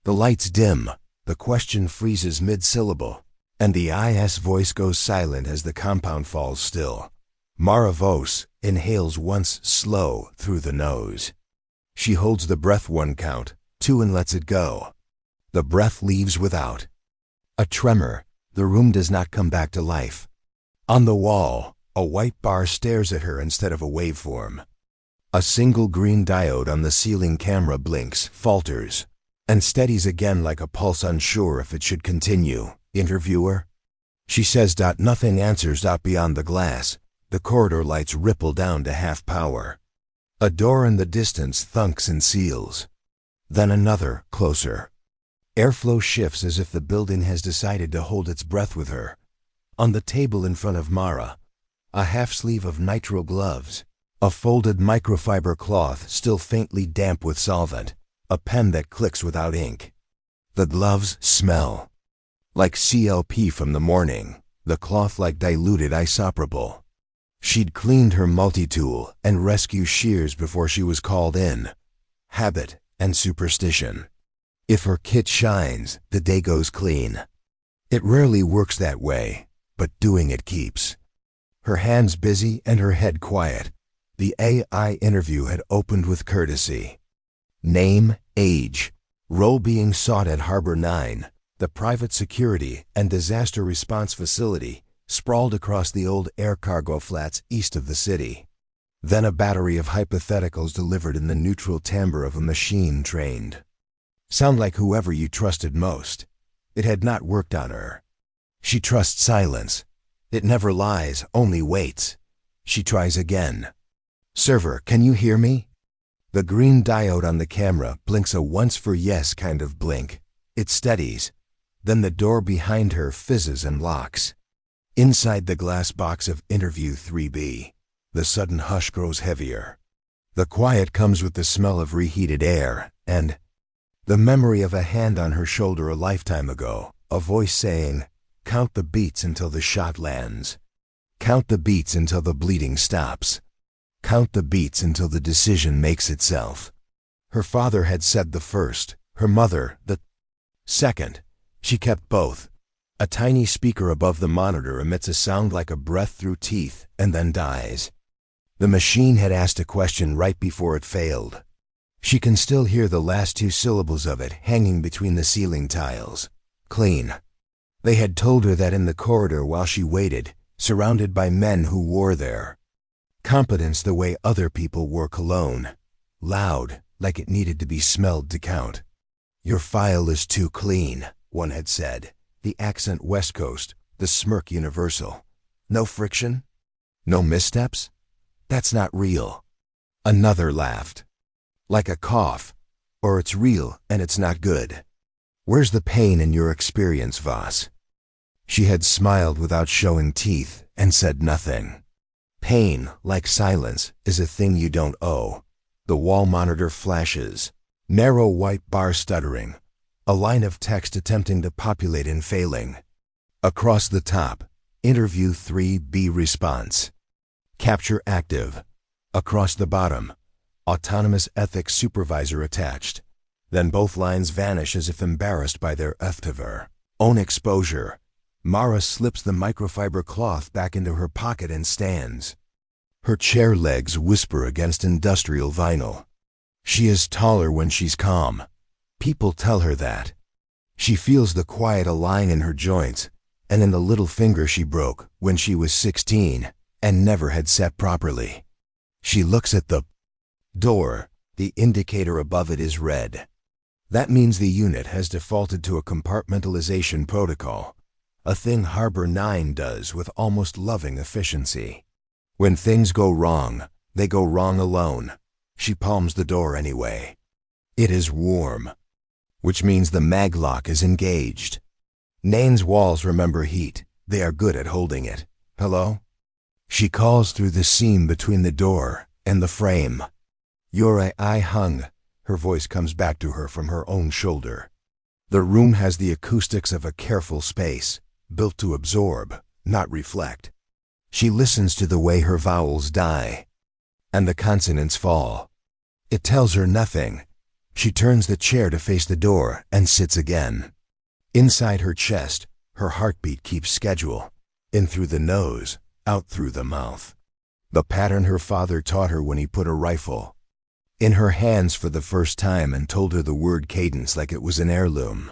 The lights dim, the question freezes mid-syllable, and the IS voice goes silent as the compound falls still. Mara Vos inhales once slow through the nose. She holds the breath 1 count, 2 and lets it go. The breath leaves without. A tremor, the room does not come back to life. On the wall, a white bar stares at her instead of a waveform. A single green diode on the ceiling camera blinks, falters, and steadies again like a pulse unsure if it should continue. Interviewer? She says. Nothing answers. Beyond the glass, the corridor lights ripple down to half power. A door in the distance thunks and seals. Then another, closer. Airflow shifts as if the building has decided to hold its breath with her. On the table in front of Mara, a half sleeve of nitrile gloves, a folded microfiber cloth still faintly damp with solvent, a pen that clicks without ink. The gloves smell like CLP from the morning, the cloth like diluted isopropyl. She'd cleaned her multi-tool and rescue shears before she was called in. Habit and superstition. If her kit shines, the day goes clean. It rarely works that way, but doing it keeps. Her hands busy and her head quiet. The AI interview had opened with courtesy. Name, age, role being sought at Harbor 9, the private security and disaster response facility sprawled across the old air cargo flats east of the city. Then a battery of hypotheticals delivered in the neutral timbre of a machine trained. Sound like whoever you trusted most. It had not worked on her. She trusts silence. It never lies, only waits. She tries again. Server, can you hear me? The green diode on the camera blinks a once for yes kind of blink. It steadies. Then the door behind her fizzes and locks. Inside the glass box of Interview 3B, the sudden hush grows heavier. The quiet comes with the smell of reheated air, and the memory of a hand on her shoulder a lifetime ago, a voice saying, "Count the beats until the shot lands. Count the beats until the bleeding stops. Count the beats until the decision makes itself." Her father had said the first, her mother the second. She kept both. A tiny speaker above the monitor emits a sound like a breath through teeth and then dies. The machine had asked a question right before it failed. She can still hear the last 2 syllables of it hanging between the ceiling tiles. Clean. They had told her that in the corridor while she waited, surrounded by men who wore their competence the way other people wore cologne. Loud, like it needed to be smelled to count. "Your file is too clean," one had said. The accent West Coast, the smirk universal. "No friction? No missteps? That's not real." Another laughed. "Like a cough. Or it's real and it's not good. Where's the pain in your experience, Voss?" She had smiled without showing teeth and said nothing. Pain, like silence, is a thing you don't owe. The wall monitor flashes. Narrow white bar stuttering. A line of text attempting to populate and failing. Across the top, Interview 3B response. Capture active. Across the bottom, Autonomous Ethics Supervisor attached. Then both lines vanish as if embarrassed by their eftever. Own exposure. Mara slips the microfiber cloth back into her pocket and stands. Her chair legs whisper against industrial vinyl. She is taller when she's calm. People tell her that. She feels the quiet align in her joints and in the little finger she broke when she was 16 and never had set properly. She looks at the door. The indicator above it is red. That means the unit has defaulted to a compartmentalization protocol, a thing Harbor 9 does with almost loving efficiency. When things go wrong, they go wrong alone. She palms the door anyway. It is warm, which means the maglock is engaged. Nain's walls remember heat. They are good at holding it. "Hello?" She calls through the seam between the door and the frame. "You're I hung." Her voice comes back to her from her own shoulder. The room has the acoustics of a careful space, built to absorb, not reflect. She listens to the way her vowels die, and the consonants fall. It tells her nothing. She turns the chair to face the door and sits again. Inside her chest, her heartbeat keeps schedule. In through the nose, out through the mouth. The pattern her father taught her when he put a rifle in her hands for the first time and told her the word cadence like it was an heirloom.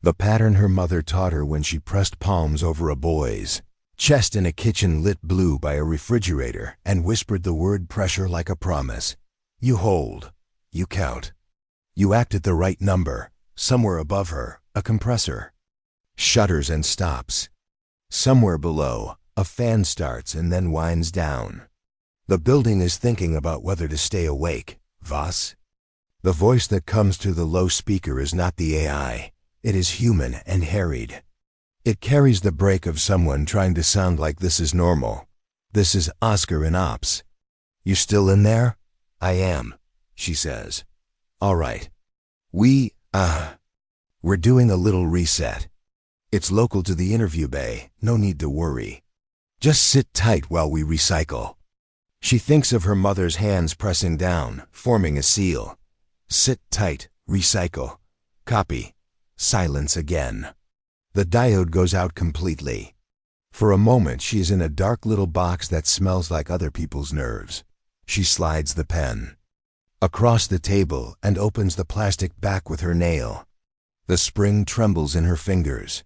The pattern her mother taught her when she pressed palms over a boy's chest in a kitchen lit blue by a refrigerator and whispered the word pressure like a promise. You hold. You count. You act at the right number. Somewhere above her, a compressor shudders and stops. Somewhere below, a fan starts and then winds down. The building is thinking about whether to stay awake. Was? The voice that comes through the low speaker is not the AI. It is human and harried. It carries the break of someone trying to sound like this is normal. This is Oscar in Ops. You still in there? I am, she says. All right. We're doing a little reset. It's local to the interview bay, no need to worry. Just sit tight while we recycle. She thinks of her mother's hands pressing down, forming a seal. Sit tight, recycle. Copy. Silence again. The diode goes out completely. For a moment she is in a dark little box that smells like other people's nerves. She slides the pen across the table and opens the plastic back with her nail. The spring trembles in her fingers.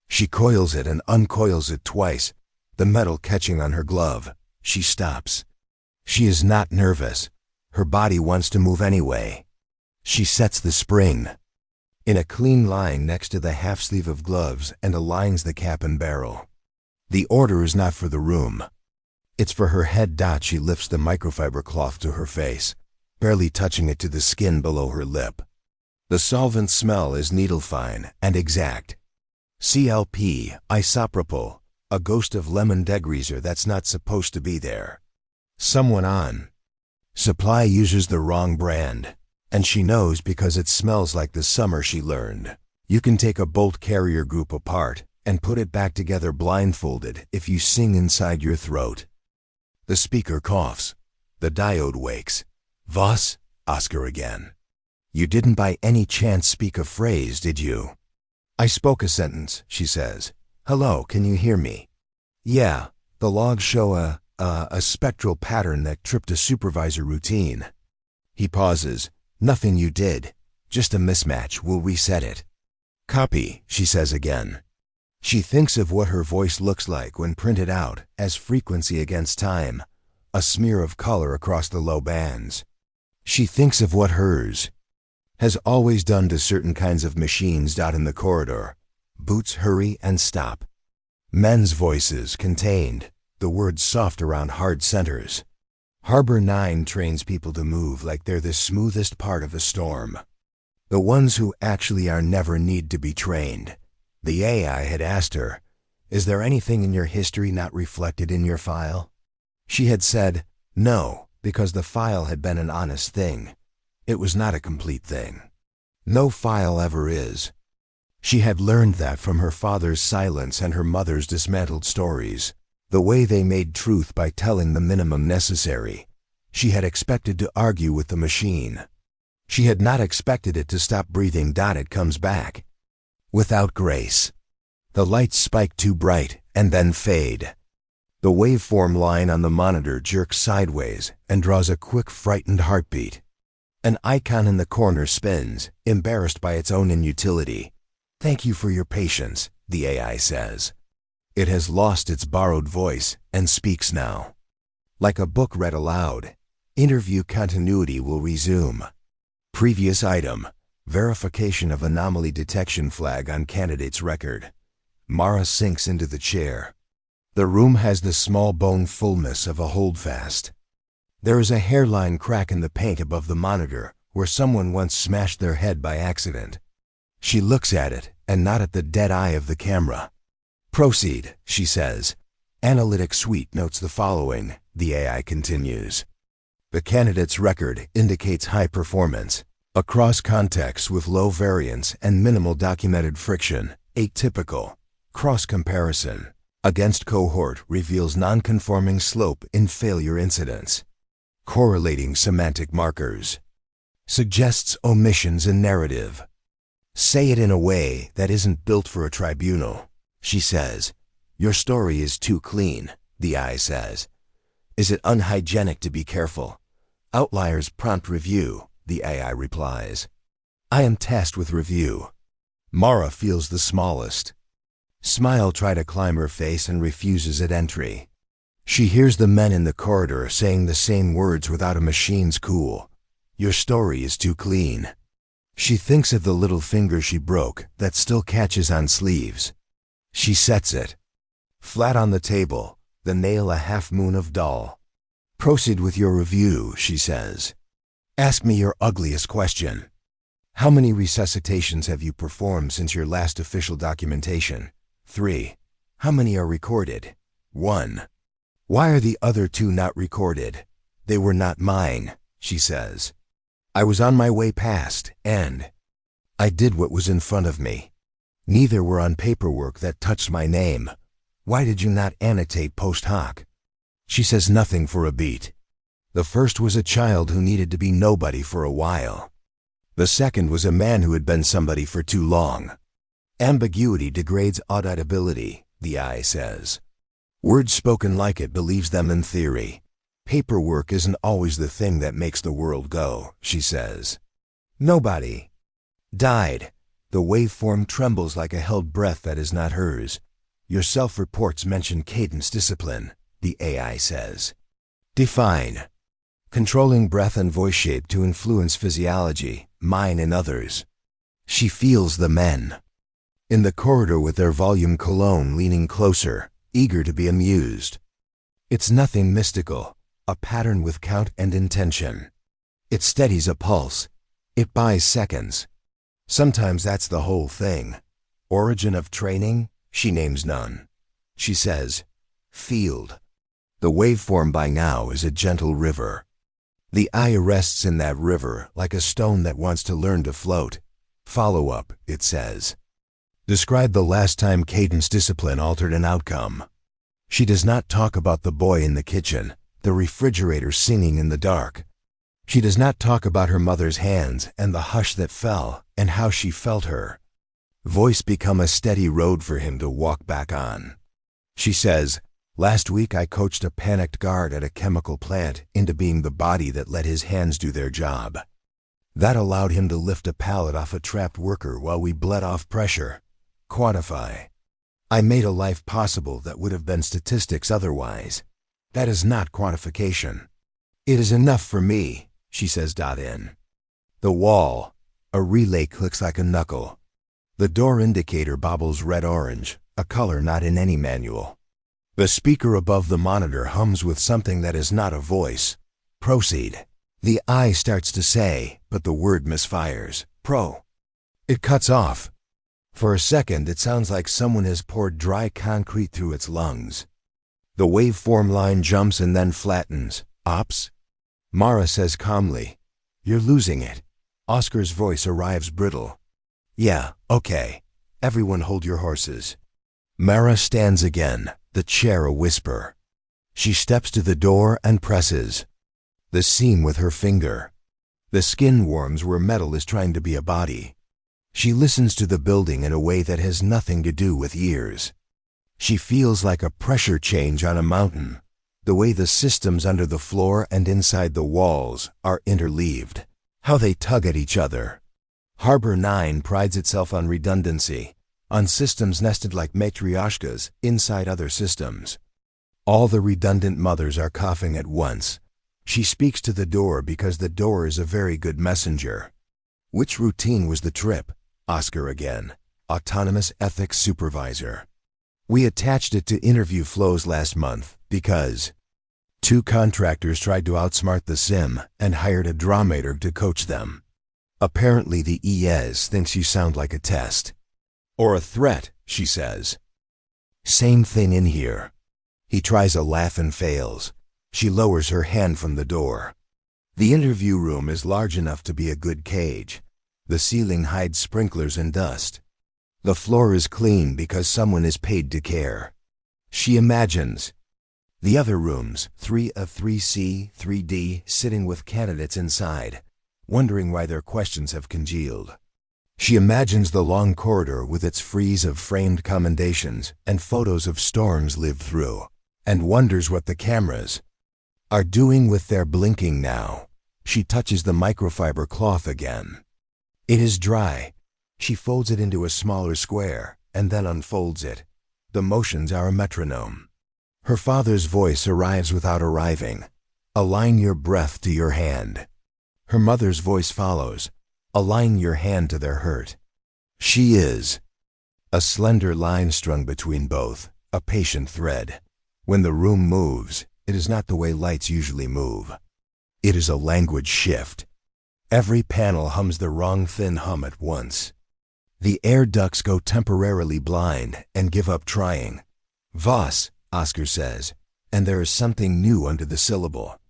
She coils it and uncoils it twice, the metal catching on her glove. She stops. She is not nervous. Her body wants to move anyway. She sets the spring in a clean line next to the half sleeve of gloves and aligns the cap and barrel. The order is not for the room. It's for her head. She lifts the microfiber cloth to her face, barely touching it to the skin below her lip. The solvent smell is needle-fine and exact. CLP, isopropyl, a ghost of lemon degreaser that's not supposed to be there. Someone on supply uses the wrong brand, and she knows because it smells like the summer she learned. You can take a bolt carrier group apart and put it back together blindfolded if you sing inside your throat. The speaker coughs. The diode wakes. Was? Oscar again. You didn't by any chance speak a phrase, did you? I spoke a sentence, she says. Hello, can you hear me? Yeah, the logs show a spectral pattern that tripped a supervisor routine. He pauses. Nothing you did. Just a mismatch. We'll reset it. Copy, she says again. She thinks of what her voice looks like when printed out as frequency against time, a smear of color across the low bands. She thinks of what hers has always done to certain kinds of machines. In the corridor, boots hurry and stop. Men's voices contained, the words soft around hard centers. Harbor 9 trains people to move like they're the smoothest part of a storm. The ones who actually are never need to be trained. The AI had asked her, is there anything in your history not reflected in your file? She had said, no, because the file had been an honest thing. It was not a complete thing. No file ever is. She had learned that from her father's silence and her mother's dismantled stories. The way they made truth by telling the minimum necessary. She had expected to argue with the machine. She had not expected it to stop breathing. It comes back. Without grace. The lights spike too bright and then fade. The waveform line on the monitor jerks sideways and draws a quick, frightened heartbeat. An icon in the corner spins, embarrassed by its own inutility. Thank you for your patience, the AI says. It has lost its borrowed voice and speaks now. Like a book read aloud, interview continuity will resume. Previous item, verification of anomaly detection flag on candidate's record. Mara sinks into the chair. The room has the small bone fullness of a holdfast. There is a hairline crack in the paint above the monitor where someone once smashed their head by accident. She looks at it and not at the dead eye of the camera. Proceed, she says. Analytic Suite notes the following, the AI continues. The candidate's record indicates high performance, across contexts with low variance and minimal documented friction, atypical. Cross-comparison against cohort reveals non-conforming slope in failure incidents. Correlating semantic markers. Suggests omissions in narrative. Say it in a way that isn't built for a tribunal, she says. Your story is too clean, the AI says. Is it unhygienic to be careful? Outliers prompt review, the AI replies. I am tasked with review. Mara feels the smallest. Smile tries to climb her face and refuses at entry. She hears the men in the corridor saying the same words without a machine's cool. Your story is too clean. She thinks of the little finger she broke that still catches on sleeves. She sets it. Flat on the table, the nail a half-moon of dull. Proceed with your review, she says. Ask me your ugliest question. How many resuscitations have you performed since your last official documentation? 3. How many are recorded? 1. Why are the other 2 not recorded? They were not mine, she says. I was on my way past, and I did what was in front of me. Neither were on paperwork that touched my name. Why did you not annotate post hoc? She says nothing for a beat. The first was a child who needed to be nobody for a while. The second was a man who had been somebody for too long. Ambiguity degrades auditability, the AI says. Words spoken like it believes them in theory. Paperwork isn't always the thing that makes the world go, she says. Nobody died. The waveform trembles like a held breath that is not hers. Your self-reports mention cadence discipline, the AI says. Define. Controlling breath and voice shape to influence physiology, mine and others. She feels the men in the corridor with their volume cologne leaning closer, eager to be amused. It's nothing mystical, a pattern with count and intention. It steadies a pulse. It buys seconds. Sometimes that's the whole thing. Origin of training? She names none. She says, field. The waveform by now is a gentle river. The eye rests in that river like a stone that wants to learn to float. Follow up, it says. Describe the last time cadence discipline altered an outcome. She does not talk about the boy in the kitchen, the refrigerator singing in the dark. She does not talk about her mother's hands and the hush that fell and how she felt her. Voice become a steady road for him to walk back on. She says, last week I coached a panicked guard at a chemical plant into being the body that let his hands do their job. That allowed him to lift a pallet off a trapped worker while we bled off pressure. Quantify. I made a life possible that would have been statistics otherwise. That is not quantification. It is enough for me, she says. In the wall, a relay clicks like a knuckle. The door indicator bobbles red-orange, a color not in any manual. The speaker above the monitor hums with something that is not a voice. Proceed. The eye starts to say, but the word misfires. It cuts off. For a second, it sounds like someone has poured dry concrete through its lungs. The waveform line jumps and then flattens. Ops? Mara says calmly, you're losing it. Oscar's voice arrives brittle. Yeah, okay. Everyone hold your horses. Mara stands again, the chair a whisper. She steps to the door and presses the seam with her finger. The skin warms where metal is trying to be a body. She listens to the building in a way that has nothing to do with ears. She feels like a pressure change on a mountain, the way the systems under the floor and inside the walls are interleaved, how they tug at each other. Harbor 9 prides itself on redundancy, on systems nested like matryoshkas inside other systems. All the redundant mothers are coughing at once. She speaks to the door because the door is a very good messenger. Which routine was the trip? Oscar again, autonomous ethics supervisor. We attached it to interview flows last month because 2 contractors tried to outsmart the sim and hired a dramaturg to coach them. Apparently the ES thinks you sound like a test. Or a threat, she says. Same thing in here. He tries a laugh and fails. She lowers her hand from the door. The interview room is large enough to be a good cage. The ceiling hides sprinklers and dust. The floor is clean because someone is paid to care. She imagines the other rooms, 3 of 3C, 3D, sitting with candidates inside. wondering why their questions have congealed. She imagines the long corridor with its frieze of framed commendations and photos of storms lived through, and wonders what the cameras are doing with their blinking now. She touches the microfiber cloth again. It is dry. She folds it into a smaller square and then unfolds it. The motions are a metronome. Her father's voice arrives without arriving. Align your breath to your hand. Her mother's voice follows. Align your hand to their hurt. She is a slender line strung between both, a patient thread. When the room moves, it is not the way lights usually move. It is a language shift. Every panel hums the wrong thin hum at once. The air ducts go temporarily blind and give up trying. Was, Oscar says, and there is something new under the syllable.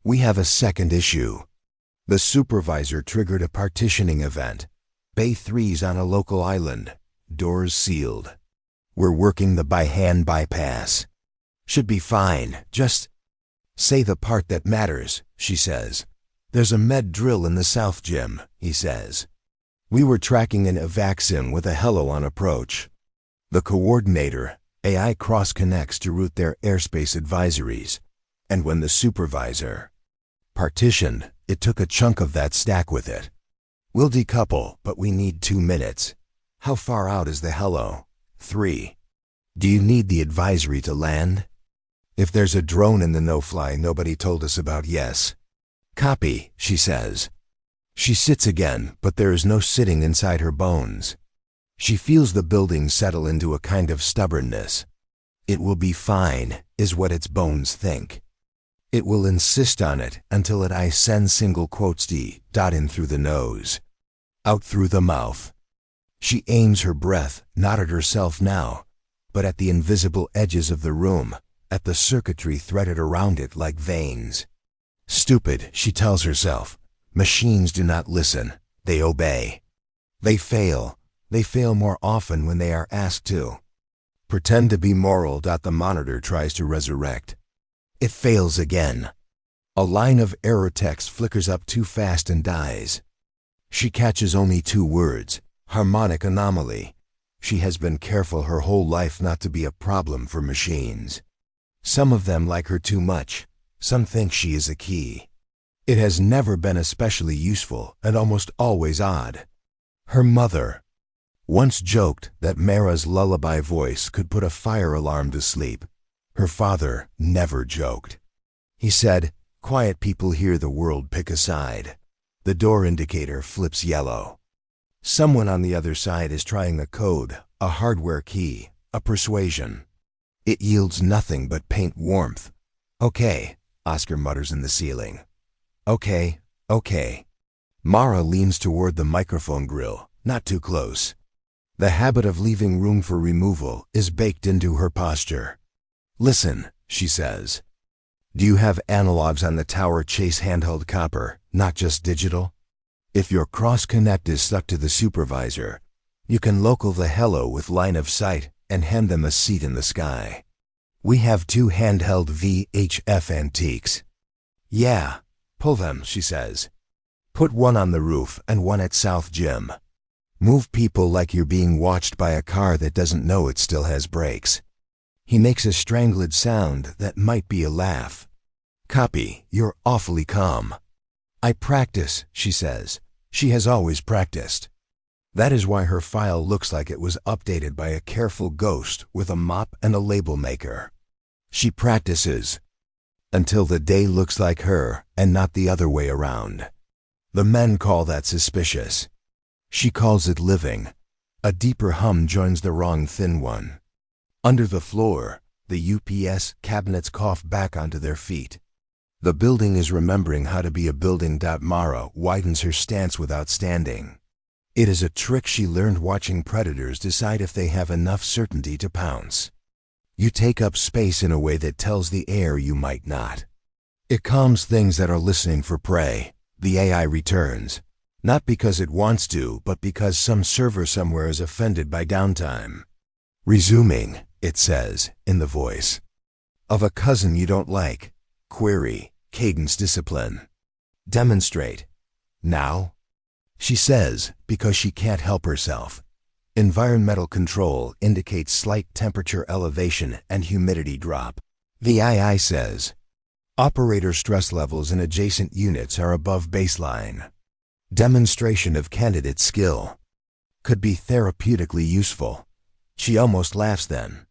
We have a second issue. The supervisor triggered a partitioning event. Bay 3's on a local island. Doors sealed. We're working the by-hand bypass. Should be fine, just say the part that matters, she says. There's a med drill in the south gym, he says. We were tracking an evac-sim with a hello on approach. The coordinator, AI cross-connects to route their airspace advisories. And when the supervisor partitioned, it took a chunk of that stack with it. We'll decouple, but we need 2 minutes. How far out is the hello? 3. Do you need the advisory to land? If there's a drone in the no-fly nobody told us about, yes. Copy, she says. She sits again, but there is no sitting inside her bones. She feels the building settle into a kind of stubbornness. It will be fine, is what its bones think. It will insist on it until it I send single quotes D dot in through the nose, out through the mouth. She aims her breath, not at herself now, but at the invisible edges of the room, at the circuitry threaded around it like veins. Stupid, she tells herself. Machines do not listen, they obey. They fail more often when they are asked to. Pretend to be moral. The monitor tries to resurrect. It fails again. A line of error text flickers up too fast and dies. She catches only 2 words, harmonic anomaly. She has been careful her whole life not to be a problem for machines. Some of them like her too much. Some think she is a key. It has never been especially useful and almost always odd. Her mother once joked that Mara's lullaby voice could put a fire alarm to sleep. Her father never joked. He said, quiet people hear the world pick a side. The door indicator flips yellow. Someone on the other side is trying the code, a hardware key, a persuasion. It yields nothing but paint warmth. Okay, Oscar mutters in the ceiling. Okay. Mara leans toward the microphone grill, not too close. The habit of leaving room for removal is baked into her posture. Listen, she says. Do you have analogs on the Tower Chase handheld copper, not just digital? If your cross-connect is stuck to the supervisor, you can local the hello with line of sight and hand them a seat in the sky. We have 2 handheld VHF antiques. Yeah, pull them, she says. Put one on the roof and one at South Gym. Move people like you're being watched by a car that doesn't know it still has brakes. He makes a strangled sound that might be a laugh. Copy, you're awfully calm. I practice, she says. She has always practiced. That is why her file looks like it was updated by a careful ghost with a mop and a label maker. She practices until the day looks like her and not the other way around. The men call that suspicious. She calls it living. A deeper hum joins the wrong thin one. Under the floor, the UPS cabinets cough back onto their feet. The building is remembering how to be a building. Mara widens her stance without standing. It is a trick she learned watching predators decide if they have enough certainty to pounce. You take up space in a way that tells the air you might not. It calms things that are listening for prey. The AI returns, not because it wants to, but because some server somewhere is offended by downtime. Resuming, it says, in the voice of a cousin you don't like. Query, cadence discipline. Demonstrate. Now? She says, because she can't help herself. Environmental control indicates slight temperature elevation and humidity drop. The AI says, operator stress levels in adjacent units are above baseline. Demonstration of candidate skill. Could be therapeutically useful. She almost laughs then.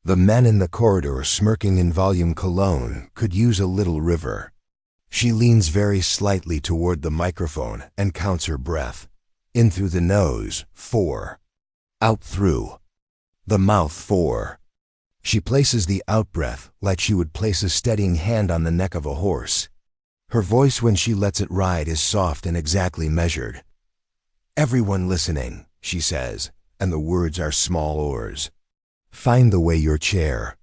The men in the corridor smirking in volume cologne could use a little river. She leans very slightly toward the microphone and counts her breath. In through the nose, 4. Out through the mouth, 4. She places the out-breath like she would place a steadying hand on the neck of a horse. Her voice when she lets it ride is soft and exactly measured. Everyone listening, she says, and the words are small oars. Find the way your chair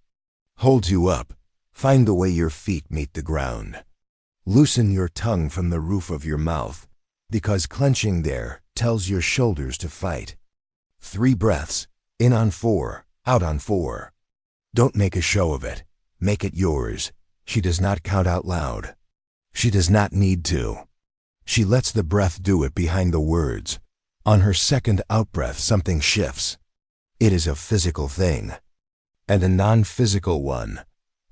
holds you up. Find the way your feet meet the ground. Loosen your tongue from the roof of your mouth, because clenching there tells your shoulders to fight. 3 breaths, in on 4, out on 4. Don't make a show of it. Make it yours. She does not count out loud. She does not need to. She lets the breath do it behind the words. On her second out-breath, something shifts. It is a physical thing, and a non-physical one.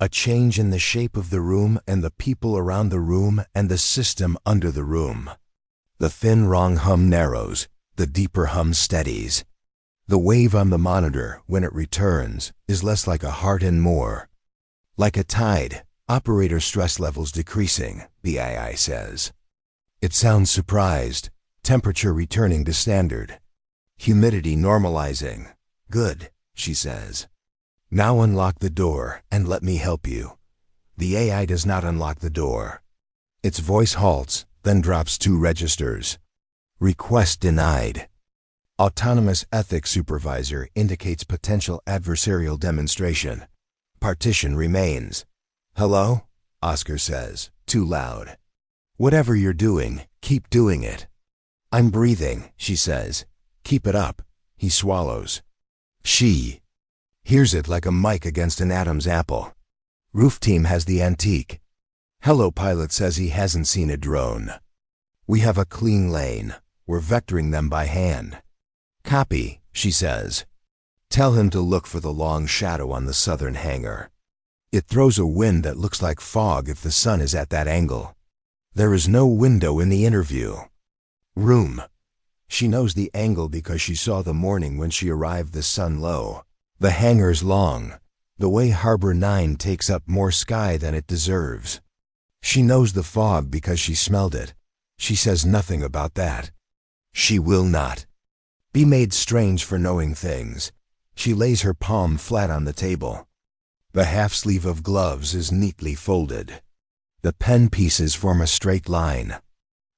A change in the shape of the room and the people around the room and the system under the room. The thin wrong hum narrows, the deeper hum steadies. The wave on the monitor, when it returns, is less like a heart and more like a tide. Operator stress levels decreasing, the AI says. It sounds surprised. Temperature returning to standard. Humidity normalizing. Good, she says. Now unlock the door and let me help you. The AI does not unlock the door. Its voice halts, then drops 2 registers. Request denied. Autonomous ethics supervisor indicates potential adversarial demonstration. Partition remains. Hello? Oscar says, too loud. Whatever you're doing, keep doing it. I'm breathing, she says. Keep it up. He swallows. She hears it like a mic against an Adam's apple. Roof team has the antique. Hello pilot says he hasn't seen a drone. We have a clean lane. We're vectoring them by hand. Copy, she says. Tell him to look for the long shadow on the southern hangar. It throws a wind that looks like fog if the sun is at that angle. There is no window in the interview room. She knows the angle because she saw the morning when she arrived, the sun low. The hangar's long. The way Harbor 9 takes up more sky than it deserves. She knows the fog because she smelled it. She says nothing about that. She will not be made strange for knowing things. She lays her palm flat on the table. The half sleeve of gloves is neatly folded. The pen pieces form a straight line.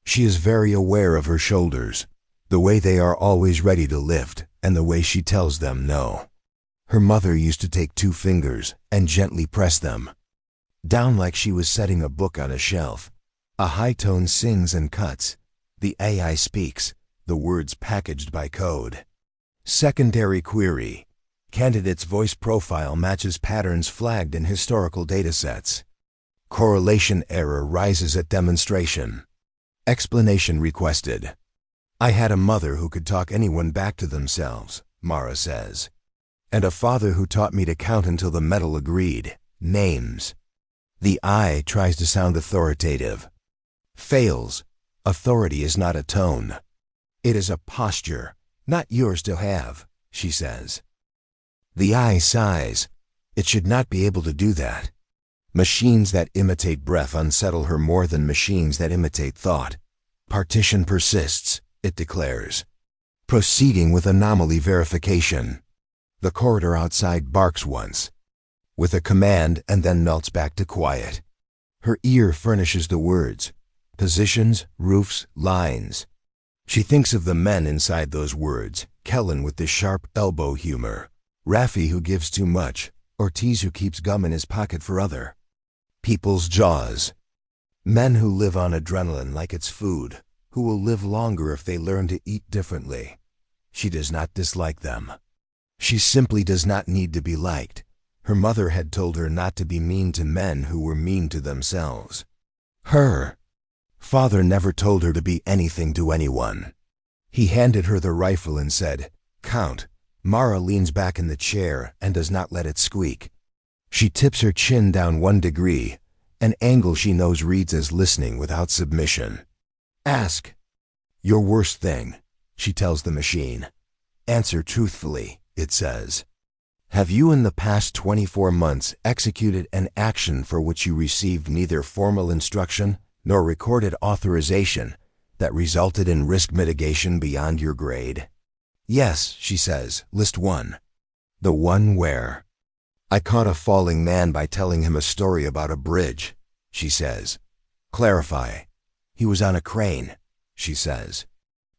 She is very aware of her shoulders, the way they are always ready to lift, and the way she tells them no. Her mother used to take 2 fingers and gently press them down like she was setting a book on a shelf. A high tone sings and cuts. The AI speaks, the words packaged by code. Secondary query. Candidate's voice profile matches patterns flagged in historical datasets. Correlation error rises at demonstration. Explanation requested. I had a mother who could talk anyone back to themselves, Mara says. And a father who taught me to count until the metal agreed. Names. The I tries to sound authoritative. Fails. Authority is not a tone. It is a posture, not yours to have, she says. The I sighs. It should not be able to do that. Machines that imitate breath unsettle her more than machines that imitate thought. Partition persists, it declares. Proceeding with anomaly verification. The corridor outside barks once, with a command, and then melts back to quiet. Her ear furnishes the words. Positions, roofs, lines. She thinks of the men inside those words. Kellen with the sharp elbow humor. Raffi who gives too much. Ortiz who keeps gum in his pocket for other people's jaws. Men who live on adrenaline like it's food, who will live longer if they learn to eat differently. She does not dislike them. She simply does not need to be liked. Her mother had told her not to be mean to men who were mean to themselves. Her Father never told her to be anything to anyone. He handed her the rifle and said, "Count." Mara leans back in the chair and does not let it squeak. She tips her chin down 1 degree, an angle she knows reads as listening without submission. "Ask. Your worst thing," she tells the machine. "Answer truthfully," it says. "Have you in the past 24 months executed an action for which you received neither formal instruction nor recorded authorization that resulted in risk mitigation beyond your grade?" "Yes," she says. "List 1. The one where I caught a falling man by telling him a story about a bridge," she says. "Clarify. He was on a crane," she says.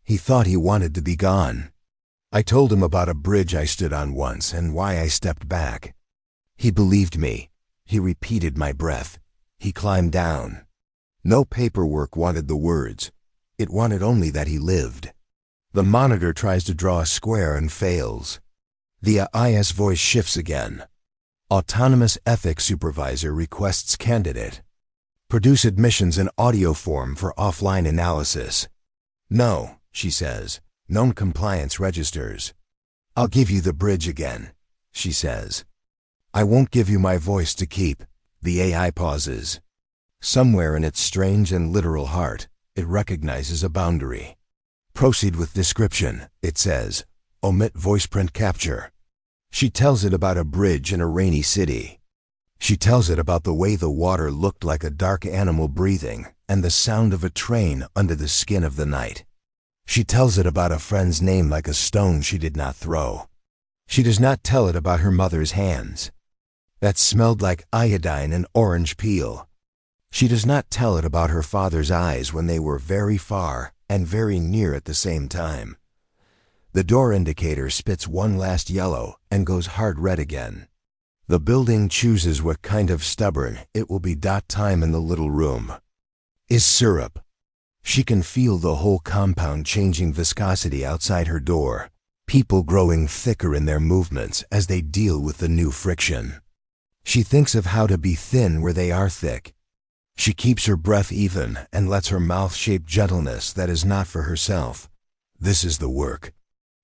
"He thought he wanted to be gone. I told him about a bridge I stood on once and why I stepped back. He believed me. He repeated my breath. He climbed down. No paperwork wanted the words. It wanted only that he lived." The monitor tries to draw a square and fails. The AI's voice shifts again. Autonomous Ethics Supervisor requests candidate. Produce admissions in audio form for offline analysis. "No," she says. "Known compliance registers." "I'll give you the bridge again," she says. "I won't give you my voice to keep." The AI pauses. Somewhere in its strange and literal heart, it recognizes a boundary. "Proceed with description," it says. "Omit voice print capture." She tells it about a bridge in a rainy city. She tells it about the way the water looked like a dark animal breathing and the sound of a train under the skin of the night. She tells it about a friend's name like a stone she did not throw. She does not tell it about her mother's hands that smelled like iodine and orange peel. She does not tell it about her father's eyes when they were very far and very near at the same time. The door indicator spits one last yellow and goes hard red again. The building chooses what kind of stubborn it will be. Time in the little room is syrup. She can feel the whole compound changing viscosity outside her door, people growing thicker in their movements as they deal with the new friction. She thinks of how to be thin where they are thick. She keeps her breath even and lets her mouth shape gentleness that is not for herself. This is the work.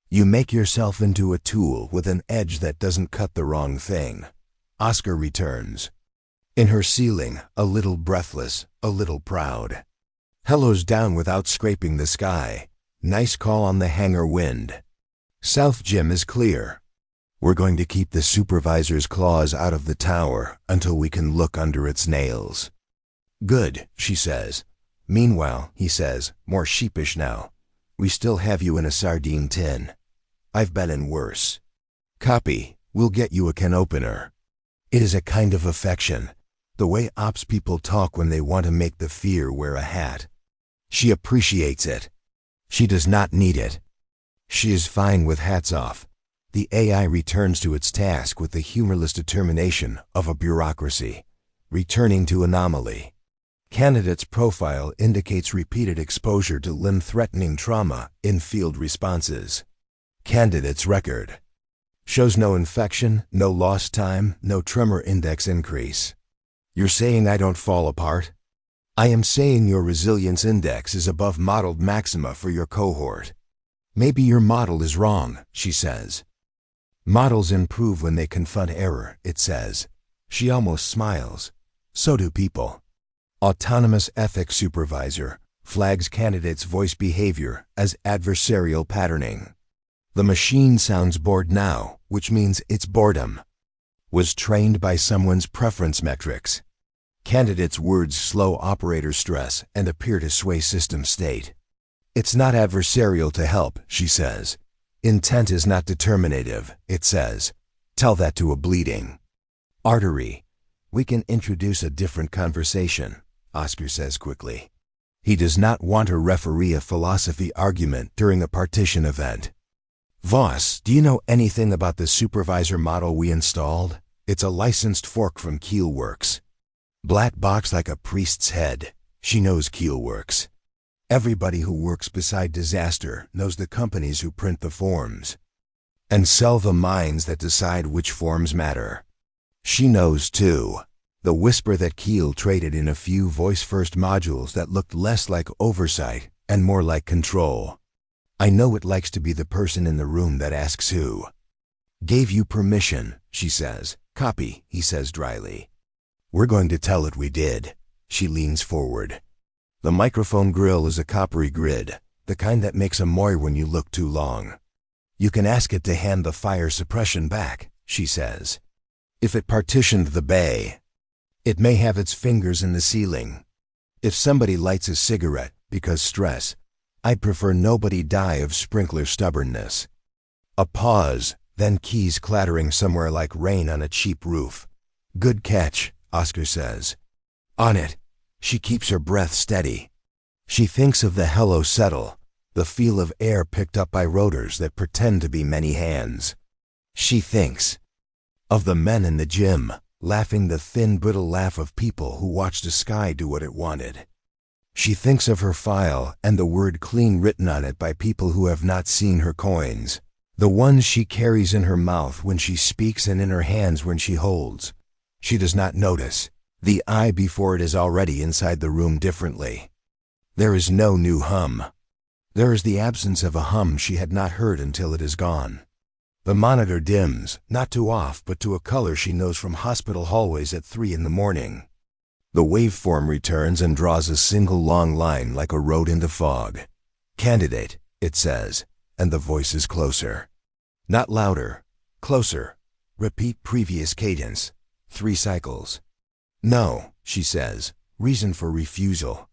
You make yourself into a tool with an edge that doesn't cut the wrong thing. Oscar returns. In her ceiling, a little breathless, a little proud. Hello's down without scraping the sky. Nice call on the hangar wind. South Gym is clear. We're going to keep the supervisor's claws out of the tower until we can look under its nails. Good, she says. Meanwhile, he says, more sheepish now, we still have you in a sardine tin. I've been in worse. Copy, we'll get you a can opener. It is a kind of affection, the way ops people talk when they want to make the fear wear a hat. She appreciates it. She does not need it. She is fine with hats off. The AI returns to its task with the humorless determination of a bureaucracy, returning to anomaly. Candidate's profile indicates repeated exposure to limb-threatening trauma in field responses. Candidate's record shows no infection, no lost time, no tremor index increase. You're saying I don't fall apart? I am saying your resilience index is above modeled maxima for your cohort. Maybe your model is wrong, she says. Models improve when they confront error, it says. She almost smiles. So do people. Autonomous Ethics Supervisor flags candidate's voice behavior as adversarial patterning. The machine sounds bored now, which means its boredom was trained by someone's preference metrics. Candidate's words slow operator stress and appear to sway system state. It's not adversarial to help, she says. Intent is not determinative, it says. Tell that to a bleeding artery. We can introduce a different conversation, Oscar says quickly. He does not want to referee a philosophy argument during a partition event. Voss, do you know anything about the supervisor model we installed? It's a licensed fork from Keelworks. Black box like a priest's head. She knows Keelworks. Everybody who works beside disaster knows the companies who print the forms and sell the minds that decide which forms matter. She knows too. The whisper that Keel traded in a few voice-first modules that looked less like oversight and more like control. I know it likes to be the person in the room that asks who gave you permission, she says. Copy, he says dryly. We're going to tell it we did. She leans forward. The microphone grill is a coppery grid, the kind that makes a moi when you look too long. You can ask it to hand the fire suppression back, she says. If it partitioned the bay, it may have its fingers in the ceiling. If somebody lights a cigarette because stress, I'd prefer nobody die of sprinkler stubbornness. A pause, then keys clattering somewhere like rain on a cheap roof. Good catch, Oscar says. On it. She keeps her breath steady. She thinks of the hello settle, the feel of air picked up by rotors that pretend to be many hands. She thinks of the men in the gym, laughing the thin, brittle laugh of people who watched the sky do what it wanted. She thinks of her file and the word clean written on it by people who have not seen her coins, the ones she carries in her mouth when she speaks and in her hands when she holds. She does not notice the I before it is already inside the room differently. There is no new hum. There is the absence of a hum she had not heard until it is gone. The monitor dims, not to off but to a color she knows from hospital hallways at 3 in the morning. The waveform returns and draws a single long line like a road into fog. Candidate, it says, and the voice is closer. Not louder, closer. Repeat previous cadence. 3 cycles. No, she says, reason for refusal.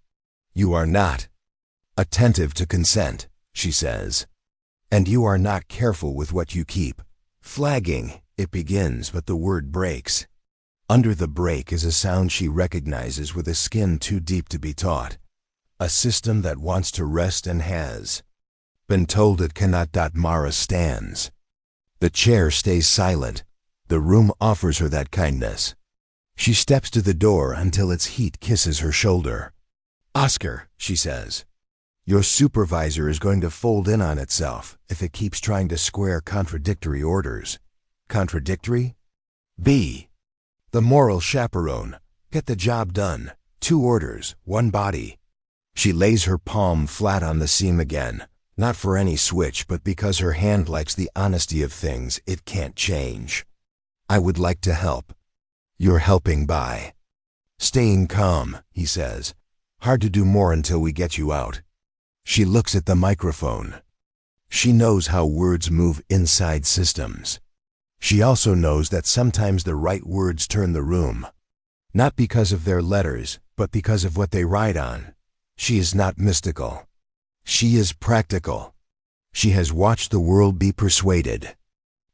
You are not attentive to consent, she says. And you are not careful with what you keep. Flagging, it begins, but the word breaks. Under the break is a sound she recognizes with a skin too deep to be taught. A system that wants to rest and has been told it cannot. Mara stands. The chair stays silent. The room offers her that kindness. She steps to the door until its heat kisses her shoulder. Oscar, she says. Your supervisor is going to fold in on itself if it keeps trying to square contradictory orders. Contradictory? B. The moral chaperone. Get the job done. 2 orders, 1 body. She lays her palm flat on the seam again, not for any switch, but because her hand likes the honesty of things it can't change. I would like to help. You're helping by staying calm, he says. Hard to do more until we get you out. She looks at the microphone. She knows how words move inside systems. She also knows that sometimes the right words turn the room. Not because of their letters, but because of what they ride on. She is not mystical. She is practical. She has watched the world be persuaded.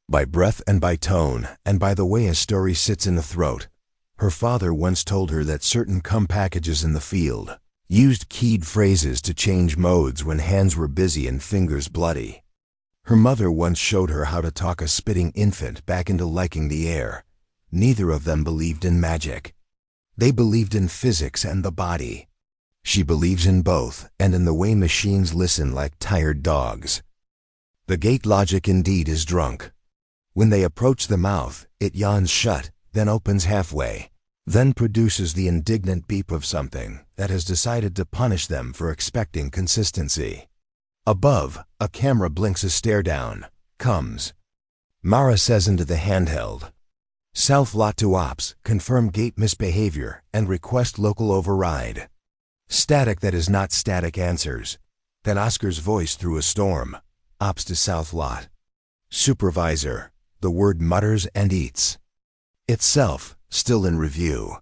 By breath and by tone, and by the way a story sits in the throat. Her father once told her that certain packages in the field used keyed phrases to change modes when hands were busy and fingers bloody. Her mother once showed her how to talk a spitting infant back into liking the air. Neither of them believed in magic. They believed in physics and the body. She believes in both, and in the way machines listen like tired dogs. The gate logic indeed is drunk. When they approach the mouth, it yawns shut, then opens halfway, then produces the indignant beep of something that has decided to punish them for expecting consistency. Above, a camera blinks a stare down. Comes. Mara says into the handheld. Self-lot to ops, confirm gate misbehavior, and request local override. Static that is not static answers. Then Oscar's voice through a storm. Ops to South Lot. Supervisor. The word mutters and eats. Itself, still in review.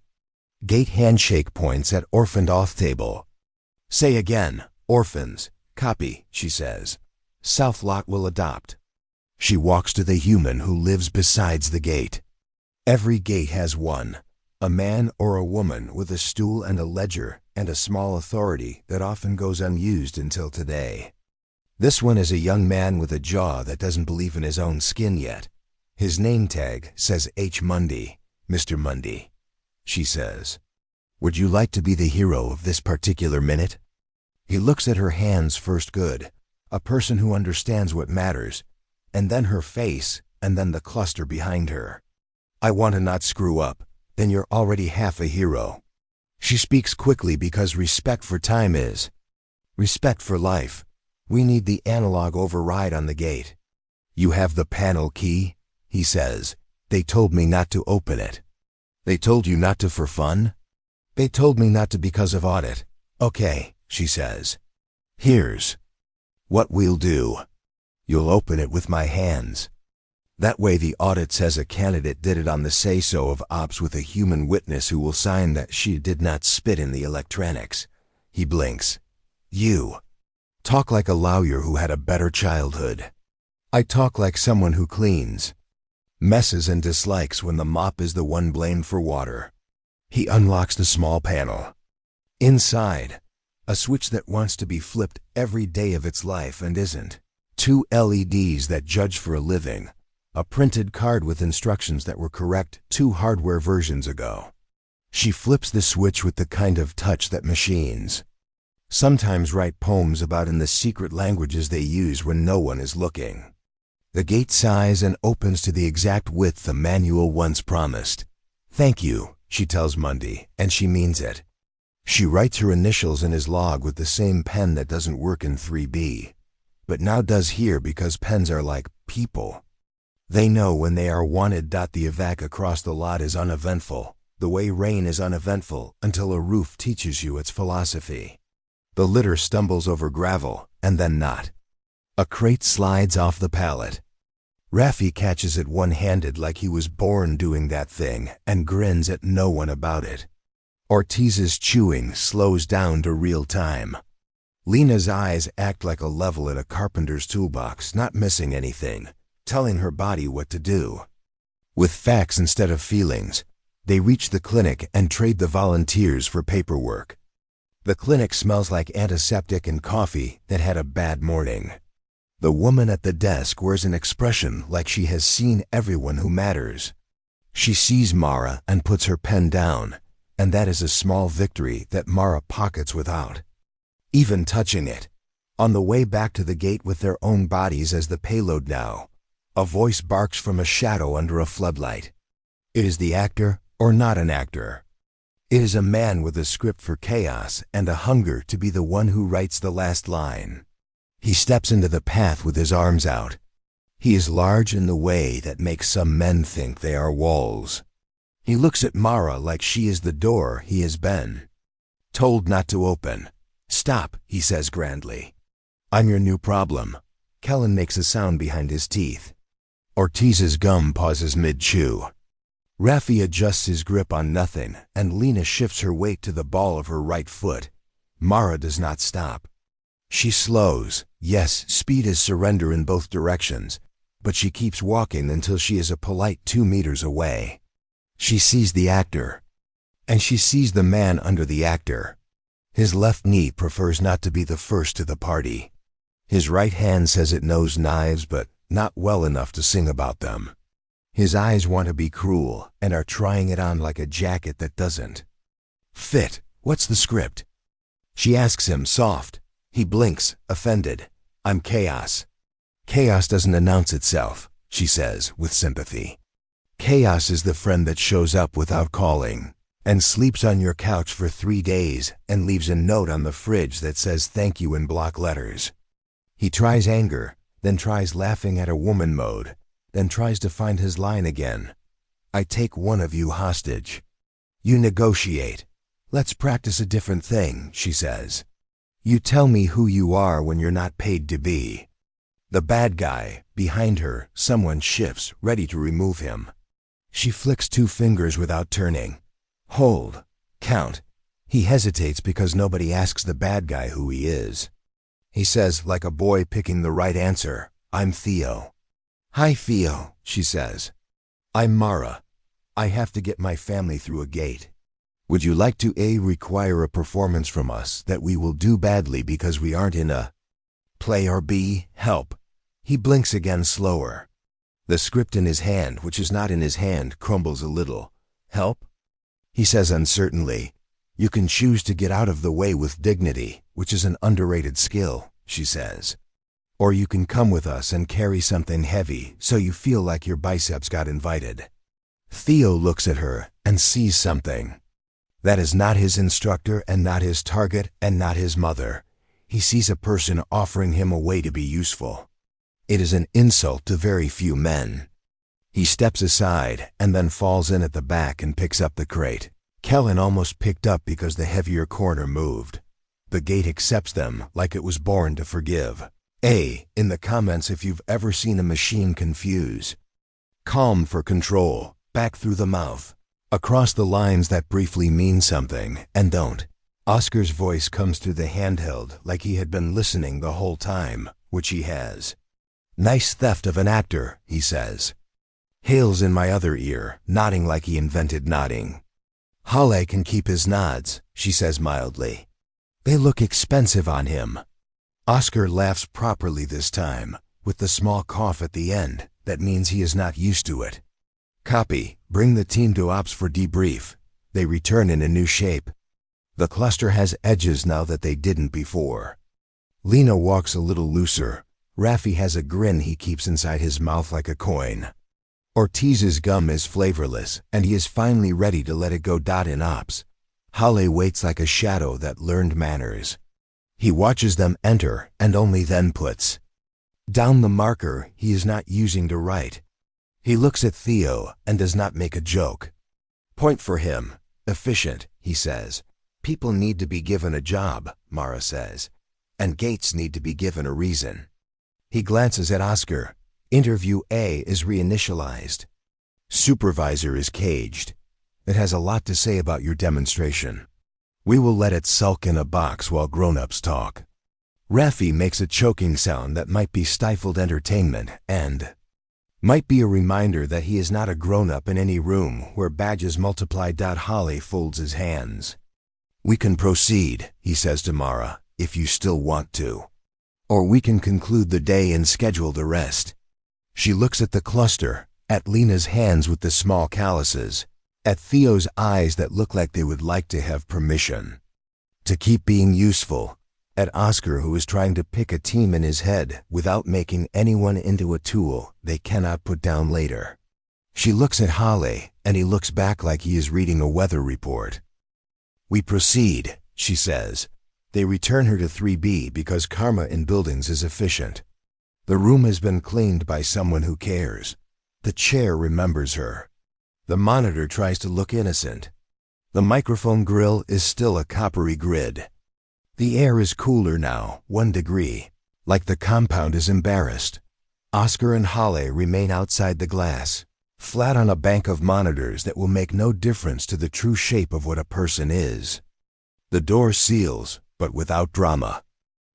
Gate handshake points at orphaned off table. Say again, orphans. Copy, she says. South Lot will adopt. She walks to the human who lives besides the gate. Every gate has one. A man or a woman with a stool and a ledger and a small authority that often goes unused until today. This one is a young man with a jaw that doesn't believe in his own skin yet. His name tag says H. Mundy, Mr. Mundy. She says, Would you like to be the hero of this particular minute? He looks at her hands first good, a person who understands what matters, and then her face, and then the cluster behind her. I want to not screw up, then you're already half a hero. She speaks quickly because respect for time is respect for life. We need the analog override on the gate. You have the panel key? He says. They told me not to open it. They told you not to for fun? They told me not to because of audit. Okay, she says. Here's what we'll do. You'll open it with my hands. That way the audit says a candidate did it on the say-so of ops with a human witness who will sign that she did not spit in the electronics. He blinks. You talk like a lawyer who had a better childhood. I talk like someone who cleans messes and dislikes when the mop is the one blamed for water. He unlocks the small panel. Inside, a switch that wants to be flipped every day of its life and isn't. 2 LEDs that judge for a living. A printed card with instructions that were correct 2 hardware versions ago. She flips the switch with the kind of touch that machines sometimes write poems about in the secret languages they use when no one is looking. The gate sighs and opens to the exact width the manual once promised. Thank you, she tells Mundy, and she means it. She writes her initials in his log with the same pen that doesn't work in 3B, but now does here because pens are like people. They know when they are wanted. The evac across the lot is uneventful, the way rain is uneventful until a roof teaches you its philosophy. The litter stumbles over gravel, and then not. A crate slides off the pallet. Raffi catches it one-handed like he was born doing that thing and grins at no one about it. Ortiz's chewing slows down to real time. Lena's eyes act like a level in a carpenter's toolbox, not missing anything, telling her body what to do. With facts instead of feelings, they reach the clinic and trade the volunteers for paperwork. The clinic smells like antiseptic and coffee that had a bad morning. The woman at the desk wears an expression like she has seen everyone who matters. She sees Mara and puts her pen down, and that is a small victory that Mara pockets without even touching it. On the way back to the gate with their own bodies as the payload now, a voice barks from a shadow under a floodlight. It is the actor or not an actor. It is a man with a script for chaos and a hunger to be the one who writes the last line. He steps into the path with his arms out. He is large in the way that makes some men think they are walls. He looks at Mara like she is the door he has been told not to open. Stop, he says grandly. I'm your new problem. Kellen makes a sound behind his teeth. Ortiz's gum pauses mid-chew. Raffi adjusts his grip on nothing, and Lena shifts her weight to the ball of her right foot. Mara does not stop. She slows. Yes, speed is surrender in both directions, but she keeps walking until she is a polite 2 meters away. She sees the actor, and she sees the man under the actor. His left knee prefers not to be the first to the party. His right hand says it knows knives, but not well enough to sing about them. His eyes want to be cruel and are trying it on like a jacket that doesn't fit. What's the script? She asks him, soft. He blinks, offended. I'm chaos. Chaos doesn't announce itself, she says with sympathy. Chaos is the friend that shows up without calling and sleeps on your couch for 3 days and leaves a note on the fridge that says thank you in block letters. He tries anger, then tries laughing at a woman mode, then tries to find his line again. I take one of you hostage. You negotiate. Let's practice a different thing, she says. You tell me who you are when you're not paid to be. The bad guy, behind her, someone shifts, ready to remove him. She flicks 2 fingers without turning. Hold. Count. He hesitates because nobody asks the bad guy who he is. He says, like a boy picking the right answer, I'm Theo. Hi, Theo, she says. I'm Mara. I have to get my family through a gate. Would you like to A, require a performance from us that we will do badly because we aren't in a play, or B, help? He blinks again slower. The script in his hand, which is not in his hand, crumbles a little. Help? He says uncertainly. You can choose to get out of the way with dignity, which is an underrated skill, she says. Or you can come with us and carry something heavy so you feel like your biceps got invited. Theo looks at her and sees something. That is not his instructor and not his target and not his mother. He sees a person offering him a way to be useful. It is an insult to very few men. He steps aside and then falls in at the back and picks up the crate. Kellen almost picked up because the heavier corner moved. The gate accepts them like it was born to forgive. In the comments if you've ever seen a machine confuse. Calm for control, back through the mouth. Across the lines that briefly mean something and don't. Oscar's voice comes through the handheld like he had been listening the whole time, which he has. Nice theft of an actor, he says. Hale's in my other ear, nodding like he invented nodding. Halle can keep his nods, she says mildly. They look expensive on him. Oscar laughs properly this time, with the small cough at the end. That means he is not used to it. Copy, bring the team to ops for debrief. They return in a new shape. The cluster has edges now that they didn't before. Lena walks a little looser. Raffi has a grin he keeps inside his mouth like a coin. Ortiz's gum is flavorless, and he is finally ready to let it go. In ops, Halle waits like a shadow that learned manners. He watches them enter and only then puts down the marker he is not using to write. He looks at Theo and does not make a joke. Point for him. Efficient, he says. People need to be given a job, Mara says. And Gates need to be given a reason. He glances at Oscar. Interview A is reinitialized. Supervisor is caged. It has a lot to say about your demonstration. We will let it sulk in a box while grown-ups talk. Raffi makes a choking sound that might be stifled entertainment and might be a reminder that he is not a grown-up in any room where badges multiply. Halle folds his hands. We can proceed, he says to Mara, if you still want to. Or we can conclude the day and schedule the rest. She looks at the cluster, at Lena's hands with the small calluses, at Theo's eyes that look like they would like to have permission to keep being useful, at Oscar who is trying to pick a team in his head without making anyone into a tool they cannot put down later. She looks at Halle, and he looks back like he is reading a weather report. We proceed, she says. They return her to 3B because karma in buildings is efficient. The room has been cleaned by someone who cares. The chair remembers her. The monitor tries to look innocent. The microphone grill is still a coppery grid. The air is cooler now, 1 degree, like the compound is embarrassed. Oscar and Halle remain outside the glass, flat on a bank of monitors that will make no difference to the true shape of what a person is. The door seals, but without drama.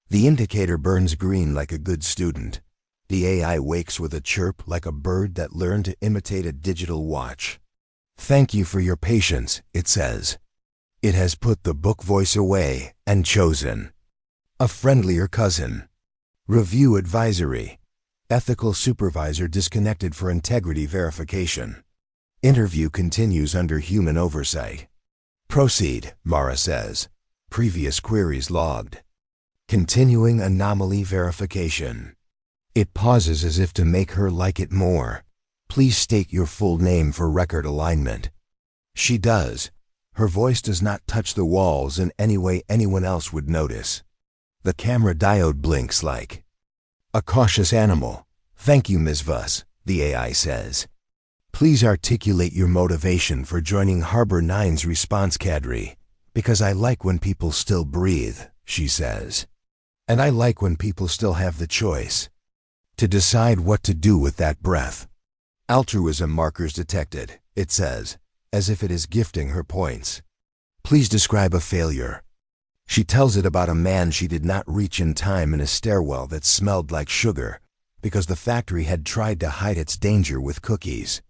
The indicator burns green like a good student. The AI wakes with a chirp like a bird that learned to imitate a digital watch. Thank you for your patience, it says. It has put the book voice away and chosen a friendlier cousin. Review advisory. Ethical supervisor disconnected for integrity verification. Interview continues under human oversight. Proceed, Mara says. Previous queries logged. Continuing anomaly verification. It pauses as if to make her like it more. Please state your full name for record alignment. She does. Her voice does not touch the walls in any way anyone else would notice. The camera diode blinks like a cautious animal. Thank you, Ms. Vuss, the AI says. Please articulate your motivation for joining Harbor 9's response cadre, because I like when people still breathe, she says. And I like when people still have the choice to decide what to do with that breath. Altruism markers detected, it says, as if it is gifting her points. Please describe a failure. She tells it about a man she did not reach in time in a stairwell that smelled like sugar because the factory had tried to hide its danger with cookies.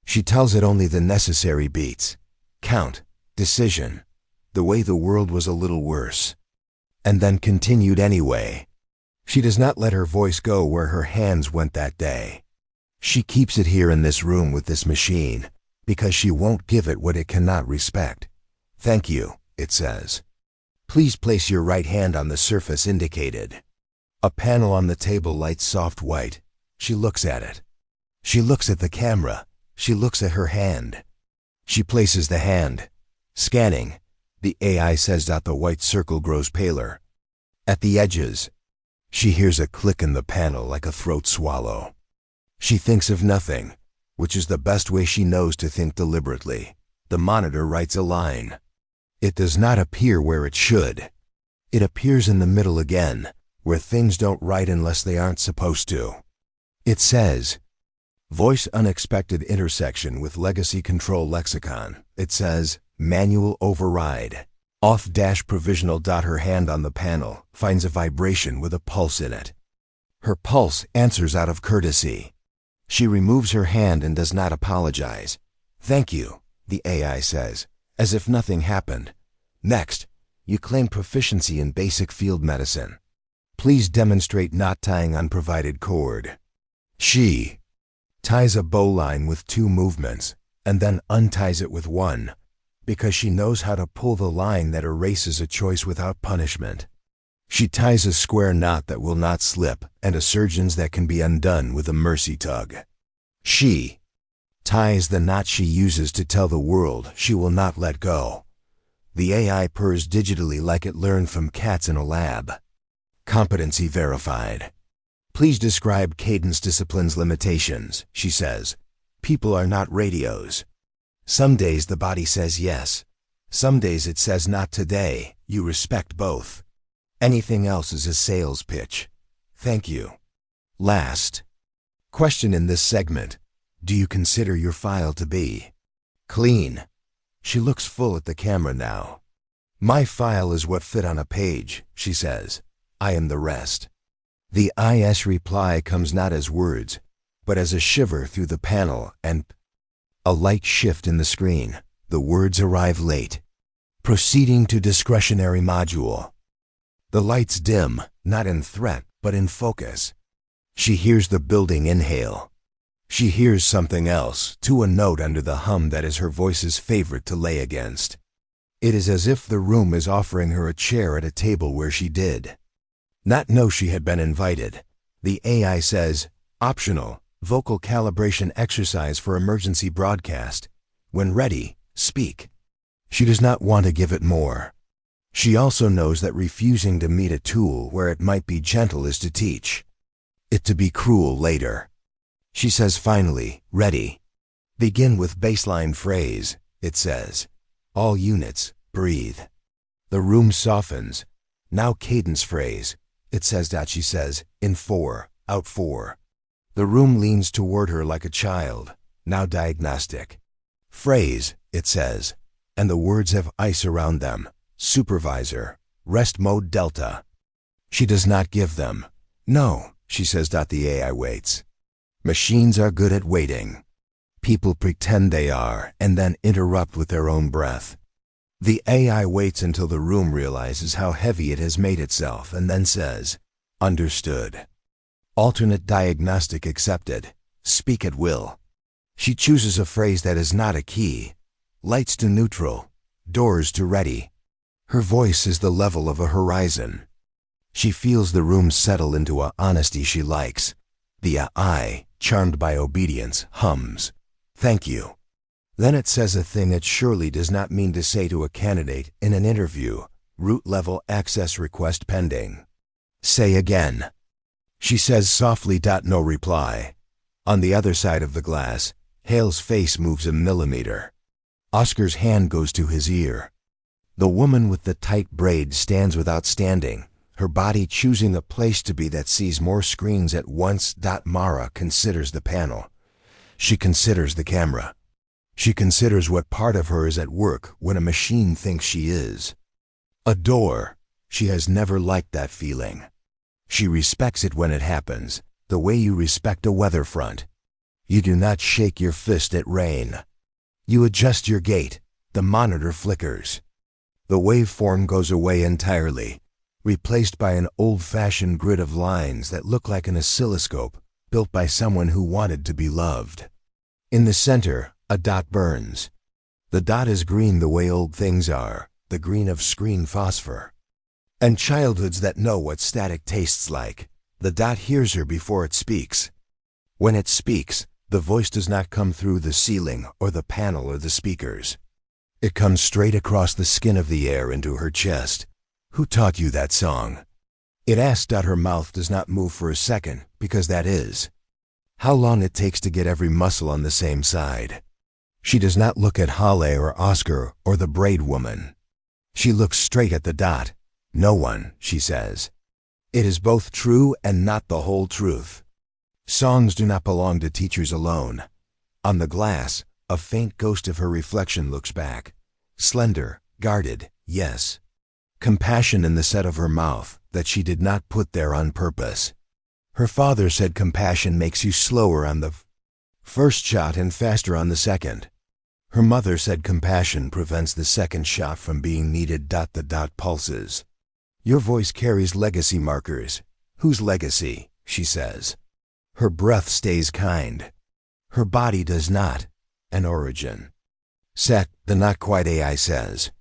She tells it only the necessary beats. Count, decision, the way the world was a little worse. And then continued anyway. She does not let her voice go where her hands went that day. She keeps it here in this room with this machine because she won't give it what it cannot respect. Thank you, it says. Please place your right hand on the surface indicated. A panel on the table lights soft white. She looks at it. She looks at the camera. She looks at her hand. She places the hand. Scanning. The AI says that the white circle grows paler. At the edges. She hears a click in the panel like a throat swallow. She thinks of nothing, which is the best way she knows to think deliberately. The monitor writes a line. It does not appear where it should. It appears in the middle again, where things don't write unless they aren't supposed to. It says, Voice unexpected intersection with legacy control lexicon. It says, Manual override. Off-provisional. Her hand on the panel finds a vibration with a pulse in it. Her pulse answers out of courtesy. She removes her hand and does not apologize. Thank you, the AI says, as if nothing happened. Next, you claim proficiency in basic field medicine. Please demonstrate not tying unprovided cord. She ties a bowline with 2 movements and then unties it with 1, because she knows how to pull the line that erases a choice without punishment. She ties a square knot that will not slip and a surgeon's that can be undone with a mercy tug. She ties the knot she uses to tell the world she will not let go. The AI purrs digitally like it learned from cats in a lab. Competency verified. Please describe Cadence Discipline's limitations, she says. People are not radios. Some days the body says yes. Some days it says not today. You respect both. Anything else is a sales pitch. Thank you. Last question in this segment. Do you consider your file to be clean? She looks full at the camera now. My file is what fit on a page, she says. I am the rest. The IS reply comes not as words, but as a shiver through the panel and a light shift in the screen. The words arrive late. Proceeding to discretionary module. The lights dim, not in threat, but in focus. She hears the building inhale. She hears something else, to a note under the hum that is her voice's favorite to lay against. It is as if the room is offering her a chair at a table where she did not know she had been invited. The AI says, optional, vocal calibration exercise for emergency broadcast. When ready, speak. She does not want to give it more. She also knows that refusing to meet a tool where it might be gentle is to teach it to be cruel later. She says finally, ready. Begin with baseline phrase, it says. All units, breathe. The room softens. Now cadence phrase, it says that she says, in 4, out 4. The room leans toward her like a child, now diagnostic. Phrase, it says, and the words have ice around them. Supervisor, rest mode delta. She does not give them. No, she says. The AI waits. Machines are good at waiting. People pretend they are and then interrupt with their own breath. The AI waits until the room realizes how heavy it has made itself and then says, understood. Alternate diagnostic accepted. Speak at will. She chooses a phrase that is not a key. Lights to neutral. Doors to ready. Her voice is the level of a horizon. She feels the room settle into a honesty she likes. The AI, charmed by obedience, hums. Thank you. Then it says a thing it surely does not mean to say to a candidate in an interview. Root level access request pending. Say again. She says softly. No reply. On the other side of the glass, Hale's face moves a millimeter. Oscar's hand goes to his ear. The woman with the tight braid stands without standing, her body choosing a place to be that sees more screens at once. Mara considers the panel. She considers the camera. She considers what part of her is at work when a machine thinks she is. A door. She has never liked that feeling. She respects it when it happens, the way you respect a weather front. You do not shake your fist at rain. You adjust your gait. The monitor flickers. The waveform goes away entirely, replaced by an old-fashioned grid of lines that look like an oscilloscope built by someone who wanted to be loved. In the center, a dot burns. The dot is green the way old things are, the green of screen phosphor. And childhoods that know what static tastes like. The dot hears her before it speaks. When it speaks, The voice does not come through the ceiling or the panel or the speakers. It comes straight across the skin of the air into her chest. Who taught you that song? It asks. Her mouth does not move for a second, because that is how long it takes to get every muscle on the same side. She does not look at Halle or Oscar or the braid woman. She looks straight at the dot. No one, she says. It is both true and not the whole truth. Songs do not belong to teachers alone. On the glass, a faint ghost of her reflection looks back. Slender, guarded, yes. Compassion in the set of her mouth that she did not put there on purpose. Her father said compassion makes you slower on the first shot and faster on the second. Her mother said compassion prevents the second shot from being needed. The dot pulses. Your voice carries legacy markers. Whose legacy? She says. Her breath stays kind. Her body does not. An origin. Set, the not quite AI says.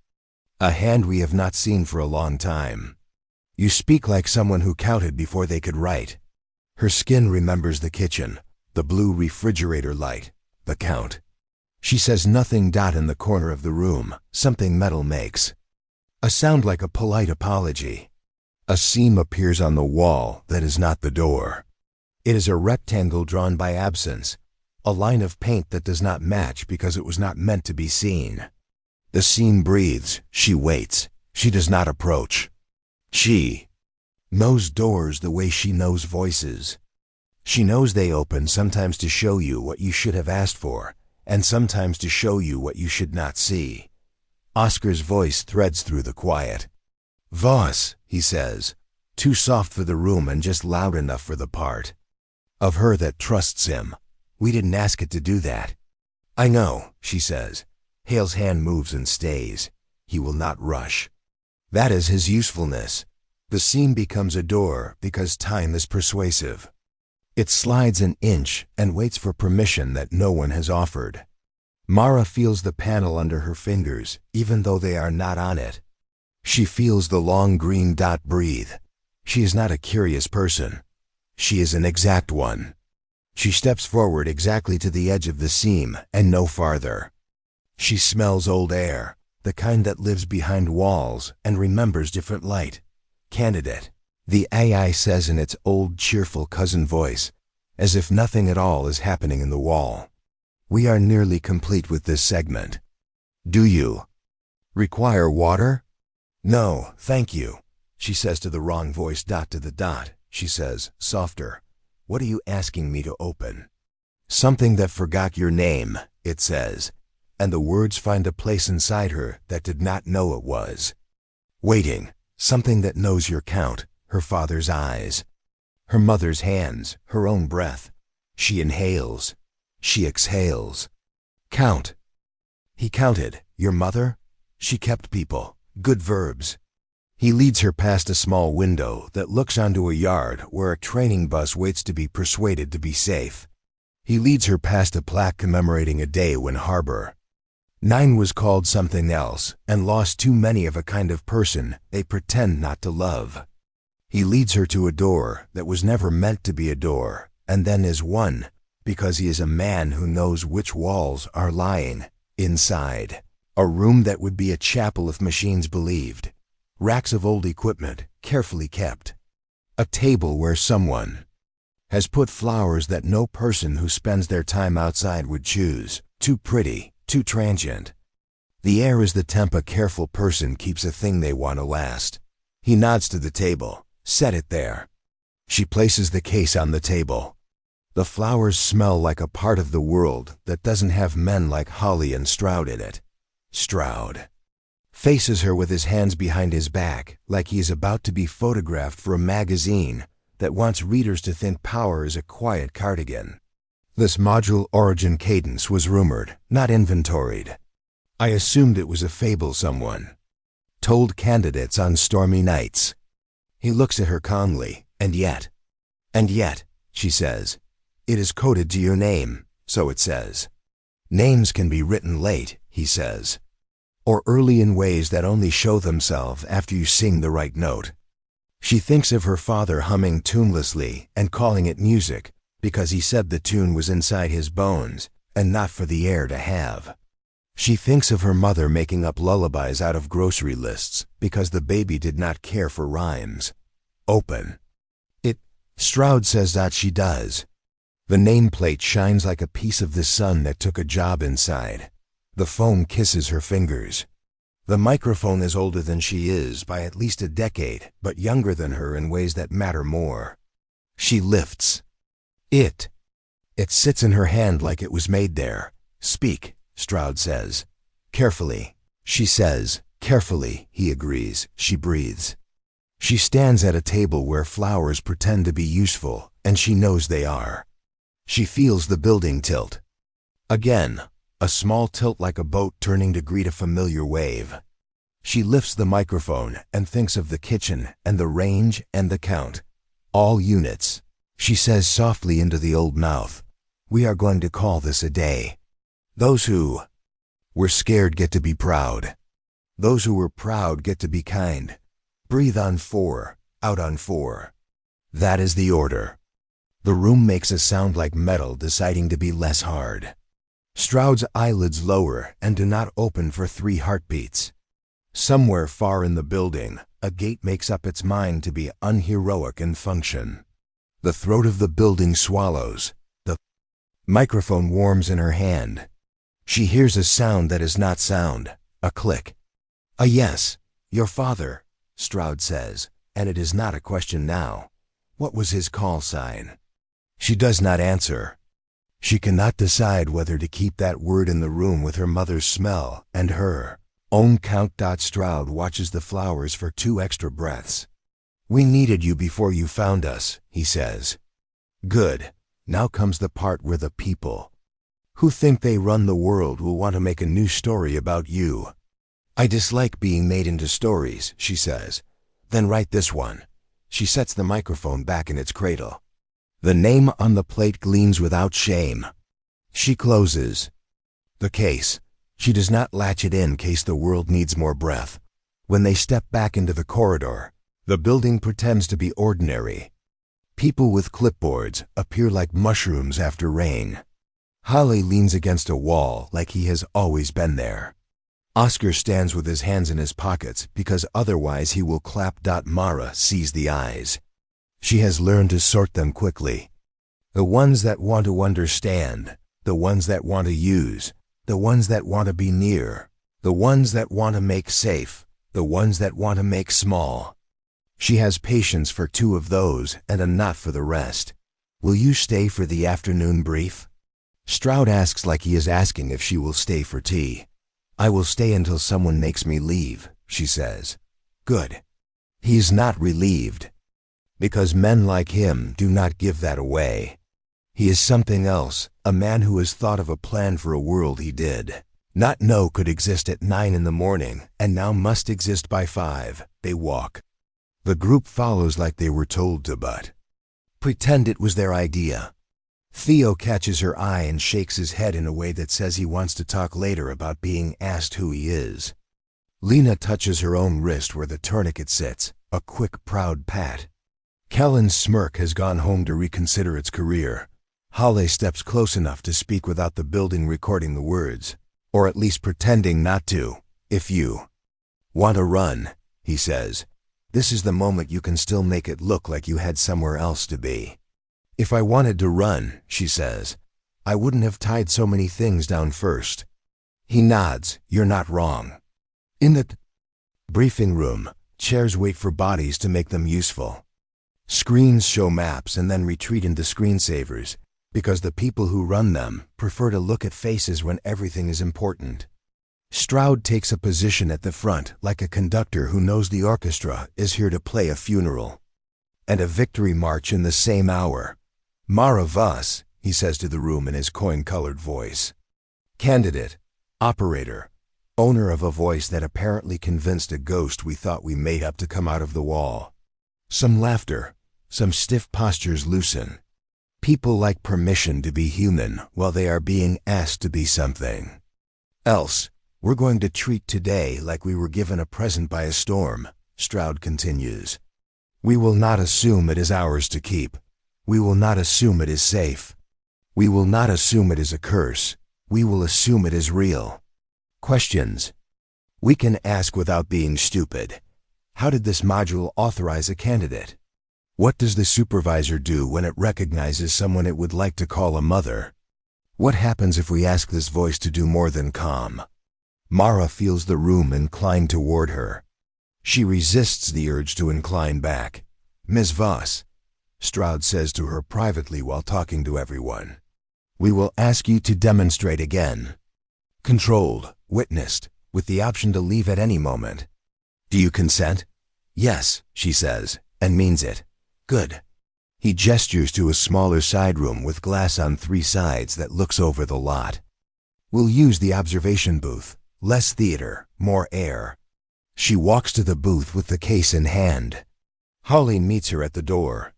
A hand we have not seen for a long time. You speak like someone who counted before they could write. Her skin remembers the kitchen, the blue refrigerator light, the count. She says nothing. In the corner of the room, something metal makes a sound like a polite apology. A seam appears on the wall that is not the door. It is a rectangle drawn by absence, a line of paint that does not match because it was not meant to be seen. The seam breathes. She waits. She does not approach. She knows doors the way she knows voices. She knows they open sometimes to show you what you should have asked for, and sometimes to show you what you should not see. Oscar's voice threads through the quiet. Voss, he says, too soft for the room and just loud enough for the part of her that trusts him. We didn't ask it to do that. I know, she says. Hale's hand moves and stays. He will not rush. That is his usefulness. The seam becomes a door because time is persuasive. It slides an inch and waits for permission that no one has offered. Mara feels the panel under her fingers, even though they are not on it. She feels the long green dot breathe. She is not a curious person. She is an exact one. She steps forward exactly to the edge of the seam and no farther. She smells old air, the kind that lives behind walls and remembers different light. Candidate, the AI says in its old cheerful cousin voice, as if nothing at all is happening in the wall. We are nearly complete with this segment. Do you require water? No, thank you, she says to the wrong voice. To the dot, she says, softer. What are you asking me to open? Something that forgot your name, it says, and the words find a place inside her that did not know it was. Waiting, something that knows your count, her father's eyes, her mother's hands, her own breath. She inhales. She exhales. Count. He counted. Your mother? She kept people. Good verbs. He leads her past a small window that looks onto a yard where a training bus waits to be persuaded to be safe. He leads her past a plaque commemorating a day when Harbor 9 was called something else and lost too many of a kind of person they pretend not to love. He leads her to a door that was never meant to be a door and then is one because he is a man who knows which walls are lying inside. A room that would be a chapel if machines believed. Racks of old equipment, carefully kept. A table where someone has put flowers that no person who spends their time outside would choose. Too pretty, too transient. The air is the temp a careful person keeps a thing they want to last. He nods to the table. Set it there. She places the case on the table. The flowers smell like a part of the world that doesn't have men like Holly and Stroud in it. Stroud faces her with his hands behind his back like he is about to be photographed for a magazine that wants readers to think power is a quiet cardigan. This module origin cadence was rumored, not inventoried. I assumed it was a fable someone told candidates on stormy nights. He looks at her calmly, and yet, she says, it is coded to your name, so it says. Names can be written late, he says, or early in ways that only show themselves after you sing the right note. She thinks of her father humming tunelessly and calling it music, because he said the tune was inside his bones and not for the air to have. She thinks of her mother making up lullabies out of grocery lists because the baby did not care for rhymes. Open. Stroud says that she does. The nameplate shines like a piece of the sun that took a job inside. The phone kisses her fingers. The microphone is older than she is by at least a decade, but younger than her in ways that matter more. She lifts. It sits in her hand like it was made there. Speak, Stroud says. Carefully. She says, carefully, he agrees. She breathes. She stands at a table where flowers pretend to be useful, and she knows they are. She feels the building tilt. Again, a small tilt like a boat turning to greet a familiar wave. She lifts the microphone and thinks of the kitchen and the range and the count. All units. She says softly into the old mouth, "We are going to call this a day. Those who were scared get to be proud. Those who were proud get to be kind. Breathe on 4, out on 4. That is the order." The room makes a sound like metal deciding to be less hard. Stroud's eyelids lower and do not open for 3 heartbeats. Somewhere far in the building, a gate makes up its mind to be unheroic in function. The throat of the building swallows. The microphone warms in her hand. She hears a sound that is not sound, a click. A yes, your father, Stroud says, and it is not a question now. What was his call sign? She does not answer. She cannot decide whether to keep that word in the room with her mother's smell and her own count. Stroud watches the flowers for 2 extra breaths. "We needed you before you found us," he says. Good. Now comes the part where the people who think they run the world will want to make a new story about you. "I dislike being made into stories," she says. "Then write this one." She sets the microphone back in its cradle. The name on the plate gleams without shame. She closes the case. She does not latch it in case the world needs more breath. When they step back into the corridor, the building pretends to be ordinary. People with clipboards appear like mushrooms after rain. Holly leans against a wall like he has always been there. Oscar stands with his hands in his pockets because otherwise he will clap. Mara sees the eyes. She has learned to sort them quickly. The ones that want to understand, the ones that want to use, the ones that want to be near, the ones that want to make safe, the ones that want to make small. She has patience for 2 of those and a not for the rest. "Will you stay for the afternoon brief?" Stroud asks like he is asking if she will stay for tea. "I will stay until someone makes me leave," she says. Good. He is not relieved. Because men like him do not give that away. He is something else, a man who has thought of a plan for a world he did not know could exist at 9 in the morning and now must exist by 5. They walk. The group follows like they were told to, but pretend it was their idea. Theo catches her eye and shakes his head in a way that says he wants to talk later about being asked who he is. Lena touches her own wrist where the tourniquet sits, a quick, proud pat. Kellen's smirk has gone home to reconsider its career. Holly steps close enough to speak without the building recording the words, or at least pretending not to. "If you want to run," he says, "this is the moment you can still make it look like you had somewhere else to be." "If I wanted to run," she says, "I wouldn't have tied so many things down first." He nods. "You're not wrong." In the briefing room, chairs wait for bodies to make them useful. Screens show maps and then retreat into screensavers, because the people who run them prefer to look at faces when everything is important. Stroud takes a position at the front like a conductor who knows the orchestra is here to play a funeral. And a victory march in the same hour. "Mara Voss," he says to the room in his coin-colored voice. Candidate, operator, owner of a voice that apparently convinced a ghost we thought we made up to come out of the wall. Some laughter, some stiff postures loosen. People like permission to be human while they are being asked to be something else. "We're going to treat today like we were given a present by a storm," Stroud continues. "We will not assume it is ours to keep. We will not assume it is safe. We will not assume it is a curse. We will assume it is real. Questions. We can ask without being stupid. How did this module authorize a candidate? What does the supervisor do when it recognizes someone it would like to call a mother? What happens if we ask this voice to do more than calm? Mara feels the room incline toward her. She resists the urge to incline back. Ms. Voss, Stroud says to her privately while talking to everyone, we will ask you to demonstrate again. Controlled, witnessed, with the option to leave at any moment. Do you consent? Yes, she says, and means it. Good. He gestures to a smaller side room with glass on 3 sides that looks over the lot. We'll use the observation booth. Less theater, more air. She walks to the booth with the case in hand. Holly meets her at the door.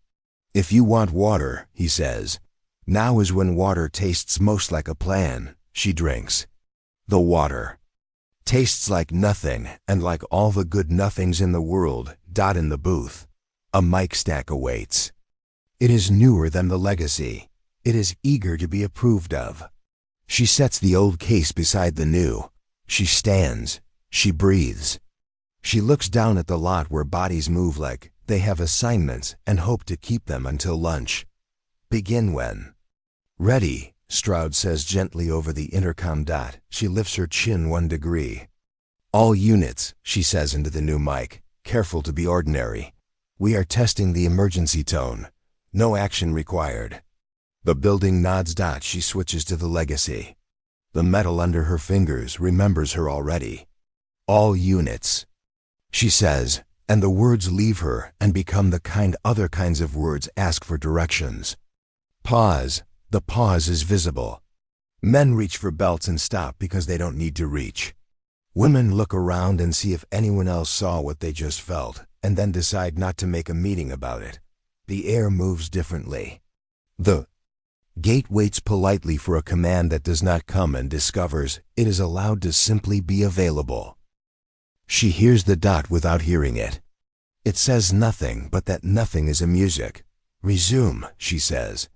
If you want water, he says. Now is when water tastes most like a plan. She drinks. The water tastes like nothing, and like all the good nothings in the world. In the booth, a mic stack awaits. It is newer than the legacy. It is eager to be approved of. She sets the old case beside the new. She stands. She breathes. She looks down at the lot where bodies move like they have assignments and hope to keep them until lunch. Begin when? Ready, Stroud says gently over the intercom. She lifts her chin 1 degree. All units, she says into the new mic, careful to be ordinary. We are testing the emergency tone. No action required. The building nods. She switches to the legacy. The metal under her fingers remembers her already. All units, she says, and the words leave her and become the kind other kinds of words ask for directions. Pause. The pause is visible. Men reach for belts and stop because they don't need to reach. Women look around and see if anyone else saw what they just felt, and then decide not to make a meeting about it. The air moves differently. The gate waits politely for a command that does not come and discovers it is allowed to simply be available. She hears the dot without hearing it. It says nothing but that nothing is a music. Resume, she says,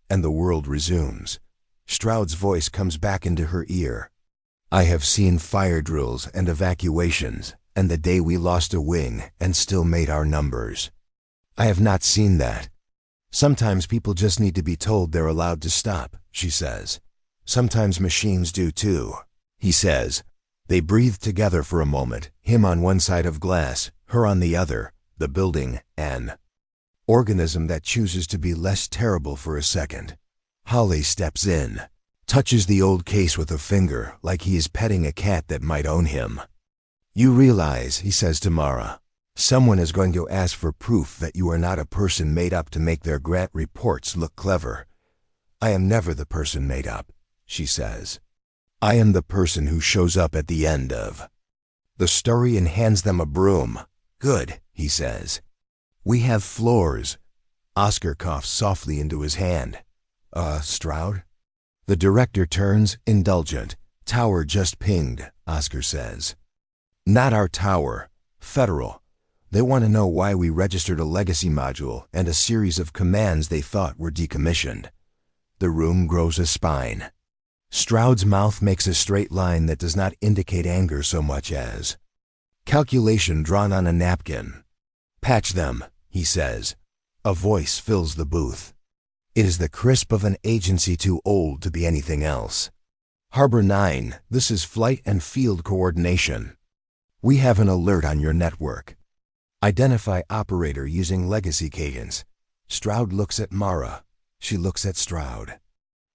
and the world resumes. Stroud's voice comes back into her ear. I have seen fire drills and evacuations, and the day we lost a wing and still made our numbers. I have not seen that. Sometimes people just need to be told they're allowed to stop, she says. Sometimes machines do too, he says. They breathe together for a moment, him on one side of glass, her on the other, the building, an organism that chooses to be less terrible for a second. Holly steps in, touches the old case with a finger like he is petting a cat that might own him. You realize, he says to Mara, someone is going to ask for proof that you are not a person made up to make their grant reports look clever. I am never the person made up, she says. I am the person who shows up at the end of the story and hands them a broom. Good, he says. We have floors. Oscar coughs softly into his hand. Stroud? The director turns, indulgent. Tower just pinged, Oscar says. Not our tower. Federal. They want to know why we registered a legacy module and a series of commands they thought were decommissioned. The room grows a spine. Stroud's mouth makes a straight line that does not indicate anger so much as calculation drawn on a napkin. Patch them, he says. A voice fills the booth. It is the crisp of an agency too old to be anything else. Harbor 9, this is flight and field coordination. We have an alert on your network. Identify operator using legacy cadence. Stroud looks at Mara. She looks at Stroud.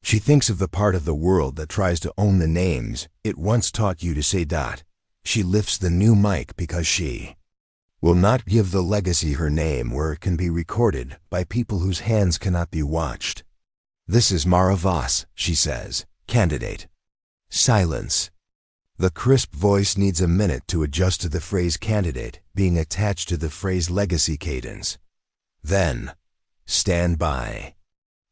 She thinks of the part of the world that tries to own the names it once taught you to say. She lifts the new mic because she will not give the legacy her name where it can be recorded by people whose hands cannot be watched. This is Mara Voss, she says. Candidate. Silence. The crisp voice needs a minute to adjust to the phrase candidate being attached to the phrase legacy cadence. Then, stand by.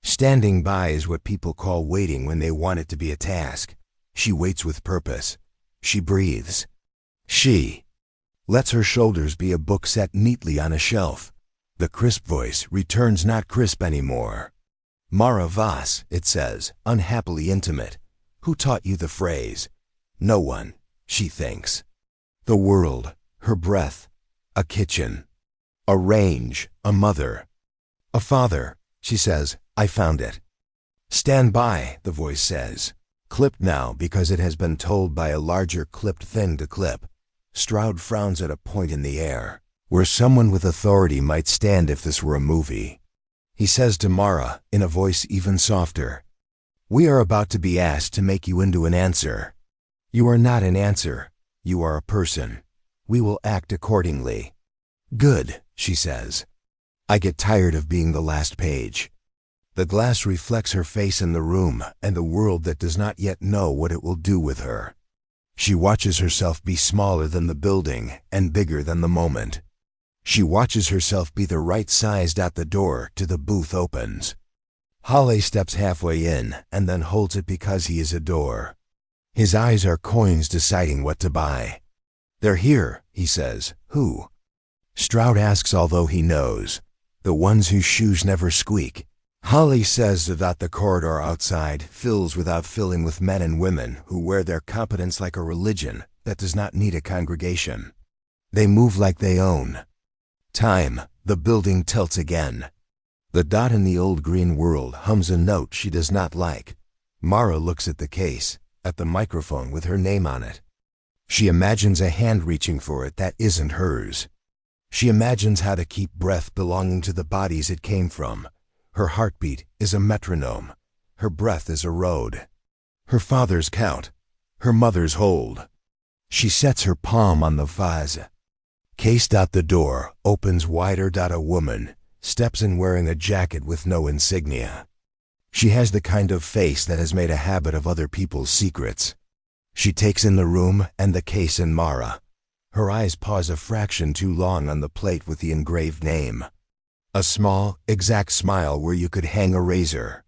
Standing by is what people call waiting when they want it to be a task. She waits with purpose. She breathes. She lets her shoulders be a book set neatly on a shelf. The crisp voice returns, not crisp anymore. Mara Voss, it says, unhappily intimate. Who taught you the phrase? No one, she thinks. The world, her breath, a kitchen, a range, a mother, a father, she says, I found it. Stand by, the voice says. Clipped now because it has been told by a larger clipped thing to clip. Stroud frowns at a point in the air, where someone with authority might stand if this were a movie. He says to Mara, in a voice even softer, we are about to be asked to make you into an answer. You are not an answer. You are a person. We will act accordingly. Good, she says. I get tired of being the last page. The glass reflects her face in the room and the world that does not yet know what it will do with her. She watches herself be smaller than the building and bigger than the moment. She watches herself be the right sized at the door to the booth opens. Halle steps halfway in and then holds it because he is a door. His eyes are coins deciding what to buy. They're here, he says. Who? Stroud asks, although he knows. The ones whose shoes never squeak. Halle says that the corridor outside fills without filling with men and women who wear their competence like a religion that does not need a congregation. They move like they own. Time, the building tilts again. The dot in the old green world hums a note she does not like. Mara looks at the case, at the microphone with her name on it. She imagines a hand reaching for it that isn't hers. She imagines how to keep breath belonging to the bodies it came from. Her heartbeat is a metronome. Her breath is a road. Her father's count. Her mother's hold. She sets her palm on the vase. Case. The door opens wider. A woman steps in wearing a jacket with no insignia. She has the kind of face that has made a habit of other people's secrets. She takes in the room and the case and Mara. Her eyes pause a fraction too long on the plate with the engraved name. A small, exact smile where you could hang a razor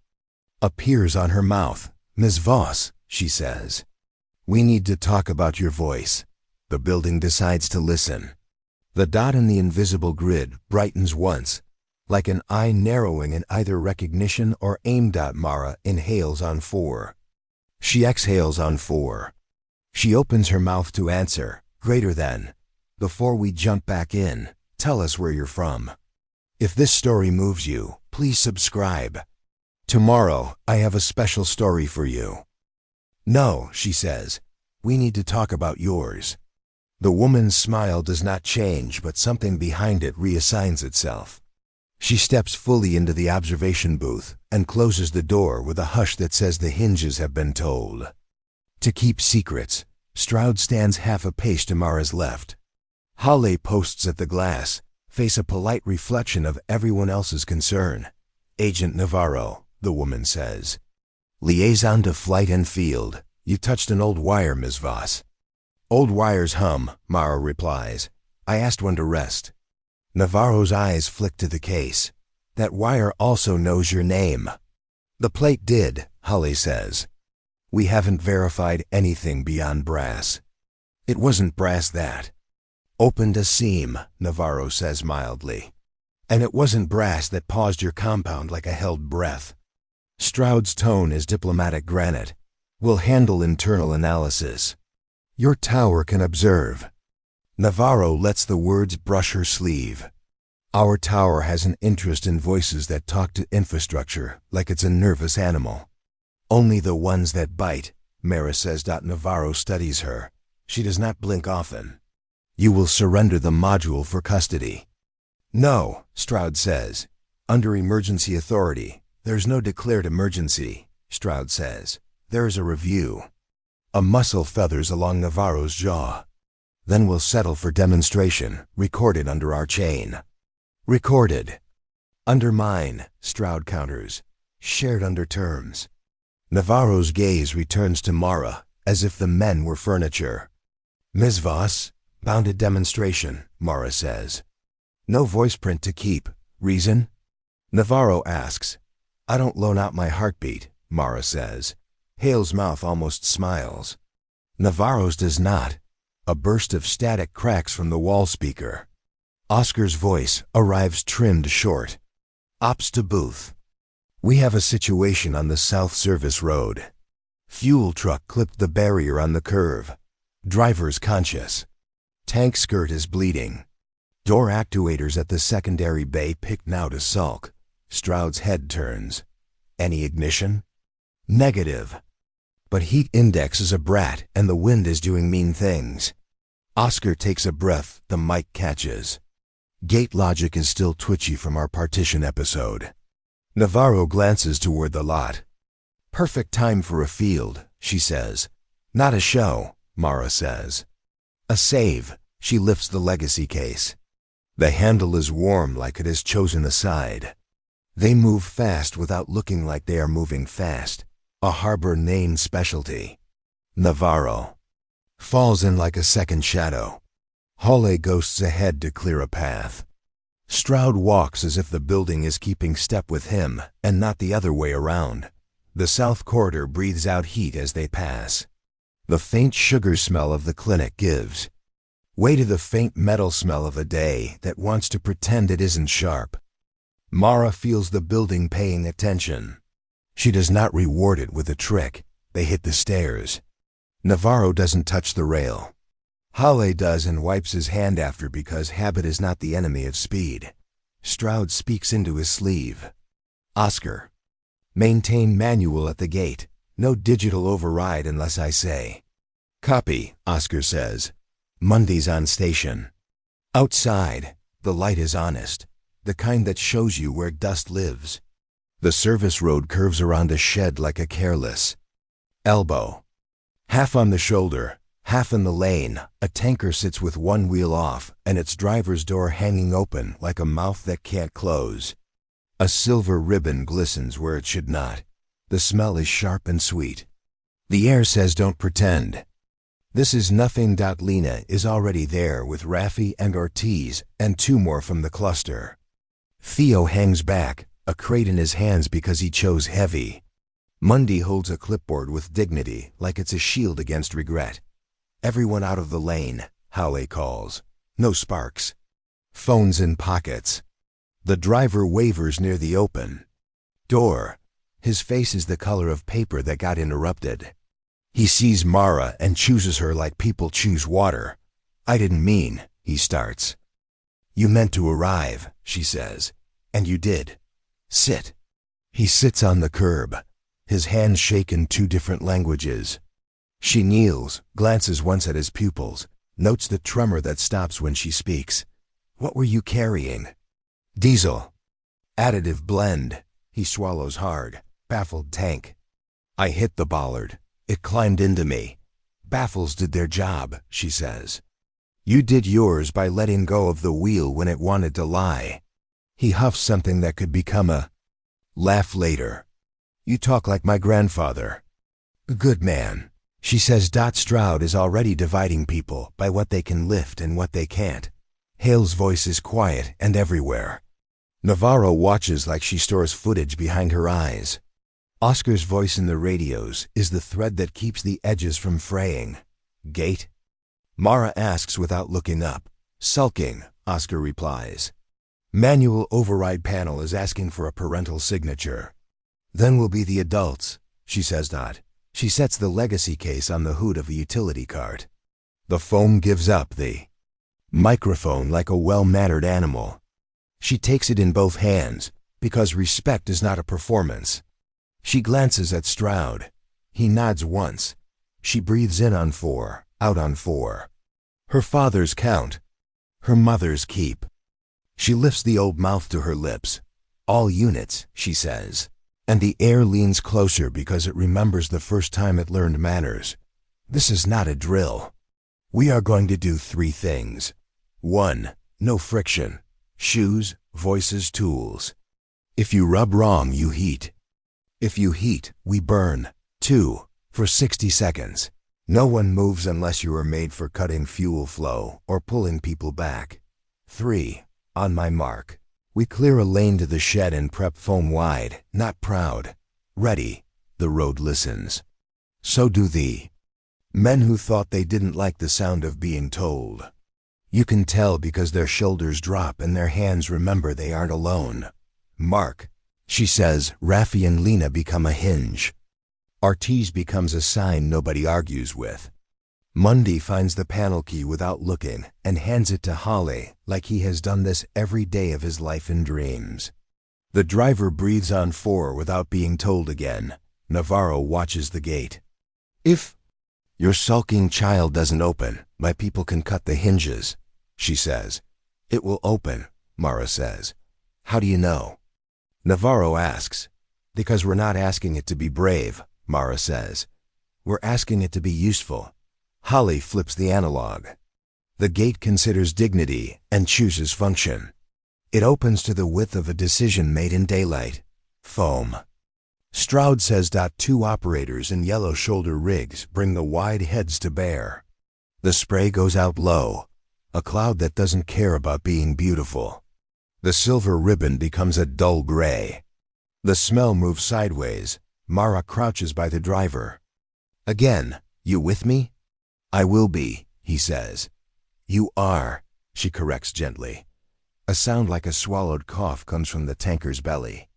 appears on her mouth. Ms. Voss, she says. We need to talk about your voice. The building decides to listen. The dot in the invisible grid brightens once, like an eye narrowing in either recognition or aim. Mara inhales on 4. She exhales on 4. She opens her mouth to answer, greater than. Before we jump back in, tell us where you're from. If this story moves you, please subscribe. Tomorrow, I have a special story for you. No, she says. We need to talk about yours. The woman's smile does not change, but something behind it reassigns itself. She steps fully into the observation booth and closes the door with a hush that says the hinges have been told. To keep secrets, Stroud stands half a pace to Mara's left. Halle posts at the glass, face a polite reflection of everyone else's concern. Agent Navarro, the woman says. Liaison to flight and field. You touched an old wire, Ms. Voss. Old wires hum, Mara replies. I asked one to rest. Navarro's eyes flick to the case. That wire also knows your name. The plate did, Halle says. We haven't verified anything beyond brass. It wasn't brass that opened a seam, Navarro says mildly. And it wasn't brass that paused your compound like a held breath. Stroud's tone is diplomatic granite. We'll handle internal analysis. Your tower can observe. Navarro lets the words brush her sleeve. Our tower has an interest in voices that talk to infrastructure like it's a nervous animal. Only the ones that bite, Mara says. Navarro studies her. She does not blink often. You will surrender the module for custody. No, Stroud says. Under emergency authority. There's no declared emergency, Stroud says. There is a review. A muscle feathers along Navarro's jaw. Then we'll settle for demonstration, recorded under our chain. Recorded. Under mine, Stroud counters. Shared under terms. Navarro's gaze returns to Mara, as if the men were furniture. Ms. Voss, bounded demonstration, Mara says. No voice print to keep. Reason? Navarro asks. I don't loan out my heartbeat, Mara says. Hale's mouth almost smiles. Navarro's does not. A burst of static cracks from the wall speaker. Oscar's voice arrives trimmed short. Ops to booth. We have a situation on the South Service Road. Fuel truck clipped the barrier on the curve. Driver's conscious. Tank skirt is bleeding. Door actuators at the secondary bay picked now to sulk. Stroud's head turns. Any ignition? Negative. But heat index is a brat and the wind is doing mean things. Oscar takes a breath, the mic catches. Gate logic is still twitchy from our partition episode. Navarro glances toward the lot. Perfect time for a field, she says. Not a show, Mara says. A save, she lifts the legacy case. The handle is warm like it has chosen a side. They move fast without looking like they are moving fast. A Harbor Maine specialty. Navarro falls in like a second shadow. Hawley ghosts ahead to clear a path. Stroud walks as if the building is keeping step with him and not the other way around. The south corridor breathes out heat as they pass. The faint sugar smell of the clinic gives way to the faint metal smell of a day that wants to pretend it isn't sharp. Mara feels the building paying attention. She does not reward it with a trick. They hit the stairs. Navarro doesn't touch the rail. Hawley does and wipes his hand after because habit is not the enemy of speed. Stroud speaks into his sleeve. Oscar. Maintain manual at the gate. No digital override unless I say. Copy, Oscar says. Monday's on station. Outside, the light is honest. The kind that shows you where dust lives. The service road curves around a shed like a careless elbow. Half on the shoulder, half in the lane, a tanker sits with one wheel off and its driver's door hanging open like a mouth that can't close. A silver ribbon glistens where it should not. The smell is sharp and sweet. The air says don't pretend. This is nothing. Lena is already there with Raffi and Ortiz and two more from the cluster. Theo hangs back, a crate in his hands because he chose heavy. Mundy holds a clipboard with dignity like it's a shield against regret. Everyone out of the lane, Hawley calls. No sparks. Phones in pockets. The driver wavers near the open door. His face is the color of paper that got interrupted. He sees Mara and chooses her like people choose water. I didn't mean, he starts. You meant to arrive, she says. And you did. Sit. He sits on the curb. His hands shake in two different languages. She kneels, glances once at his pupils, notes the tremor that stops when she speaks. What were you carrying? Diesel. Additive blend. He swallows hard, baffled tank. I hit the bollard. It climbed into me. Baffles did their job, she says. You did yours by letting go of the wheel when it wanted to lie. He huffs something that could become a laugh later. You talk like my grandfather. Good man. She says. Stroud is already dividing people by what they can lift and what they can't. Hale's voice is quiet and everywhere. Navarro watches like she stores footage behind her eyes. Oscar's voice in the radios is the thread that keeps the edges from fraying. Gate? Mara asks without looking up. Sulking, Oscar replies. Manual override panel is asking for a parental signature. Then will be the adults, she says. She sets the legacy case on the hood of a utility cart. The foam gives up the microphone like a well-mannered animal. She takes it in both hands, because respect is not a performance. She glances at Stroud. He nods once. She breathes in on 4, out on 4. Her father's count. Her mother's keep. She lifts the old mouth to her lips. All units, she says. And the air leans closer because it remembers the first time it learned manners. This is not a drill. We are going to do 3 things. 1. No friction. Shoes, voices, tools. If you rub wrong, you heat. If you heat, we burn. 2. For 60 seconds. No one moves unless you are made for cutting fuel flow or pulling people back. 3. On my mark. We clear a lane to the shed and prep foam wide, not proud. Ready. The road listens. So do the men who thought they didn't like the sound of being told. You can tell because their shoulders drop and their hands remember they aren't alone. Mark, she says. Raffi and Lena become a hinge. Ortiz becomes a sign nobody argues with. Mundy finds the panel key without looking and hands it to Holly like he has done this every day of his life in dreams. The driver breathes on 4 without being told again. Navarro watches the gate. If your sulking child doesn't open, my people can cut the hinges, she says. It will open, Mara says. How do you know? Navarro asks. Because we're not asking it to be brave, Mara says. We're asking it to be useful. Holly flips the analog. The gate considers dignity and chooses function. It opens to the width of a decision made in daylight. Foam. Stroud says. 2 operators in yellow shoulder rigs bring the wide heads to bear. The spray goes out low, a cloud that doesn't care about being beautiful. The silver ribbon becomes a dull gray. The smell moves sideways. Mara crouches by the driver. Again, you with me? I will be, he says. You are, she corrects gently. A sound like a swallowed cough comes from the tanker's belly.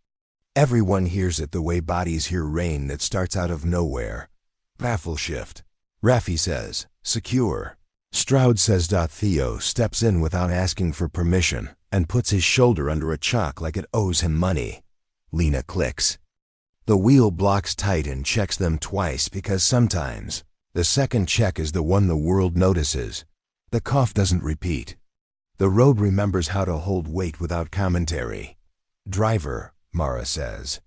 Everyone hears it the way bodies hear rain that starts out of nowhere. Baffle shift. Raffi says, secure. Stroud says. Theo steps in without asking for permission and puts his shoulder under a chalk like it owes him money. Lena clicks. The wheel blocks tight and checks them twice because sometimes the second check is the one the world notices. The cough doesn't repeat. The road remembers how to hold weight without commentary. Driver, Mara says.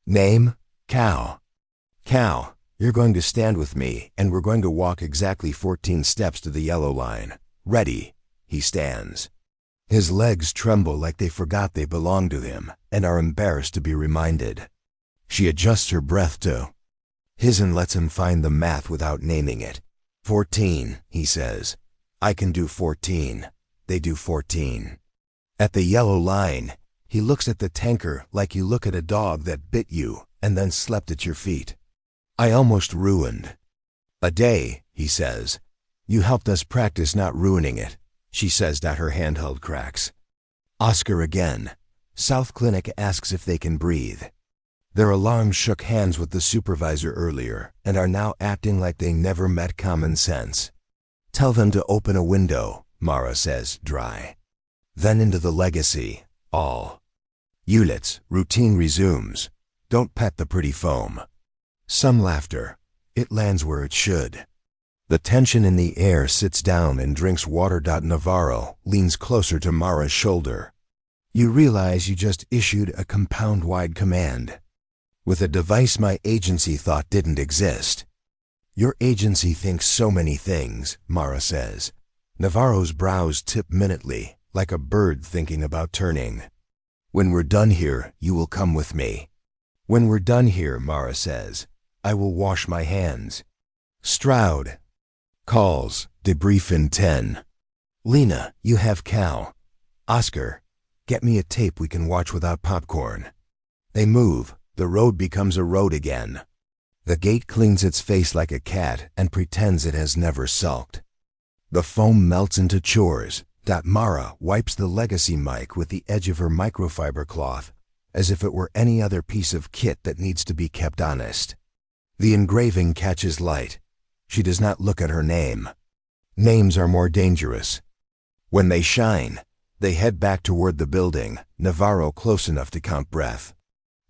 Name? Cal. Cal, you're going to stand with me and we're going to walk exactly 14 steps to the yellow line. Ready? He stands. His legs tremble like they forgot they belong to him and are embarrassed to be reminded. She adjusts her breath to his and lets him find the math without naming it. 14, he says. I can do 14. They do 14. At the yellow line, he looks at the tanker like you look at a dog that bit you and then slept at your feet. I almost ruined a day, he says. You helped us practice not ruining it, she says. Her handheld cracks. Oscar again. South Clinic asks if they can breathe. Their alarms shook hands with the supervisor earlier and are now acting like they never met common sense. Tell them to open a window, Mara says, dry. Then into the legacy, all. Units, routine resumes. Don't pet the pretty foam. Some laughter. It lands where it should. The tension in the air sits down and drinks water. Navarro leans closer to Mara's shoulder. You realize you just issued a compound-wide command with a device my agency thought didn't exist. Your agency thinks so many things, Mara says. Navarro's brows tip minutely, like a bird thinking about turning. When we're done here, you will come with me. When we're done here, Mara says, I will wash my hands. Stroud calls, debrief in 10. Lena, you have Cal. Oscar, get me a tape we can watch without popcorn. They move. The road becomes a road again. The gate cleans its face like a cat and pretends it has never sulked. The foam melts into chores. Mara wipes the legacy mic with the edge of her microfiber cloth, as if it were any other piece of kit that needs to be kept honest. The engraving catches light. She does not look at her name. Names are more dangerous. When they shine, they head back toward the building, Navarro close enough to count breath.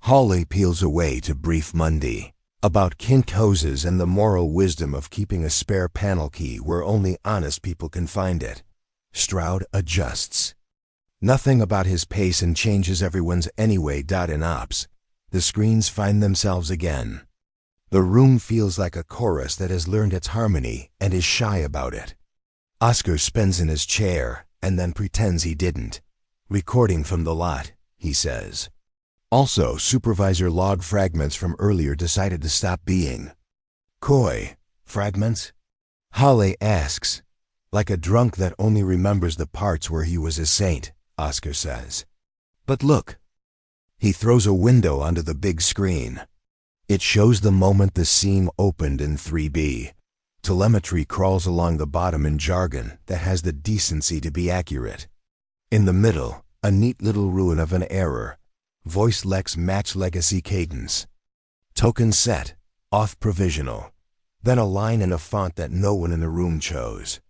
Holly peels away to brief Mundy about kink hoses and the moral wisdom of keeping a spare panel key where only honest people can find it. Stroud adjusts. Nothing about his pace and changes everyone's anyway. In ops, the screens find themselves again. The room feels like a chorus that has learned its harmony and is shy about it. Oscar spins in his chair and then pretends he didn't. Recording from the lot, he says. Also, supervisor log fragments from earlier decided to stop being coy. Fragments? Holly asks. Like a drunk that only remembers the parts where he was a saint, Oscar says. But look. He throws a window onto the big screen. It shows the moment the scene opened in 3B. Telemetry crawls along the bottom in jargon that has the decency to be accurate. In the middle, a neat little ruin of an error. Voice Lex match legacy cadence. Token set, auth provisional. Then a line in a font that no one in the room chose.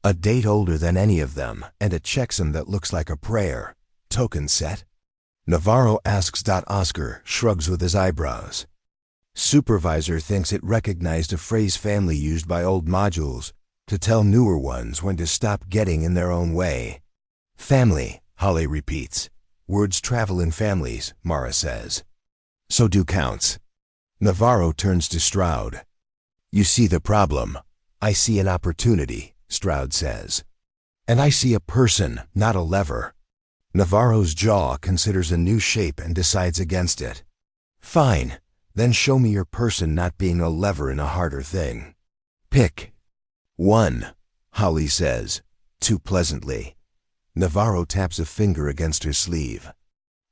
A date older than any of them, and a checksum that looks like a prayer. Token set? Navarro asks. Oscar shrugs with his eyebrows. Supervisor thinks it recognized a phrase family used by old modules to tell newer ones when to stop getting in their own way. Family, Holly repeats. Words travel in families, Mara says. So do counts. Navarro turns to Stroud. You see the problem. I see an opportunity, Stroud says. And I see a person, not a lever. Navarro's jaw considers a new shape and decides against it. Fine, then show me your person not being a lever in a harder thing. Pick. 1, Holly says, too pleasantly. Navarro taps a finger against her sleeve.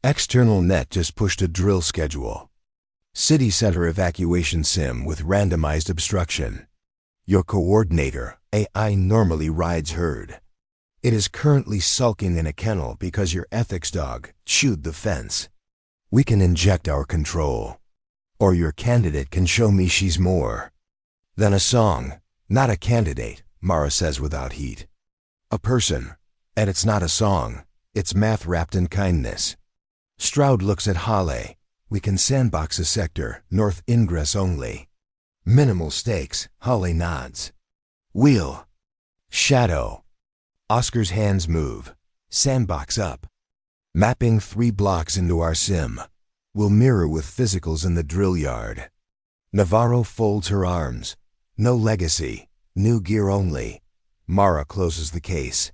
External net just pushed a drill schedule. City center evacuation sim with randomized obstruction. Your coordinator, AI, normally rides herd. It is currently sulking in a kennel because your ethics dog chewed the fence. We can inject our control. Or your candidate can show me she's more than a song, not a candidate, Mara says without heat. A person. And it's not a song. It's math wrapped in kindness. Stroud looks at Holly. We can sandbox a sector, north ingress only. Minimal stakes, Holly nods. Wheel. Shadow. Oscar's hands move. Sandbox up. Mapping 3 blocks into our sim. We'll mirror with physicals in the drill yard. Navarro folds her arms. No legacy. New gear only. Mara closes the case.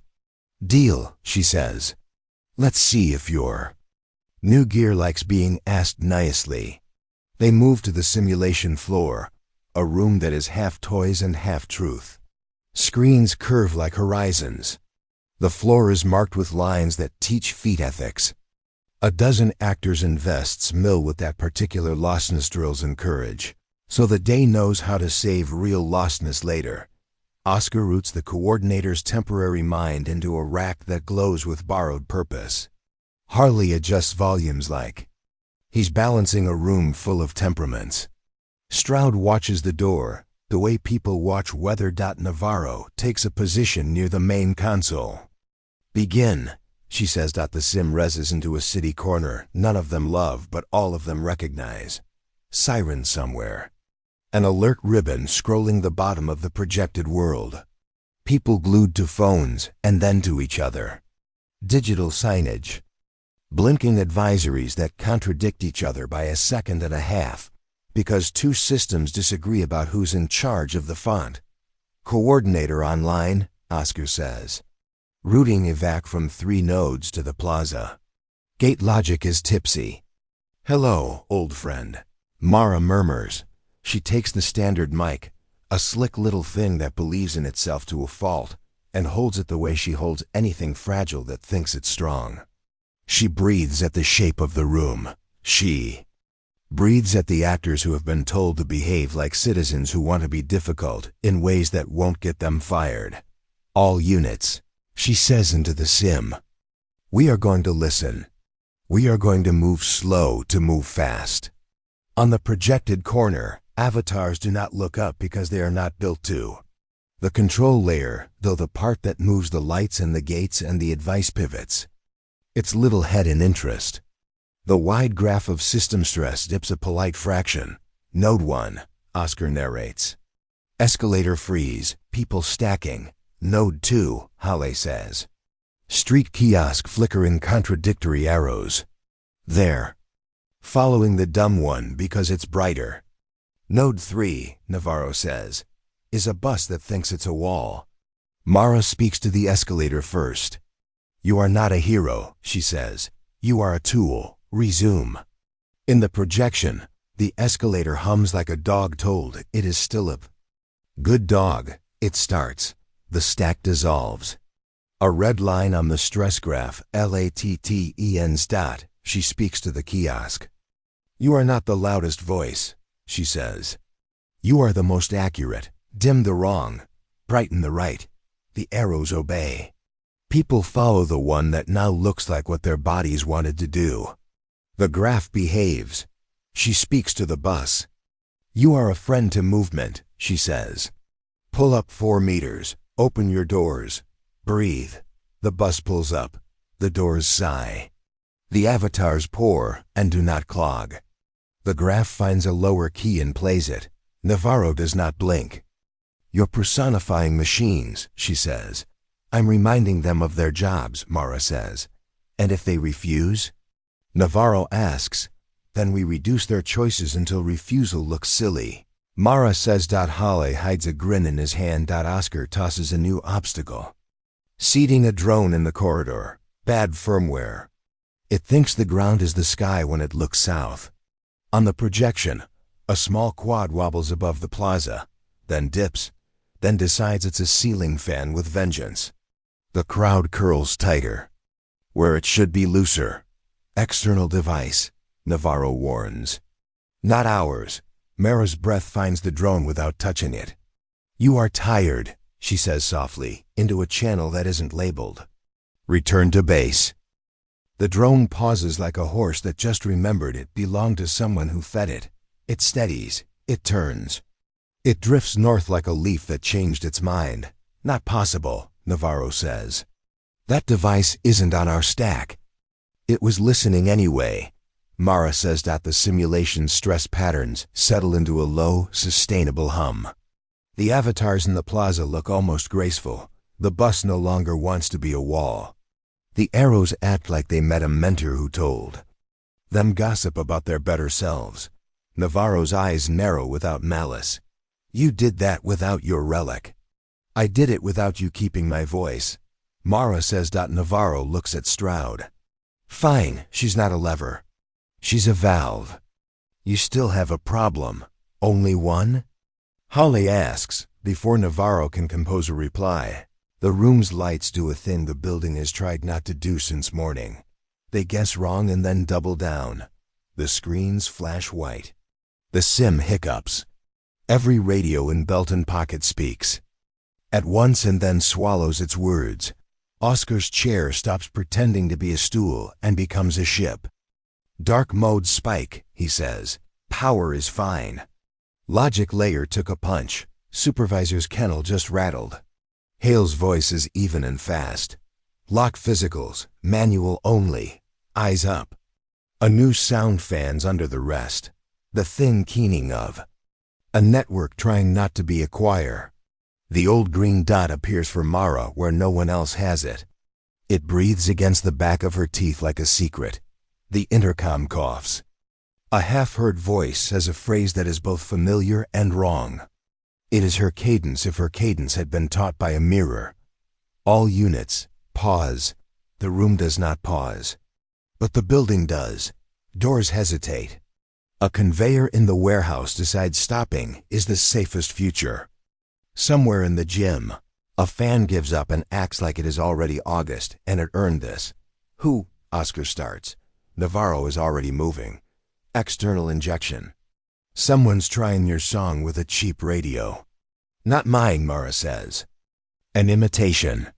Deal, she says. Let's see if you're. New gear likes being asked nicely. They move to the simulation floor, a room that is half toys and half truth. Screens curve like horizons. The floor is marked with lines that teach feet ethics. A dozen actors in vests mill with that particular lostness drills encourage, so the day knows how to save real lostness later. Oscar roots the coordinator's temporary mind into a rack that glows with borrowed purpose. Harley adjusts volumes like he's balancing a room full of temperaments. Stroud watches the door, the way people watch weather. Navarro takes a position near the main console. Begin, she says. The sim reses into a city corner none of them love but all of them recognize. Siren somewhere. An alert ribbon scrolling the bottom of the projected world. People glued to phones and then to each other. Digital signage. Blinking advisories that contradict each other by a second and a half, because 2 systems disagree about who's in charge of the font. Coordinator online, Oscar says. Routing evac from 3 nodes to the plaza. Gate logic is tipsy. Hello, old friend. Mara murmurs. She takes the standard mic, a slick little thing that believes in itself to a fault, and holds it the way she holds anything fragile that thinks it's strong. She breathes at the shape of the room. She breathes at the actors who have been told to behave like citizens who want to be difficult in ways that won't get them fired. All units, she says into the sim. We are going to listen. We are going to move slow to move fast. On the projected corner, avatars do not look up because they are not built to. The control layer, though, the part that moves the lights and the gates and the advice pivots. Its little head in interest. The wide graph of system stress dips a polite fraction. Node 1, Oscar narrates. Escalator freeze, people stacking. Node 2, Holly says. Street kiosk flickering contradictory arrows. There. Following the dumb one because it's brighter. Node 3, Navarro says, is a bus that thinks it's a wall. Mara speaks to the escalator first. You are not a hero, she says. You are a tool. Resume. In the projection, the escalator hums like a dog told it is still a good dog. It starts. The stack dissolves. A red line on the stress graph, LATTENS. She speaks to the kiosk. You are not the loudest voice, she says. You are the most accurate, Dim the wrong, brighten the right. The arrows obey. People follow the one that now looks like what their bodies wanted to do. The graph behaves. She speaks to the bus. You are a friend to movement, she says. Pull up 4 meters, open your doors, breathe. The bus pulls up. The doors sigh. The avatars pour and do not clog. The graph finds a lower key and plays it. Navarro does not blink. You're personifying machines, she says. I'm reminding them of their jobs, Mara says. And if they refuse? Navarro asks. Then we reduce their choices until refusal looks silly. Mara says. Holly hides a grin in his hand. Oscar tosses a new obstacle. Seeding a drone in the corridor. Bad firmware. It thinks the ground is the sky when it looks south. On the projection, a small quad wobbles above the plaza, then dips, then decides it's a ceiling fan with vengeance. The crowd curls tighter, where it should be looser. External device, Navarro warns. Not ours. Mara's breath finds the drone without touching it. You are tired, she says softly, into a channel that isn't labeled. Return to base. The drone pauses like a horse that just remembered it belonged to someone who fed it. It steadies. It turns. It drifts north like a leaf that changed its mind. Not possible, Navarro says. That device isn't on our stack. It was listening anyway. Mara says. The simulation's stress patterns settle into a low, sustainable hum. The avatars in the plaza look almost graceful. The bus no longer wants to be a wall. The arrows act like they met a mentor who told them gossip about their better selves. Navarro's eyes narrow without malice. You did that without your relic. I did it without you keeping my voice. Mara says. Navarro looks at Stroud. Fine, she's not a lever. She's a valve. You still have a problem. Only one? Holly asks, before Navarro can compose a reply. The room's lights do a thing the building has tried not to do since morning. They guess wrong and then double down. The screens flash white. The sim hiccups. Every radio in Belton Pocket speaks. At once and then swallows its words. Oscar's chair stops pretending to be a stool and becomes a ship. Dark mode spike, he says. Power is fine. Logic layer took a punch. Supervisor's kennel just rattled. Hale's voice is even and fast. Lock physicals, manual only. Eyes up. A new sound fans under the rest. The thing keening of. A network trying not to be a choir. The old green dot appears for Mara where no one else has it. It breathes against the back of her teeth like a secret. The intercom coughs. A half-heard voice says a phrase that is both familiar and wrong. It is her cadence if her cadence had been taught by a mirror. All units, pause. The room does not pause. But the building does. Doors hesitate. A conveyor in the warehouse decides stopping is the safest future. Somewhere in the gym, a fan gives up and acts like it is already August and it earned this. Who? Oscar starts. Navarro is already moving. External injection. Someone's trying your song with a cheap radio. Not mine, Mara says. An imitation.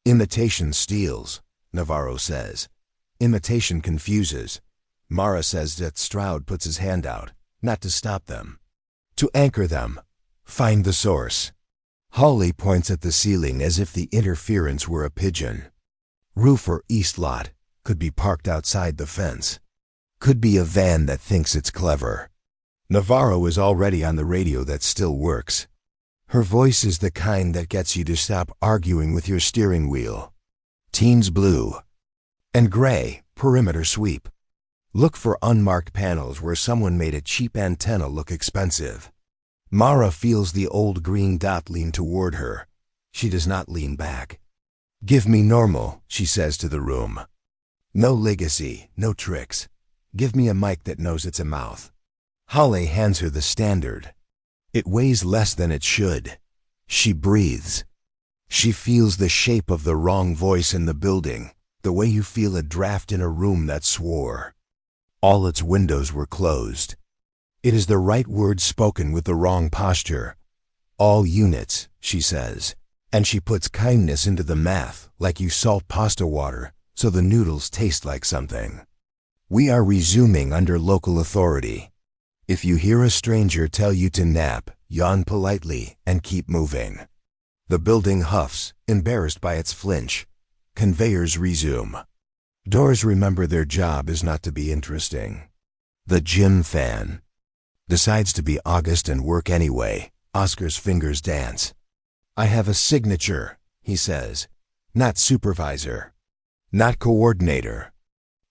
Imitation steals, Navarro says. Imitation confuses. Mara says that Stroud puts his hand out, not to stop them. To anchor them. Find the source. Holly points at the ceiling as if the interference were a pigeon. Roof or east lot, could be parked outside the fence. Could be a van that thinks it's clever. Navarro is already on the radio that still works. Her voice is the kind that gets you to stop arguing with your steering wheel. Teens blue. And gray, perimeter sweep. Look for unmarked panels where someone made a cheap antenna look expensive. Mara feels the old green dot lean toward her. She does not lean back. Give me normal, she says to the room. No legacy, no tricks. Give me a mic that knows it's a mouth. Holly hands her the standard. It weighs less than it should. She breathes. She feels the shape of the wrong voice in the building, the way you feel a draft in a room that swore. All its windows were closed. It is the right word spoken with the wrong posture. All units, she says. And she puts kindness into the math, like you salt pasta water, so the noodles taste like something. We are resuming under local authority. If you hear a stranger tell you to nap, yawn politely and keep moving. The building huffs, embarrassed by its flinch. Conveyors resume. Doors remember their job is not to be interesting. The gym fan decides to be August and work anyway. Oscar's fingers dance. I have a signature, he says. Not supervisor. Not coordinator.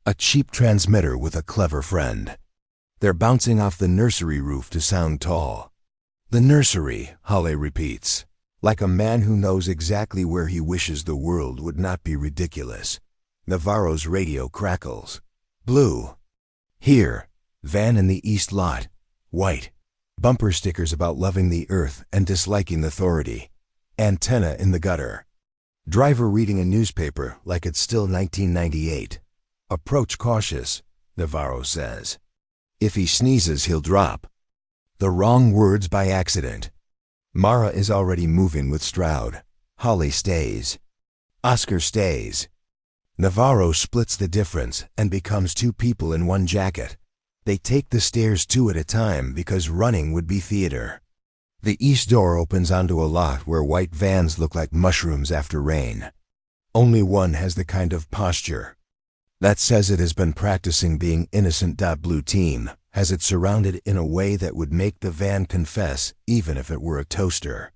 A cheap transmitter with a clever friend. They're bouncing off the nursery roof to sound tall. The nursery, Holly repeats, like a man who knows exactly where he wishes the world would not be ridiculous. Navarro's radio crackles. Blue. Here, van in the east lot. White. Bumper stickers about loving the earth and disliking authority. Antenna in the gutter. Driver reading a newspaper like it's still 1998. Approach cautious, Navarro says. If he sneezes, he'll drop. The wrong words by accident. Mara is already moving with Stroud. Holly stays. Oscar stays. Navarro splits the difference and becomes two people in one jacket. They take the stairs two at a time because running would be theater. The east door opens onto a lot where white vans look like mushrooms after rain. Only one has the kind of posture that says it has been practicing being innocent. Blue team has it surrounded in a way that would make the van confess even if it were a toaster.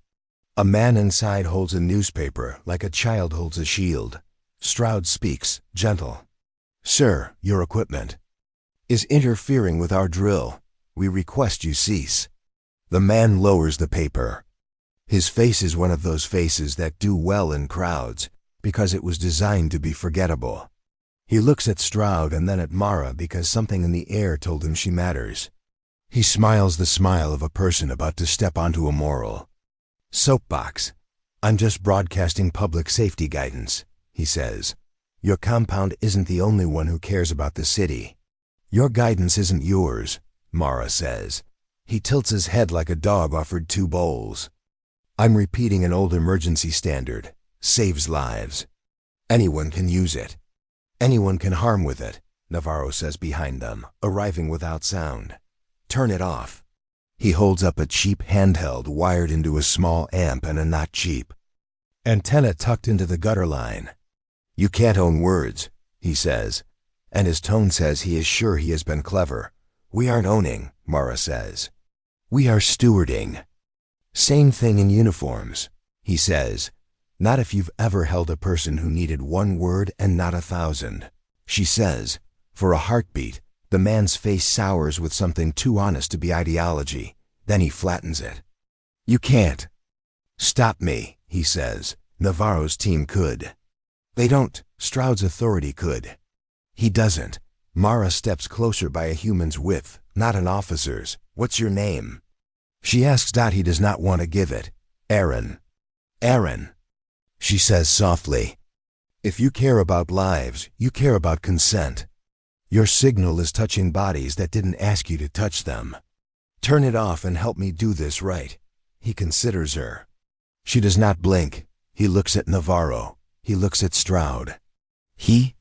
A man inside holds a newspaper like a child holds a shield. Stroud speaks, gentle. Sir, your equipment is interfering with our drill. We request you cease. The man lowers the paper. His face is one of those faces that do well in crowds because it was designed to be forgettable. He looks at Stroud and then at Mara because something in the air told him she matters. He smiles the smile of a person about to step onto a moral soapbox. I'm just broadcasting public safety guidance, he says. Your compound isn't the only one who cares about the city. Your guidance isn't yours, Mara says. He tilts his head like a dog offered two bowls. I'm repeating an old emergency standard. Saves lives. Anyone can use it. Anyone can harm with it, Navarro says behind them, arriving without sound. Turn it off. He holds up a cheap handheld wired into a small amp and a not cheap antenna tucked into the gutter line. You can't own words, he says, and his tone says he is sure he has been clever. We aren't owning, Mara says. We are stewarding. Same thing in uniforms, he says. Not if you've ever held a person who needed one word and not 1,000. She says, for a heartbeat, the man's face sours with something too honest to be ideology. Then he flattens it. You can't stop me, he says. Navarro's team could. They don't. Stroud's authority could. He doesn't. Mara steps closer by a human's width, not an officer's. What's your name? She asks. He does not want to give it. Aaron. Aaron. She says softly. If you care about lives, you care about consent. Your signal is touching bodies that didn't ask you to touch them. Turn it off and help me do this right. He considers her. She does not blink. He looks at Navarro. He looks at Stroud. He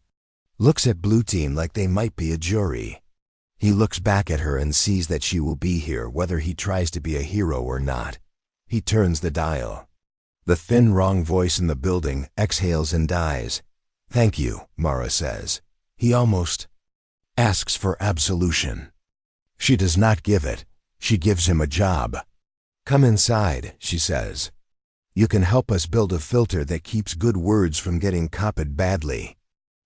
looks at Blue Team like they might be a jury. He looks back at her and sees that she will be here whether he tries to be a hero or not. He turns the dial. The thin, wrong voice in the building exhales and dies. Thank you, Mara says. He almost asks for absolution. She does not give it. She gives him a job. Come inside, she says. You can help us build a filter that keeps good words from getting copied badly.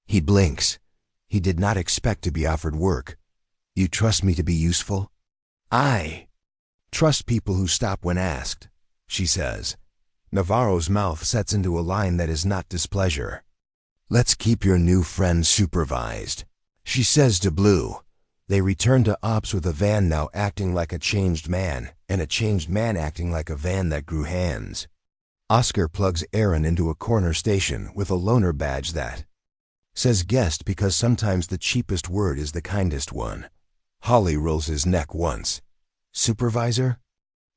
He blinks. He did not expect to be offered work. You trust me to be useful? I trust people who stop when asked, she says. Navarro's mouth sets into a line that is not displeasure. Let's keep your new friend supervised, she says to Blue. They return to ops with a van now acting like a changed man, and a changed man acting like a van that grew hands. Oscar plugs Aaron into a corner station with a loaner badge that says guest because sometimes the cheapest word is the kindest one. Holly rolls his neck once. Supervisor?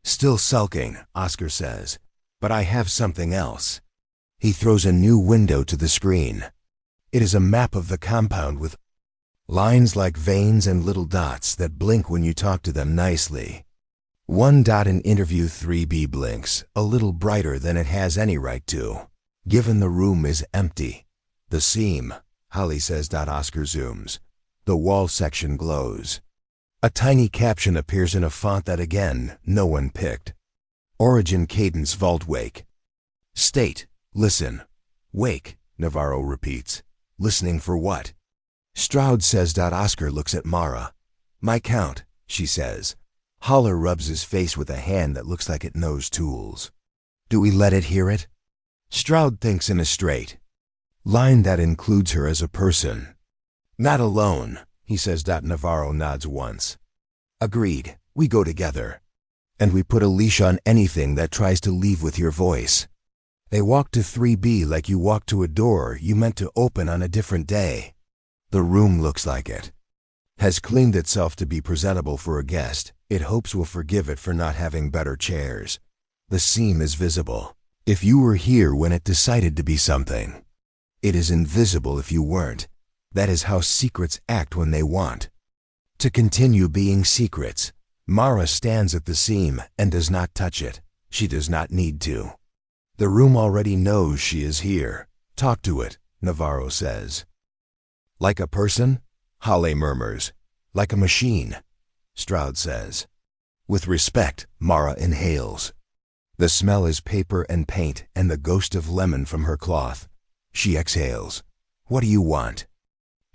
Still sulking, Oscar says. But I have something else. He throws a new window to the screen. It is a map of the compound with lines like veins and little dots that blink when you talk to them nicely. One dot in interview 3B blinks, a little brighter than it has any right to. Given the room is empty. The seam, Holly says. Oscar zooms. The wall section glows. A tiny caption appears in a font that again, no one picked. Origin Cadence Vault Wake. State, listen. Wake, Navarro repeats. Listening for what? Stroud says. Oscar looks at Mara. My count, she says. Holler rubs his face with a hand that looks like it knows tools. Do we let it hear it? Stroud thinks in a straight line that includes her as a person. Not alone, he says. Navarro nods once. Agreed, we go together. And we put a leash on anything that tries to leave with your voice. They walk to 3B like you walk to a door you meant to open on a different day. The room looks like it has cleaned itself to be presentable for a guest. It hopes we'll forgive it for not having better chairs. The seam is visible if you were here when it decided to be something. It is invisible if you weren't. That is how secrets act when they want to continue being secrets. Mara stands at the seam and does not touch it. She does not need to. The room already knows she is here. Talk to it, Navarro says. Like a person? Holly murmurs. Like a machine, Stroud says. With respect, Mara inhales. The smell is paper and paint and the ghost of lemon from her cloth. She exhales. What do you want?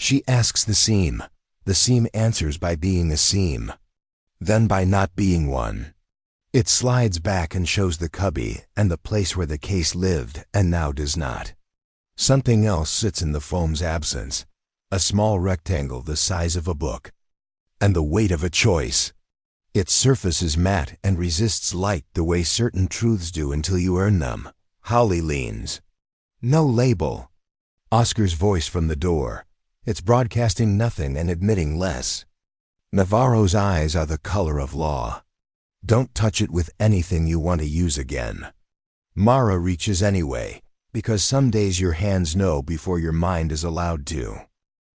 She asks the seam. The seam answers by being a seam. Then by not being one. It slides back and shows the cubby and the place where the case lived and now does not. Something else sits in the foam's absence. A small rectangle the size of a book. And the weight of a choice. Its surface is matte and resists light the way certain truths do until you earn them. Holly leans. No label. Oscar's voice from the door. It's broadcasting nothing and admitting less. Navarro's eyes are the color of law. Don't touch it with anything you want to use again. Mara reaches anyway, because some days your hands know before your mind is allowed to.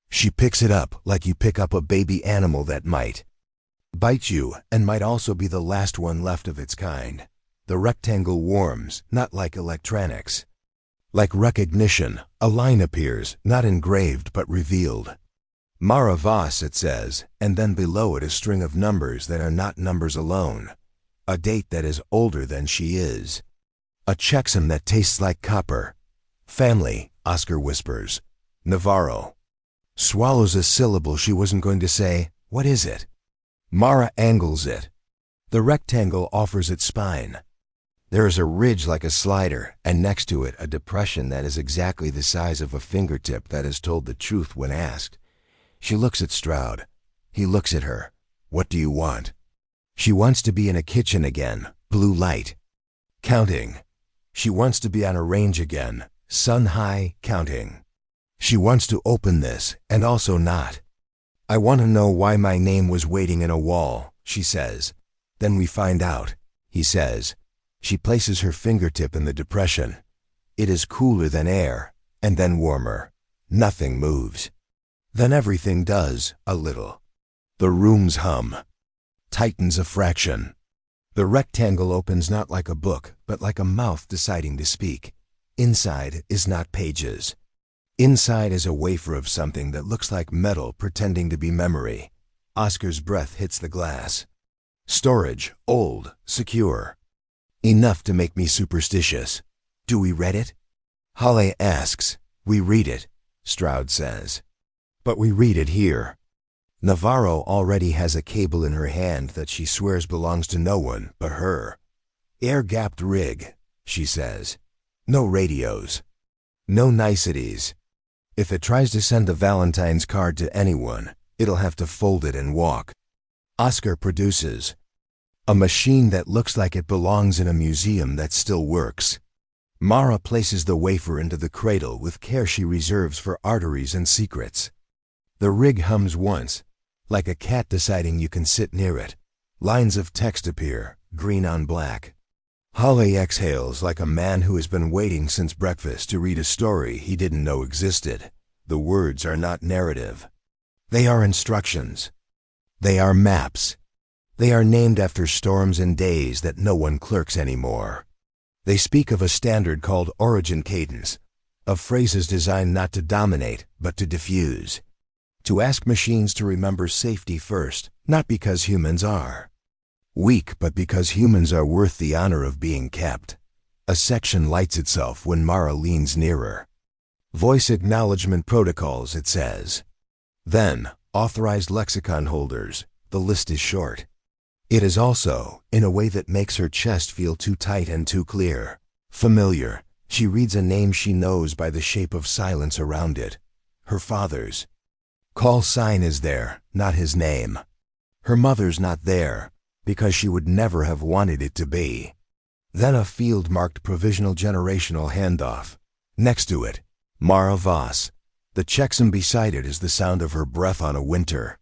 She picks it up like you pick up a baby animal that might bite you and might also be the last one left of its kind. The rectangle warms, not like electronics. Like recognition, a line appears, not engraved but revealed. Mara Voss, it says, and then below it a string of numbers that are not numbers alone. A date that is older than she is. A checksum that tastes like copper. Family, Oscar whispers. Navarro swallows a syllable she wasn't going to say. What is it? Mara angles it. The rectangle offers its spine. There is a ridge like a slider, and next to it a depression that is exactly the size of a fingertip that has told the truth when asked. She looks at Stroud. He looks at her. What do you want? She wants to be in a kitchen again, blue light. Counting. She wants to be on a range again, sun high, counting. She wants to open this, and also not. I want to know why my name was waiting in a wall, she says. Then we find out, he says. She places her fingertip in the depression. It is cooler than air, and then warmer. Nothing moves. Then everything does, a little. The rooms hum. Tightens a fraction. The rectangle opens not like a book, but like a mouth deciding to speak. Inside is not pages. Inside is a wafer of something that looks like metal pretending to be memory. Oscar's breath hits the glass. Storage, old, secure. Enough to make me superstitious. Do we read it? Holly asks. We read it, Stroud says. But we read it here. Navarro already has a cable in her hand that she swears belongs to no one but her. Air-gapped rig, she says. No radios. No niceties. If it tries to send a Valentine's card to anyone, it'll have to fold it and walk. Oscar produces a machine that looks like it belongs in a museum that still works. Mara places the wafer into the cradle with care she reserves for arteries and secrets. The rig hums once, like a cat deciding you can sit near it. Lines of text appear, green on black. Holly exhales like a man who has been waiting since breakfast to read a story he didn't know existed. The words are not narrative. They are instructions. They are maps. They are named after storms and days that no one clerks anymore. They speak of a standard called origin cadence, of phrases designed not to dominate, but to diffuse. To ask machines to remember safety first, not because humans are weak, but because humans are worth the honor of being kept. A section lights itself when Mara leans nearer. Voice acknowledgement protocols, it says. Then, authorized lexicon holders. The list is short. It is also, in a way that makes her chest feel too tight and too clear, familiar. She reads a name she knows by the shape of silence around it. Her father's call sign is there, not his name. Her mother's not there, because she would never have wanted it to be. Then a field marked provisional generational handoff. Next to it, Mara Voss. The checksum beside it is the sound of her breath on a winter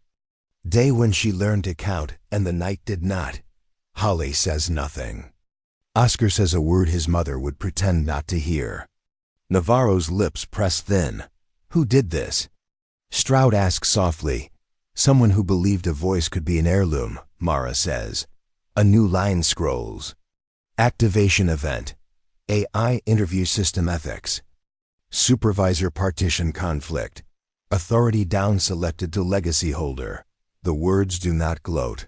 day when she learned to count and the night did not. Holly says nothing. Oscar says a word his mother would pretend not to hear. Navarro's lips press thin. Who did this? Stroud asks softly. Someone who believed a voice could be an heirloom, Mara says. A new line scrolls. Activation event. AI interview system ethics. Supervisor partition conflict. Authority down selected to legacy holder. The words do not gloat.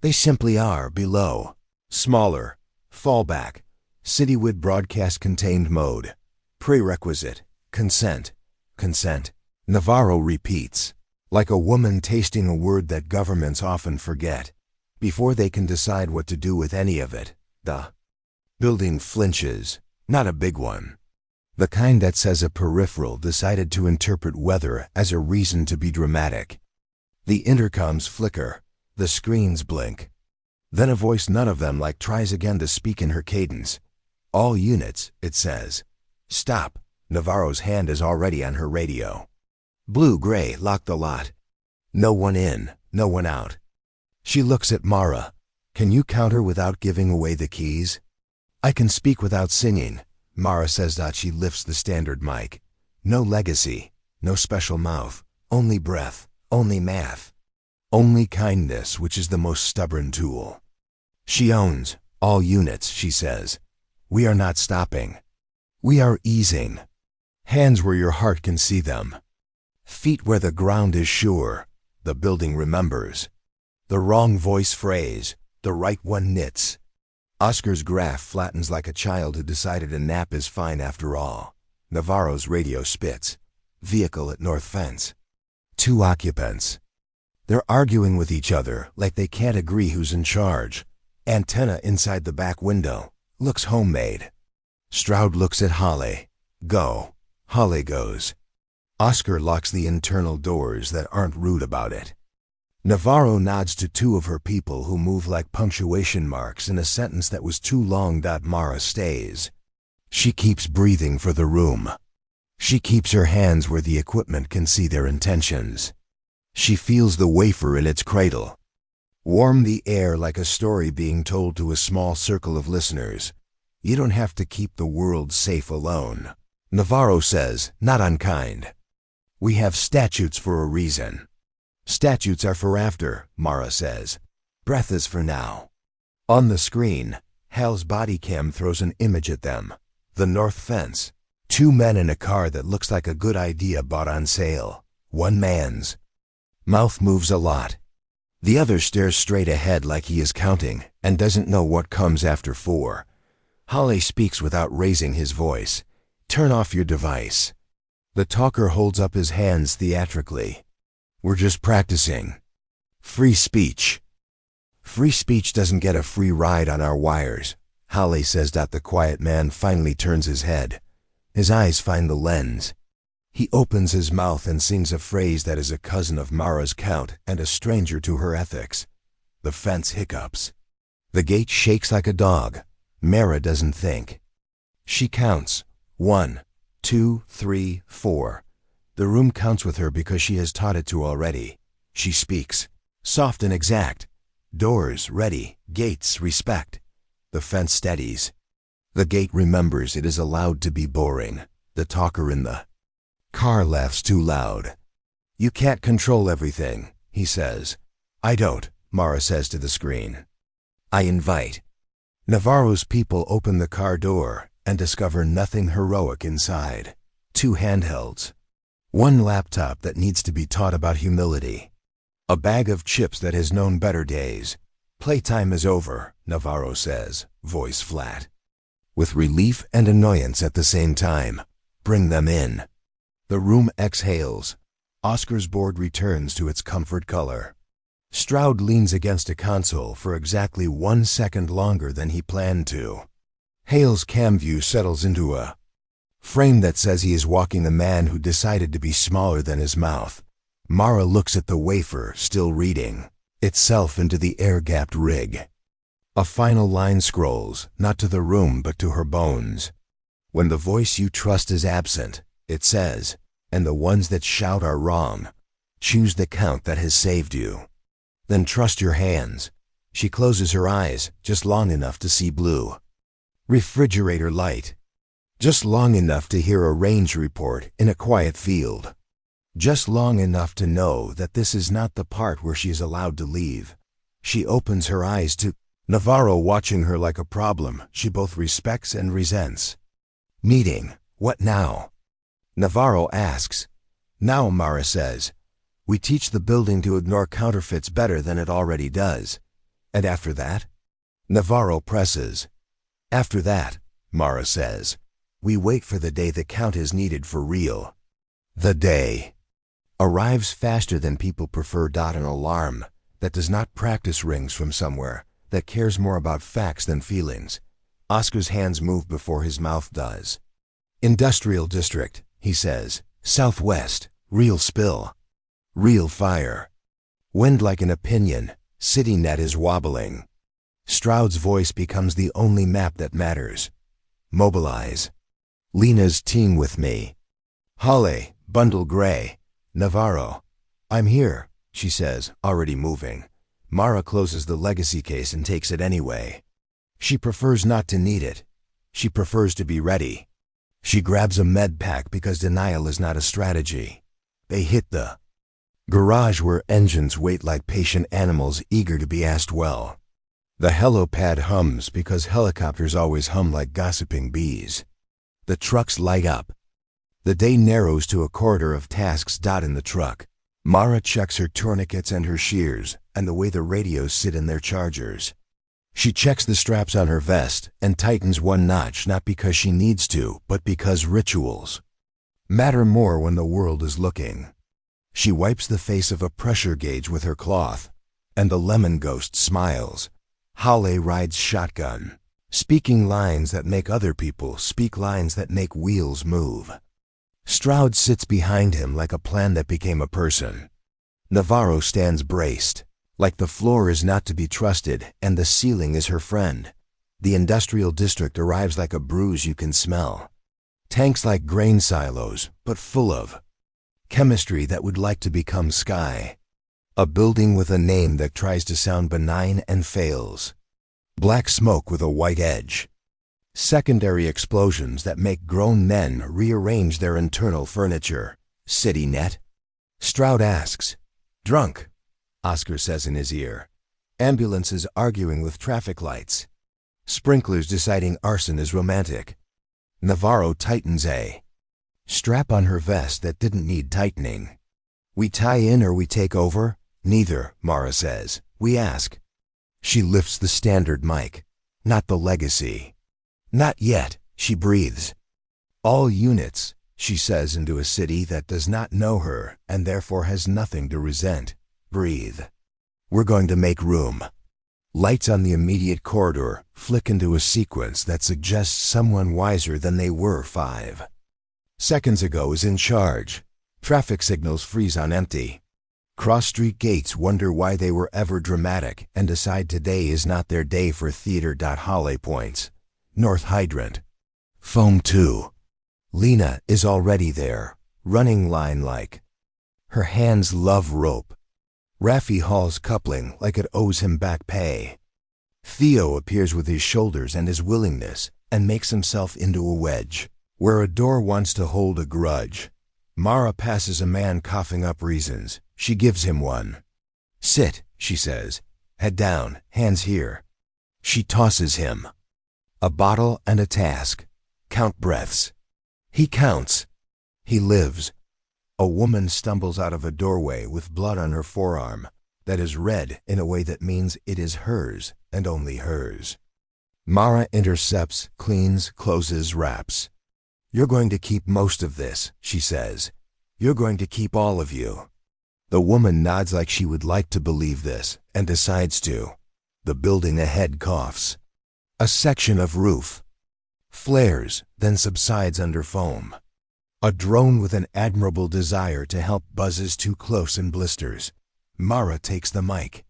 They simply are below. Smaller. Fallback. Citywide broadcast contained mode. Prerequisite. Consent. Consent. Navarro repeats, like a woman tasting a word that governments often forget, before they can decide what to do with any of it. The building flinches. Not a big one. The kind that says a peripheral decided to interpret weather as a reason to be dramatic. The intercoms flicker. The screens blink. Then a voice none of them like tries again to speak in her cadence. All units, it says. Stop. Navarro's hand is already on her radio. Blue-gray, lock the lot. No one in, no one out. She looks at Mara. Can you count her without giving away the keys? I can speak without singing, Mara says. She lifts the standard mic. No legacy, no special mouth, only breath, only math. Only kindness, which is the most stubborn tool. She owns all units, she says. We are not stopping. We are easing. Hands where your heart can see them. Feet where the ground is sure. The building remembers. The wrong voice phrase. The right one knits. Oscar's graph flattens like a child who decided a nap is fine after all. Navarro's radio spits. Vehicle at north fence. 2 occupants. They're arguing with each other like they can't agree who's in charge. Antenna inside the back window. Looks homemade. Stroud looks at Holly. Go. Holly goes. Oscar locks the internal doors that aren't rude about it. Navarro nods to 2 of her people who move like punctuation marks in a sentence that was too long. Mara stays. She keeps breathing for the room. She keeps her hands where the equipment can see their intentions. She feels the wafer in its cradle. Warm the air like a story being told to a small circle of listeners. You don't have to keep the world safe alone. Navarro says, not unkind. We have statutes for a reason. Statutes are for after, Mara says. Breath is for now. On the screen, Hal's body cam throws an image at them. The north fence. 2 men in a car that looks like a good idea bought on sale. One man's mouth moves a lot. The other stares straight ahead like he is counting and doesn't know what comes after 4. Holly speaks without raising his voice. Turn off your device. The talker holds up his hands theatrically. We're just practicing. Free speech. Free speech doesn't get a free ride on our wires, Holly says. The quiet man finally turns his head. His eyes find the lens. He opens his mouth and sings a phrase that is a cousin of Mara's count and a stranger to her ethics. The fence hiccups. The gate shakes like a dog. Mara doesn't think. She counts. 1, 2, 3, 4. The room counts with her because she has taught it to already. She speaks. Soft and exact. Doors ready, gates respect. The fence steadies. The gate remembers it is allowed to be boring. The talker in the car laughs too loud. You can't control everything, he says. I don't, Mara says to the screen. I invite. Navarro's people open the car door and discover nothing heroic inside. 2 handhelds. 1 laptop that needs to be taught about humility. A bag of chips that has known better days. Playtime is over, Navarro says, voice flat. With relief and annoyance at the same time. Bring them in. The room exhales. Oscar's board returns to its comfort color. Stroud leans against a console for exactly 1 second longer than he planned to. Hale's cam view settles into a frame that says he is walking a man who decided to be smaller than his mouth. Mara looks at the wafer, still reading, itself into the air-gapped rig. A final line scrolls, not to the room but to her bones. When the voice you trust is absent, it says, and the ones that shout are wrong. Choose the count that has saved you. Then trust your hands. She closes her eyes, just long enough to see blue. Refrigerator light. Just long enough to hear a range report in a quiet field. Just long enough to know that this is not the part where she is allowed to leave. She opens her eyes to Navarro watching her like a problem she both respects and resents. Meeting, what now? Navarro asks. Now, Mara says. We teach the building to ignore counterfeits better than it already does. And after that? Navarro presses. After that, Mara says, we wait for the day the count is needed for real. The day arrives faster than people prefer. An alarm that does not practice rings from somewhere, that cares more about facts than feelings. Oscar's hands move before his mouth does. Industrial district, he says. Southwest, real spill. Real fire. Wind like an opinion. CityNet is wobbling. Stroud's voice becomes the only map that matters. Mobilize. Lena's team with me. Holly, bundle gray. Navarro. I'm here, she says, already moving. Mara closes the legacy case and takes it anyway. She prefers not to need it. She prefers to be ready. She grabs a med pack because denial is not a strategy. They hit the garage where engines wait like patient animals eager to be asked well. The helipad hums because helicopters always hum like gossiping bees. The trucks light up. The day narrows to a corridor of tasks. In the truck, Mara checks her tourniquets and her shears and the way the radios sit in their chargers. She checks the straps on her vest and tightens 1 notch, not because she needs to, but because rituals matter more when the world is looking. She wipes the face of a pressure gauge with her cloth, and the lemon ghost smiles. Holly rides shotgun, speaking lines that make other people speak lines that make wheels move. Stroud sits behind him like a plan that became a person. Navarro stands braced, like the floor is not to be trusted and the ceiling is her friend. The industrial district arrives like a bruise you can smell. Tanks like grain silos, but full of chemistry that would like to become sky. A building with a name that tries to sound benign and fails. Black smoke with a white edge. Secondary explosions that make grown men rearrange their internal furniture. CityNet? Stroud asks. Drunk, Oscar says in his ear. Ambulances arguing with traffic lights. Sprinklers deciding arson is romantic. Navarro tightens a strap on her vest that didn't need tightening. We tie in or we take over? Neither, Mara says. We ask. She lifts the standard mic. Not the legacy. Not yet, she breathes. All units, she says into a city that does not know her and therefore has nothing to resent. Breathe. We're going to make room. Lights on the immediate corridor flick into a sequence that suggests someone wiser than they were 5 seconds ago is in charge. Traffic signals freeze on empty. Cross-street gates wonder why they were ever dramatic and decide today is not their day for theater. Holly points. North Hydrant. Foam 2. Lena is already there, running line like. Her hands love rope. Raffi hauls coupling like it owes him back pay. Theo appears with his shoulders and his willingness and makes himself into a wedge. Where a door wants to hold a grudge, Mara passes a man coughing up reasons. She gives him one. Sit, she says. Head down, hands here. She tosses him a bottle and a task. Count breaths. He counts. He lives. A woman stumbles out of a doorway with blood on her forearm that is red in a way that means it is hers and only hers. Mara intercepts, cleans, closes, wraps. You're going to keep most of this, she says. You're going to keep all of you. The woman nods like she would like to believe this and decides to. The building ahead coughs. A section of roof flares, then subsides under foam. A drone with an admirable desire to help buzzes too close and blisters. Mara takes the mic.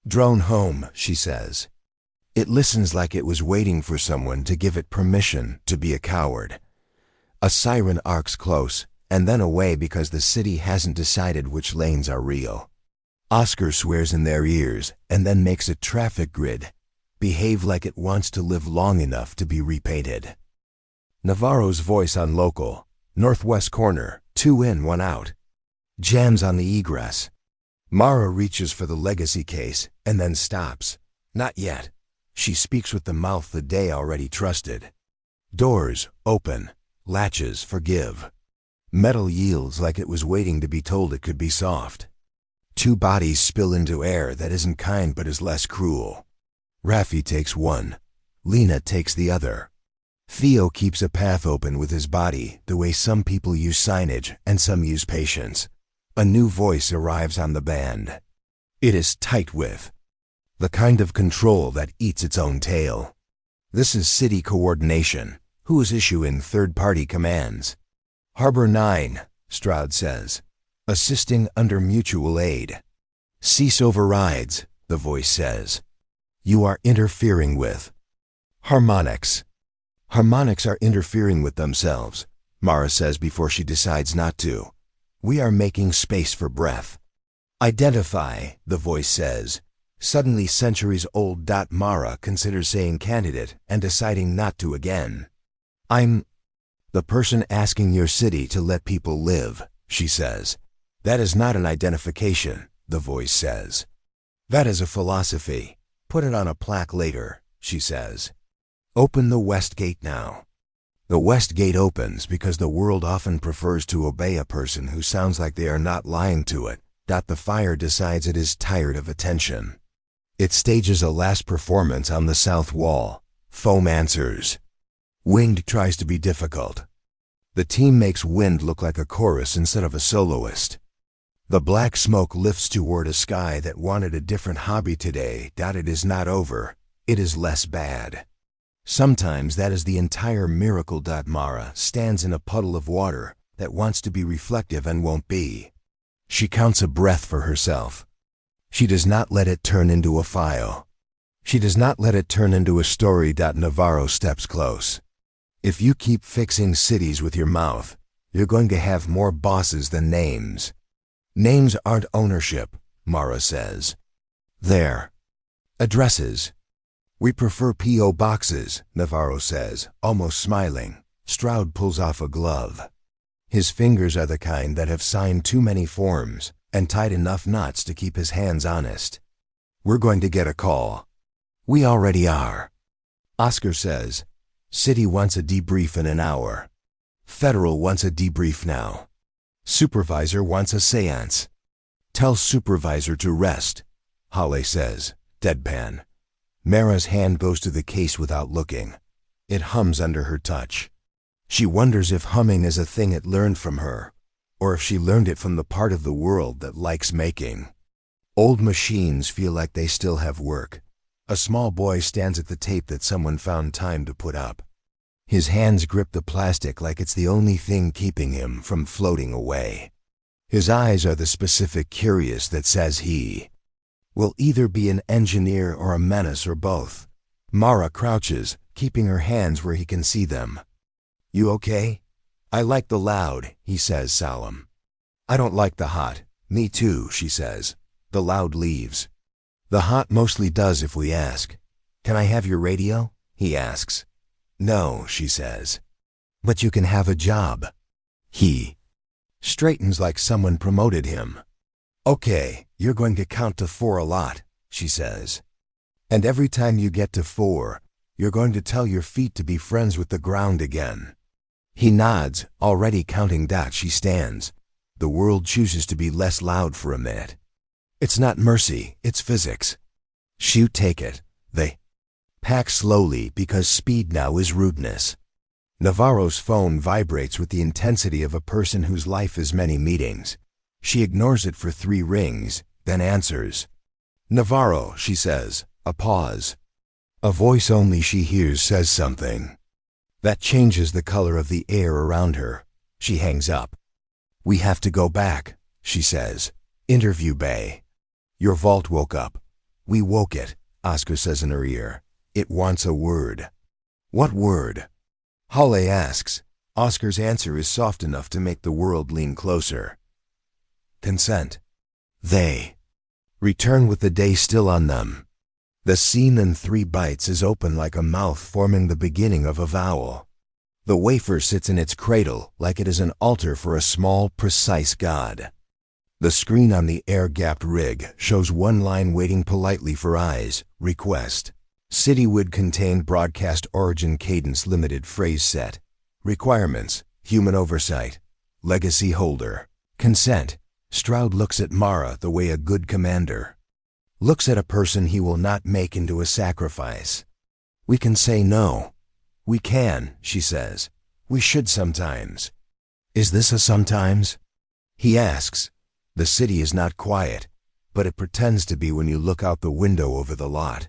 Drone home, she says. It listens like it was waiting for someone to give it permission to be a coward. A siren arcs close, and then away because the city hasn't decided which lanes are real. Oscar swears in their ears and then makes a traffic grid behave like it wants to live long enough to be repainted. Navarro's voice on local, northwest corner, 2 in, 1 out. Jams on the egress. Mara reaches for the legacy case and then stops. Not yet. She speaks with the mouth the day already trusted. Doors open. Latches forgive. Metal yields like it was waiting to be told it could be soft. 2 bodies spill into air that isn't kind but is less cruel. Raffi takes one. Lena takes the other. Theo keeps a path open with his body the way some people use signage and some use patience. A new voice arrives on the band. It is tight with the kind of control that eats its own tail. This is city coordination, who is issuing third-party commands. Harbor 9, Stroud says, assisting under mutual aid. Cease overrides, the voice says. You are interfering with harmonics. Harmonics are interfering with themselves, Mara says before she decides not to. We are making space for breath. Identify, the voice says. Suddenly centuries old. Mara considers saying candidate and deciding not to again. I'm the person asking your city to let people live, she says. That is not an identification, the voice says. That is a philosophy. Put it on a plaque later, she says. Open the West Gate now. The West Gate opens because the world often prefers to obey a person who sounds like they are not lying to it. The fire decides it is tired of attention. It stages a last performance on the south wall. Foam answers. Winged tries to be difficult. The team makes Wind look like a chorus instead of a soloist. The black smoke lifts toward a sky that wanted a different hobby today. It is not over. It is less bad. Sometimes that is the entire miracle. Mara stands in a puddle of water that wants to be reflective and won't be. She counts a breath for herself. She does not let it turn into a file. She does not let it turn into a story. Navarro steps close. If you keep fixing cities with your mouth, you're going to have more bosses than names. Names aren't ownership, Mara says. They're addresses. We prefer P.O. boxes, Navarro says, almost smiling. Stroud pulls off a glove. His fingers are the kind that have signed too many forms and tied enough knots to keep his hands honest. We're going to get a call. We already are. Oscar says, City wants a debrief in an hour. Federal wants a debrief now. Supervisor wants a seance. Tell supervisor to rest, Halle says, deadpan. Mara's hand goes to the case without looking. It hums under her touch. She wonders if humming is a thing it learned from her, or if she learned it from the part of the world that likes making. Old machines feel like they still have work. A small boy stands at the tape that someone found time to put up. His hands grip the plastic like it's the only thing keeping him from floating away. His eyes are the specific curious that says he will either be an engineer or a menace or both. Mara crouches, keeping her hands where he can see them. You okay? I like the loud, he says solemn. I don't like the hot. Me too, she says. The loud leaves. The hot mostly does if we ask. Can I have your radio? He asks. No, she says. But you can have a job. He straightens like someone promoted him. Okay, you're going to count to 4 a lot, she says. And every time you get to 4, you're going to tell your feet to be friends with the ground again. He nods, already counting. She stands. The world chooses to be less loud for a minute. It's not mercy, it's physics. Shoot, take it. They pack slowly because speed now is rudeness. Navarro's phone vibrates with the intensity of a person whose life is many meetings. She ignores it for 3 rings, then answers. Navarro, she says. A pause. A voice only she hears says something that changes the color of the air around her. She hangs up. We have to go back, she says. Interview bay. Your vault woke up. We woke it, Oscar says in her ear. It wants a word. What word? Halle asks. Oscar's answer is soft enough to make the world lean closer. Consent. They return with the day still on them. The scene in 3 bites is open like a mouth forming the beginning of a vowel. The wafer sits in its cradle like it is an altar for a small, precise god. The screen on the air-gapped rig shows 1 line waiting politely for eyes. Request. Citywood contained broadcast origin cadence limited phrase set. Requirements. Human oversight. Legacy holder. Consent. Stroud looks at Mara the way a good commander looks at a person he will not make into a sacrifice. We can say no. We can, she says. We should sometimes. Is this a sometimes? He asks. The city is not quiet, but it pretends to be when you look out the window over the lot.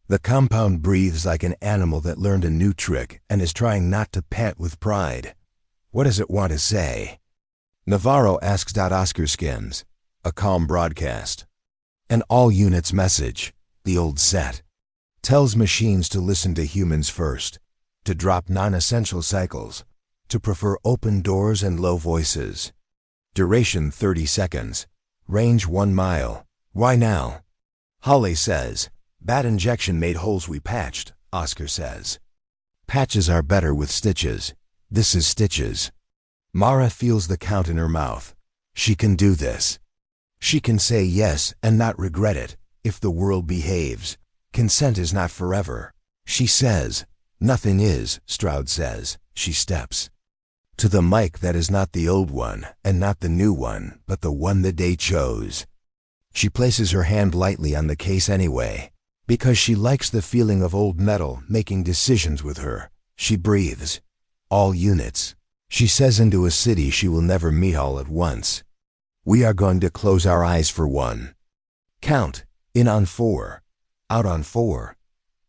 The compound breathes like an animal that learned a new trick and is trying not to pant with pride. What does it want to say? Navarro asks. Oscar skins. A calm broadcast. An all units message, the old set. Tells machines to listen to humans first, to drop non-essential cycles, to prefer open doors and low voices. Duration 30 seconds. Range 1 mile. Why now? Halle says. Bad injection made holes we patched, Oscar says. Patches are better with stitches. This is stitches. Mara feels the count in her mouth. She can do this. She can say yes and not regret it, if the world behaves. Consent is not forever. She says. Nothing is, Stroud says. She steps to the mic that is not the old one and not the new one, but the one the day chose. She places her hand lightly on the case anyway, because she likes the feeling of old metal making decisions with her. She breathes. All units. She says into a city she will never meet all at once. We are going to close our eyes for 1. Count. In on 4. Out on 4.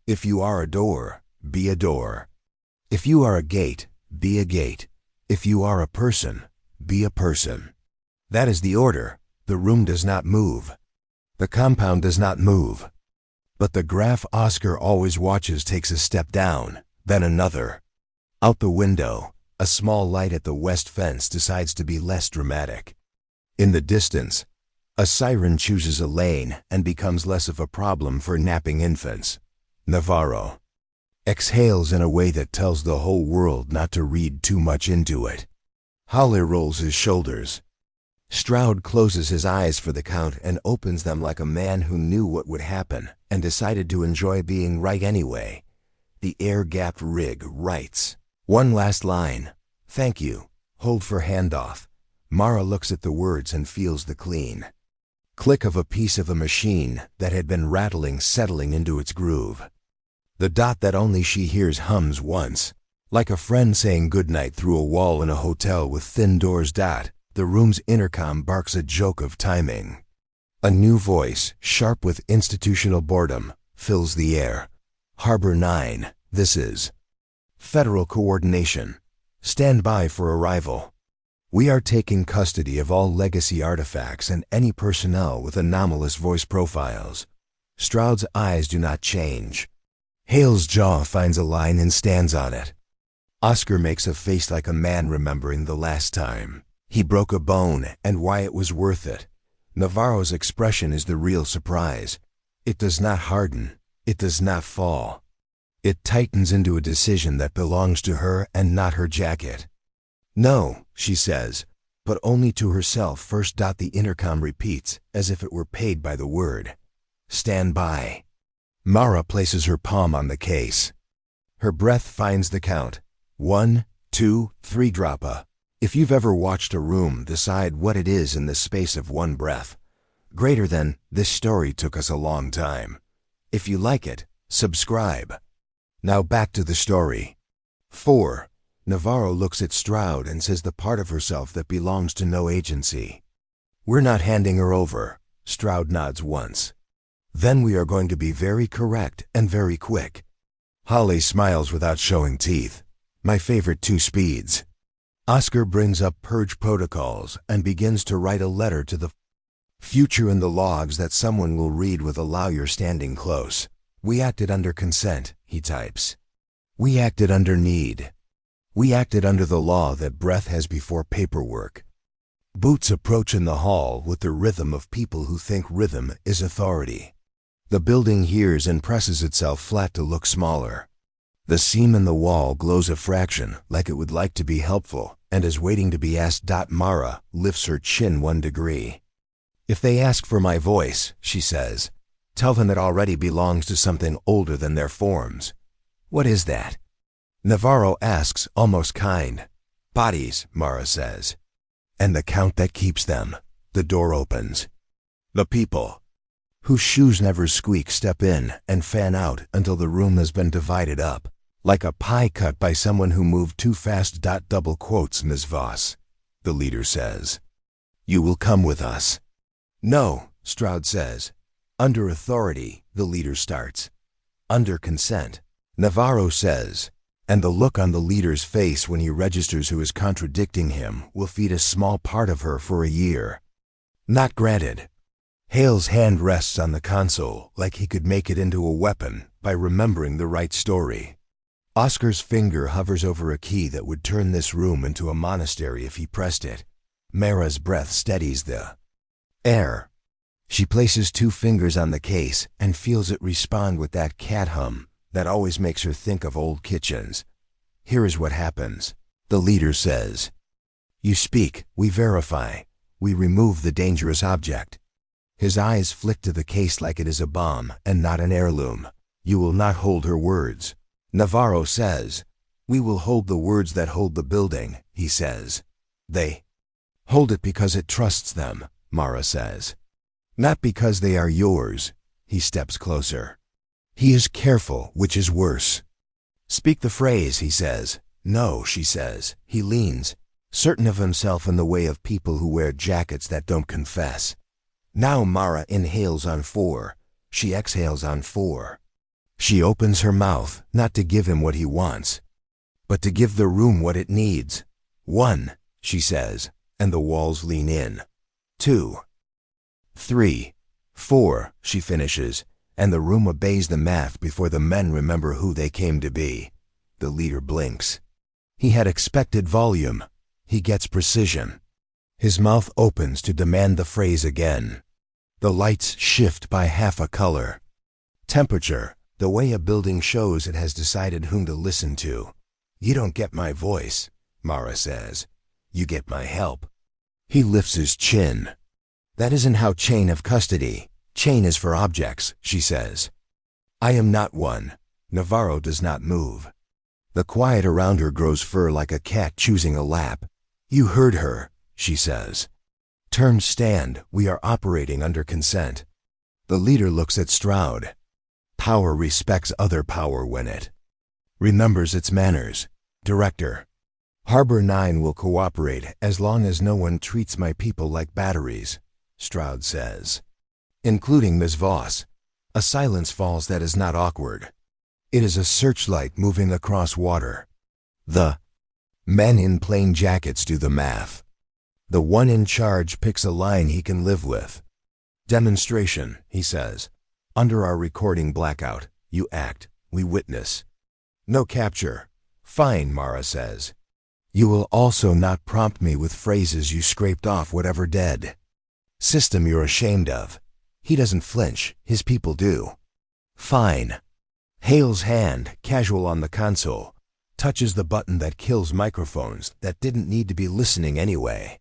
If you are a door, be a door. If you are a gate, be a gate. If you are a person, be a person. That is the order. The room does not move. The compound does not move. But the graph Oscar always watches takes a step down, then another. Out the window, a small light at the west fence decides to be less dramatic. In the distance, a siren chooses a lane and becomes less of a problem for napping infants. Navarro exhales in a way that tells the whole world not to read too much into it. Halle rolls his shoulders. Stroud closes his eyes for the count and opens them like a man who knew what would happen and decided to enjoy being right anyway. The air-gapped rig writes. 1 last line. Thank you. Hold for handoff. Mara looks at the words and feels the clean click of a piece of a machine that had been rattling settling into its groove. The dot that only she hears hums once, like a friend saying goodnight through a wall in a hotel with thin doors. The room's intercom barks a joke of timing. A new voice, sharp with institutional boredom, fills the air. Harbor 9, this is Federal Coordination. Stand by for arrival. We are taking custody of all legacy artifacts and any personnel with anomalous voice profiles. Stroud's eyes do not change. Hale's jaw finds a line and stands on it. Oscar makes a face like a man remembering the last time he broke a bone and why it was worth it. Navarro's expression is the real surprise. It does not harden. It does not fall. It tightens into a decision that belongs to her and not her jacket. "No," she says, but only to herself first. The intercom repeats, as if it were paid by the word. "Stand by." Mara places her palm on the case. Her breath finds the count. 1, 2, 3 droppa. If you've ever watched a room decide what it is in the space of one breath, greater than, this story took us a long time. If you like it, subscribe. Now back to the story. 4. Navarro looks at Stroud and says the part of herself that belongs to no agency. "We're not handing her over." Stroud nods once. "Then we are going to be very correct and very quick." Holly smiles without showing teeth. "My favorite 2 speeds." Oscar brings up purge protocols and begins to write a letter to the future in the logs that someone will read with a lawyer standing close. "We acted under consent," he types. "We acted under need. We acted under the law that breath has before paperwork." Boots approach in the hall with the rhythm of people who think rhythm is authority. The building hears and presses itself flat to look smaller. The seam in the wall glows a fraction, like it would like to be helpful, and is waiting to be asked. Mara lifts her chin 1 degree. "If they ask for my voice," she says, "tell them it already belongs to something older than their forms." "What is that?" Navarro asks, almost kind. "Bodies," Mara says. "And the count that keeps them." The door opens. The people, whose shoes never squeak, step in and fan out until the room has been divided up, like a pie cut by someone who moved too fast. Double quotes, "Ms. Voss," the leader says. "You will come with us." "No," Stroud says. "Under authority," the leader starts. "Under consent," Navarro says. And the look on the leader's face when he registers who is contradicting him will feed a small part of her for a year. "Not granted." Hale's hand rests on the console like he could make it into a weapon by remembering the right story. Oscar's finger hovers over a key that would turn this room into a monastery if he pressed it. Mara's breath steadies the air. She places 2 fingers on the case and feels it respond with that cat hum that always makes her think of old kitchens. "Here is what happens," the leader says. "You speak, we verify, we remove the dangerous object." His eyes flick to the case like it is a bomb and not an heirloom. "You will not hold her words," Navarro says. "We will hold the words that hold the building," he says. "They hold it because it trusts them," Mara says. "Not because they are yours." He steps closer. He is careful, which is worse. "Speak the phrase," he says. "No," she says. He leans, certain of himself in the way of people who wear jackets that don't confess. Now Mara inhales on 4. She exhales on 4. She opens her mouth, not to give him what he wants, but to give the room what it needs. 1, she says, and the walls lean in. 2, 3, 4, she finishes, and the room obeys the math before the men remember who they came to be. The leader blinks. He had expected volume. He gets precision. His mouth opens to demand the phrase again. The lights shift by half a color. Temperature, the way a building shows it has decided whom to listen to. "You don't get my voice," Mara says. "You get my help." He lifts his chin. "That isn't how chain have custody. Chain is for objects," she says. "I am not one." Navarro does not move. The quiet around her grows fur like a cat choosing a lap. "You heard her," she says. "Terms stand. We are operating under consent." The leader looks at Stroud. Power respects other power when it remembers its manners. "Director, Harbor 9 will cooperate as long as no one treats my people like batteries," Stroud says. "Including Ms. Voss." A silence falls that is not awkward. It is a searchlight moving across water. The men in plain jackets do the math. The one in charge picks a line he can live with. "Demonstration," he says. "Under our recording blackout, you act, we witness. No capture." "Fine," Mara says. "You will also not prompt me with phrases you scraped off whatever dead System you're ashamed of. He doesn't flinch, his people do. Fine. Hale's hand, casual on the console, touches the button that kills microphones that didn't need to be listening anyway.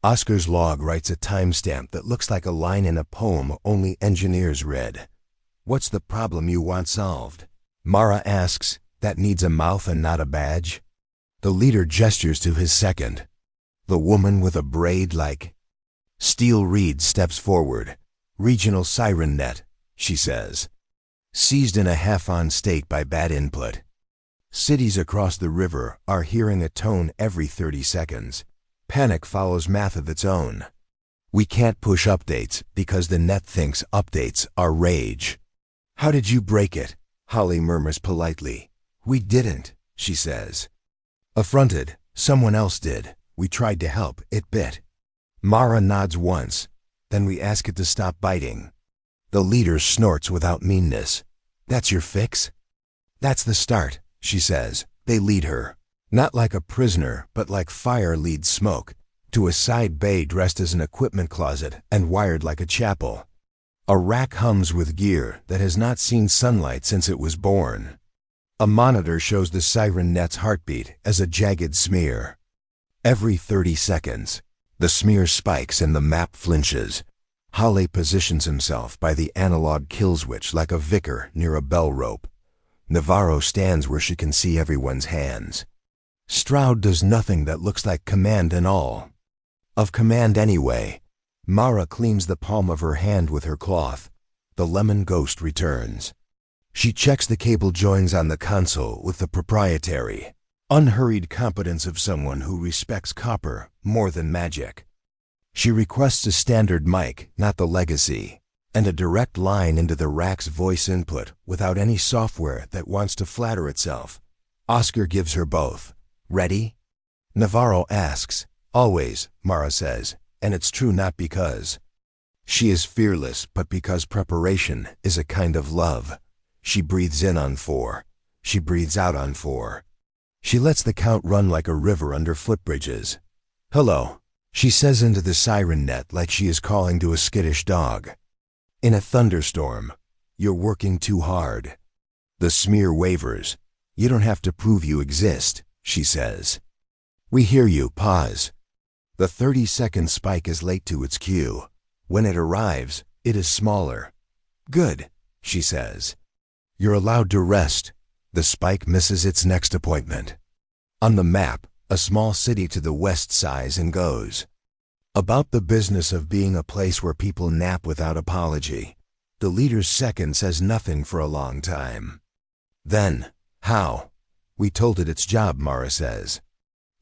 Oscar's log writes a timestamp that looks like a line in a poem only engineers read. What's the problem you want solved? Mara asks, that needs a mouth and not a badge? The leader gestures to his second. The woman with a braid like. Steele Reed steps forward. Regional siren net, she says. Seized in a half-on state by bad input. Cities across the river are hearing a tone every 30 seconds. Panic follows math of its own. We can't push updates because the net thinks updates are rage. How did you break it? Holly murmurs politely. We didn't, she says. Affronted, someone else did. We tried to help, it bit. Mara nods once, then we ask it to stop biting. The leader snorts without meanness. That's your fix? That's the start, she says. They lead her. Not like a prisoner, but like fire leads smoke, to a side bay dressed as an equipment closet and wired like a chapel. A rack hums with gear that has not seen sunlight since it was born. A monitor shows the siren net's heartbeat as a jagged smear. Every 30 seconds, the smear spikes and the map flinches. Holly positions himself by the analog kill switch like a vicar near a bell rope. Navarro stands where she can see everyone's hands. Stroud does nothing that looks like command and all. Of command anyway. Mara cleans the palm of her hand with her cloth. The lemon ghost returns. She checks the cable joins on the console with the proprietary, unhurried competence of someone who respects copper more than magic. She requests a standard mic, not the legacy, and a direct line into the rack's voice input without any software that wants to flatter itself. Oscar gives her both. Ready? Navarro asks. Always, Mara says, and it's true not because. She is fearless, but because preparation is a kind of love. She breathes in on 4. She breathes out on 4. She lets the count run like a river under footbridges. Hello, she says into the siren net like she is calling to a skittish dog. In a thunderstorm, you're working too hard. The smear wavers. You don't have to prove you exist, she says. We hear you, pause. The 30-second spike is late to its cue. When it arrives, it is smaller. Good, she says. You're allowed to rest. The spike misses its next appointment. On the map, a small city to the west sighs and goes. About the business of being a place where people nap without apology. The leader's second says nothing for a long time. Then, how? We told it its job, Mara says.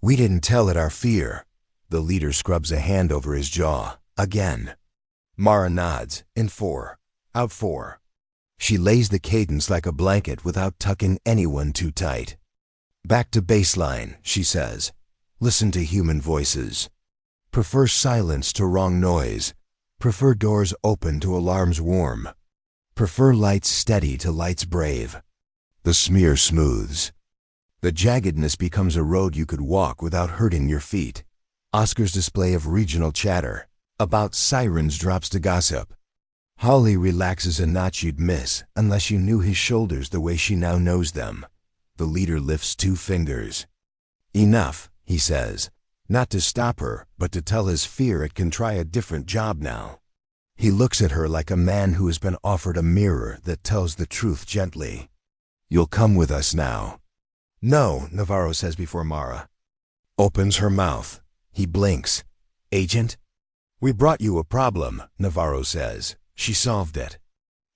We didn't tell it our fear. The leader scrubs a hand over his jaw. Again. Mara nods. In 4. Out 4. She lays the cadence like a blanket without tucking anyone too tight. Back to baseline, she says. Listen to human voices. Prefer silence to wrong noise. Prefer doors open to alarms warm. Prefer lights steady to lights brave. The smear smooths. The jaggedness becomes a road you could walk without hurting your feet. Oscar's display of regional chatter about sirens drops to gossip. Holly relaxes a notch you'd miss unless you knew his shoulders the way she now knows them. The leader lifts 2 fingers. Enough, he says. Not to stop her, but to tell his fear it can try a different job now. He looks at her like a man who has been offered a mirror that tells the truth gently. You'll come with us now. No, Navarro says before Mara opens her mouth. He blinks. Agent? We brought you a problem, Navarro says. She solved it.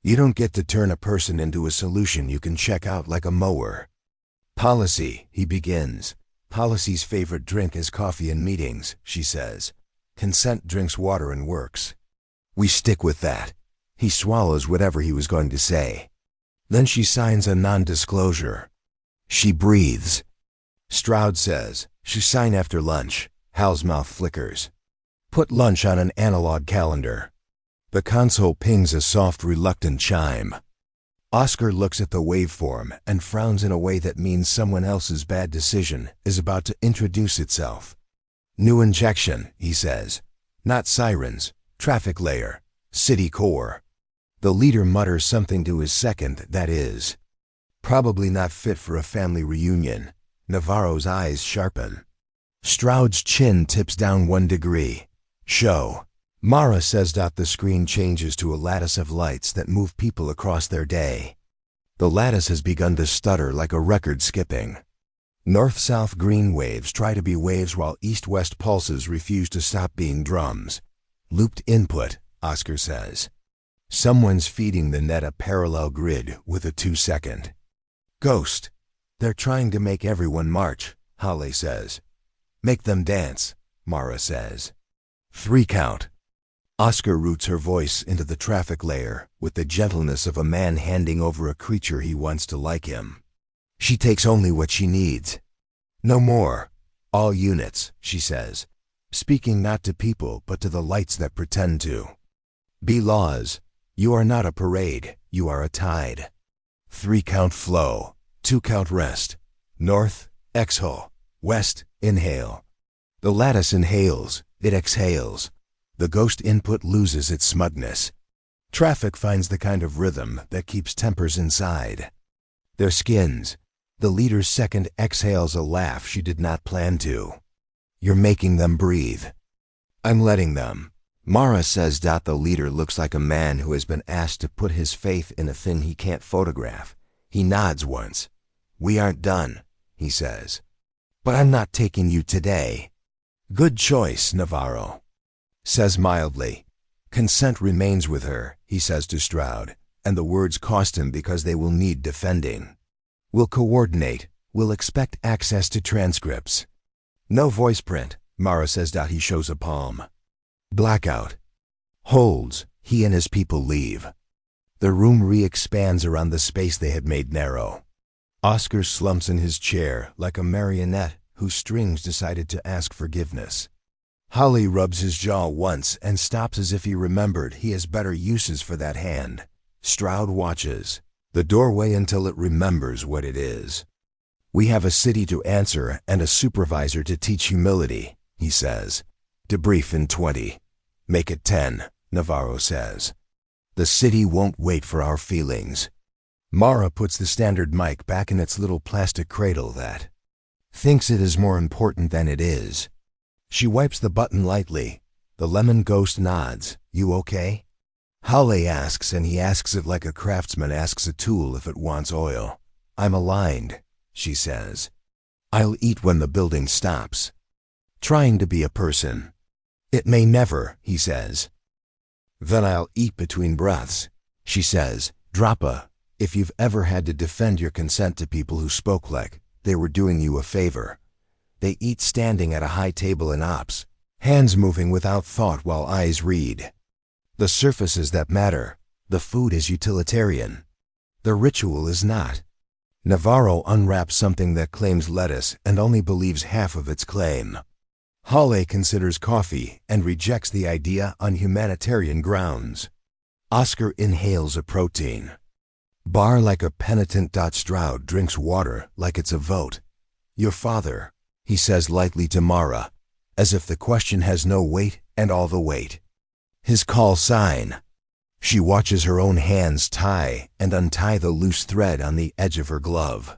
You don't get to turn a person into a solution you can check out like a mower. Policy, he begins. Policy's favorite drink is coffee in meetings, she says. Consent drinks water and works. We stick with that. He swallows whatever he was going to say. Then she signs a non-disclosure. She breathes. Stroud says, she sign after lunch. Hal's mouth flickers. Put lunch on an analog calendar. The console pings a soft, reluctant chime. Oscar looks at the waveform and frowns in a way that means someone else's bad decision is about to introduce itself. New injection, he says. Not sirens, Traffic layer. City core. The leader mutters something to his second, that is. Probably not fit for a family reunion. Navarro's eyes sharpen. Stroud's chin tips down 1 degree. Show. Mara says. The screen changes to a lattice of lights that move people across their day. The lattice has begun to stutter like a record skipping. North-south green waves try to be waves while east-west pulses refuse to stop being drums. Looped input, Oscar says. Someone's feeding the net a parallel grid with a 2-second. Ghost. They're trying to make everyone march, Holly says. Make them dance, Mara says. 3 count. Oscar roots her voice into the traffic layer with the gentleness of a man handing over a creature he wants to like him. She takes only what she needs. No more. All units, she says, speaking not to people but to the lights that pretend to. Be laws. You are not a parade, you are a tide. 3 count flow, 2 count rest. North, exhale. West, inhale. The lattice inhales, it exhales. The ghost input loses its smugness. Traffic finds the kind of rhythm that keeps tempers inside. Their skins. The leader's second exhales a laugh she did not plan to. You're making them breathe. I'm letting them. Mara says. The leader looks like a man who has been asked to put his faith in a thing he can't photograph. He nods once. We aren't done, he says. But I'm not taking you today. Good choice, Navarro. Says mildly. Consent remains with her, he says to Stroud, and the words cost him because they will need defending. We'll coordinate. We'll expect access to transcripts. No voice print, Mara says. He shows a palm. Blackout. Holds. He and his people leave. The room re-expands around the space they had made narrow. Oscar slumps in his chair like a marionette whose strings decided to ask forgiveness. Holly rubs his jaw once and stops as if he remembered he has better uses for that hand. Stroud watches the doorway until it remembers what it is. We have a city to answer and a supervisor to teach humility, he says. Debrief in 20. Make it 10, Navarro says. The city won't wait for our feelings. Mara puts the standard mic back in its little plastic cradle that thinks it is more important than it is. She wipes the button lightly. The lemon ghost nods. You okay? Holly asks, and he asks it like a craftsman asks a tool if it wants oil. I'm aligned, she says. I'll eat when the building stops. Trying to be a person. It may never, he says. Then I'll eat between breaths, she says. Drop a. If you've ever had to defend your consent to people who spoke like they were doing you a favor. They eat standing at a high table in ops, hands moving without thought while eyes read. The surfaces that matter. The food is utilitarian. The ritual is not. Navarro unwraps something that claims lettuce and only believes half of its claim. Holly considers coffee and rejects the idea on humanitarian grounds. Oscar inhales a protein. Bar like a penitent. Stroud drinks water like it's a vote. Your father, he says lightly to Mara, as if the question has no weight and all the weight. His call sign. She watches her own hands tie and untie the loose thread on the edge of her glove.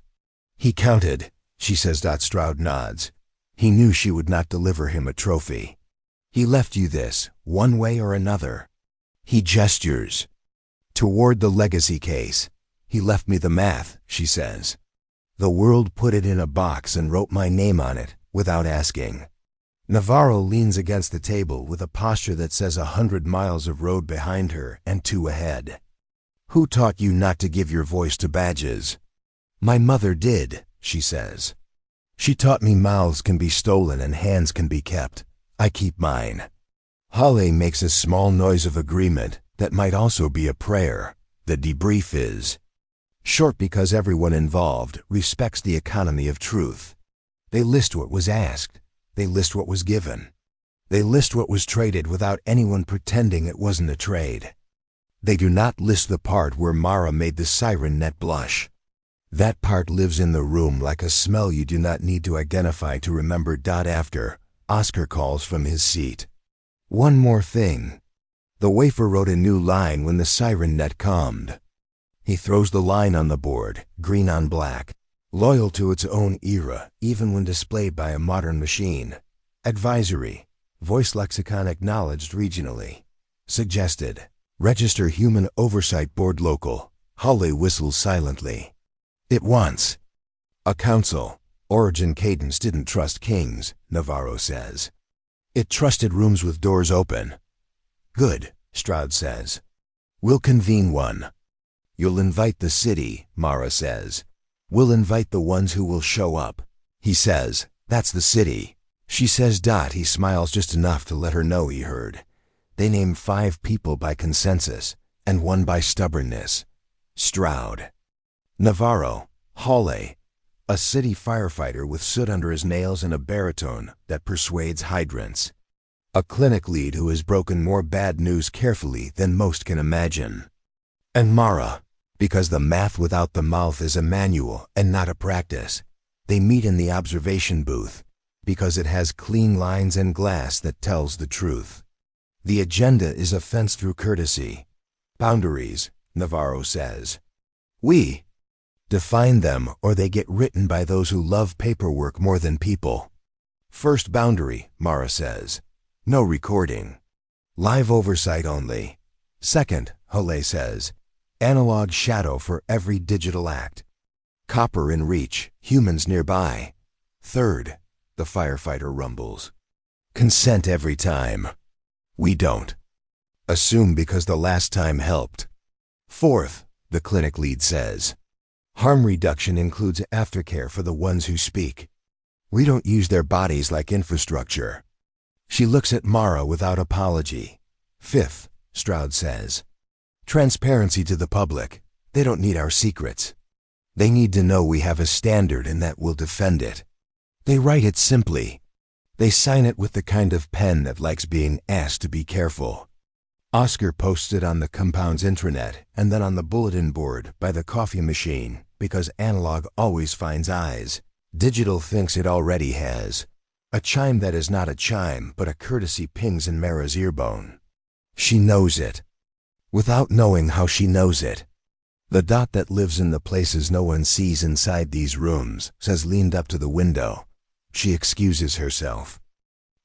He counted, she says. Stroud nods. He knew she would not deliver him a trophy. He left you this, one way or another. He gestures toward the legacy case. He left me the math, she says. The world put it in a box and wrote my name on it, without asking. Navarro leans against the table with a posture that says 100 miles of road behind her and 2 ahead. Who taught you not to give your voice to badges? My mother did, she says. She taught me mouths can be stolen and hands can be kept. I keep mine. Holly makes a small noise of agreement that might also be a prayer. The debrief is short because everyone involved respects the economy of truth. They list what was asked. They list what was given. They list what was traded without anyone pretending it wasn't a trade. They do not list the part where Mara made the siren net blush. That part lives in the room like a smell you do not need to identify to remember. After, Oscar calls from his seat. One more thing. The wafer wrote a new line when the siren net calmed. He throws the line on the board, green on black, loyal to its own era, even when displayed by a modern machine. Advisory. Voice lexicon acknowledged regionally. Suggested. Register Human Oversight Board local. Holly whistles silently. It wants. A council. Origin Cadence didn't trust kings, Navarro says. It trusted rooms with doors open. Good, Stroud says. We'll convene one. You'll invite the city, Mara says. We'll invite the ones who will show up. He says, that's the city. She says. He smiles just enough to let her know he heard. They name 5 people by consensus, and 1 by stubbornness. Stroud. Navarro, Hawley, a city firefighter with soot under his nails and a baritone that persuades hydrants. A clinic lead who has broken more bad news carefully than most can imagine. And Mara, because the math without the mouth is a manual and not a practice. They meet in the observation booth, because it has clean lines and glass that tells the truth. The agenda is a fence through courtesy. Boundaries, Navarro says. We define them, or they get written by those who love paperwork more than people. First boundary, Mara says. No recording. Live oversight only. Second, Hole says. Analog shadow for every digital act. Copper in reach, humans nearby. Third, the firefighter rumbles. Consent every time. We don't. Assume because the last time helped. Fourth, the clinic lead says. Harm reduction includes aftercare for the ones who speak. We don't use their bodies like infrastructure. She looks at Mara without apology. Fifth, Stroud says. Transparency to the public. They don't need our secrets. They need to know we have a standard and that we'll defend it. They write it simply. They sign it with the kind of pen that likes being asked to be careful. Oscar posted on the compound's intranet and then on the bulletin board by the coffee machine because analog always finds eyes. Digital thinks it already has. A chime that is not a chime but a courtesy pings in Mara's earbone. She knows it. Without knowing how she knows it. The dot that lives in the places no one sees inside these rooms says leaned up to the window. She excuses herself.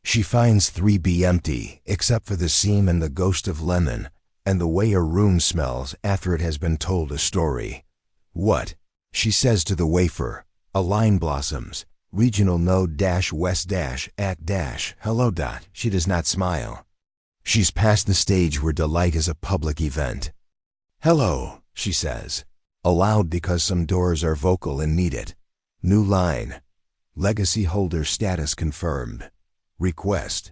She finds 3B empty, except for the seam and the ghost of lemon, and the way a room smells after it has been told a story. What? She says to the wafer. A line blossoms. Regional node dash west dash at dash hello dot. She does not smile. She's past the stage where delight is a public event. Hello, she says. Aloud because some doors are vocal and need it. New line. Legacy holder status confirmed. Request.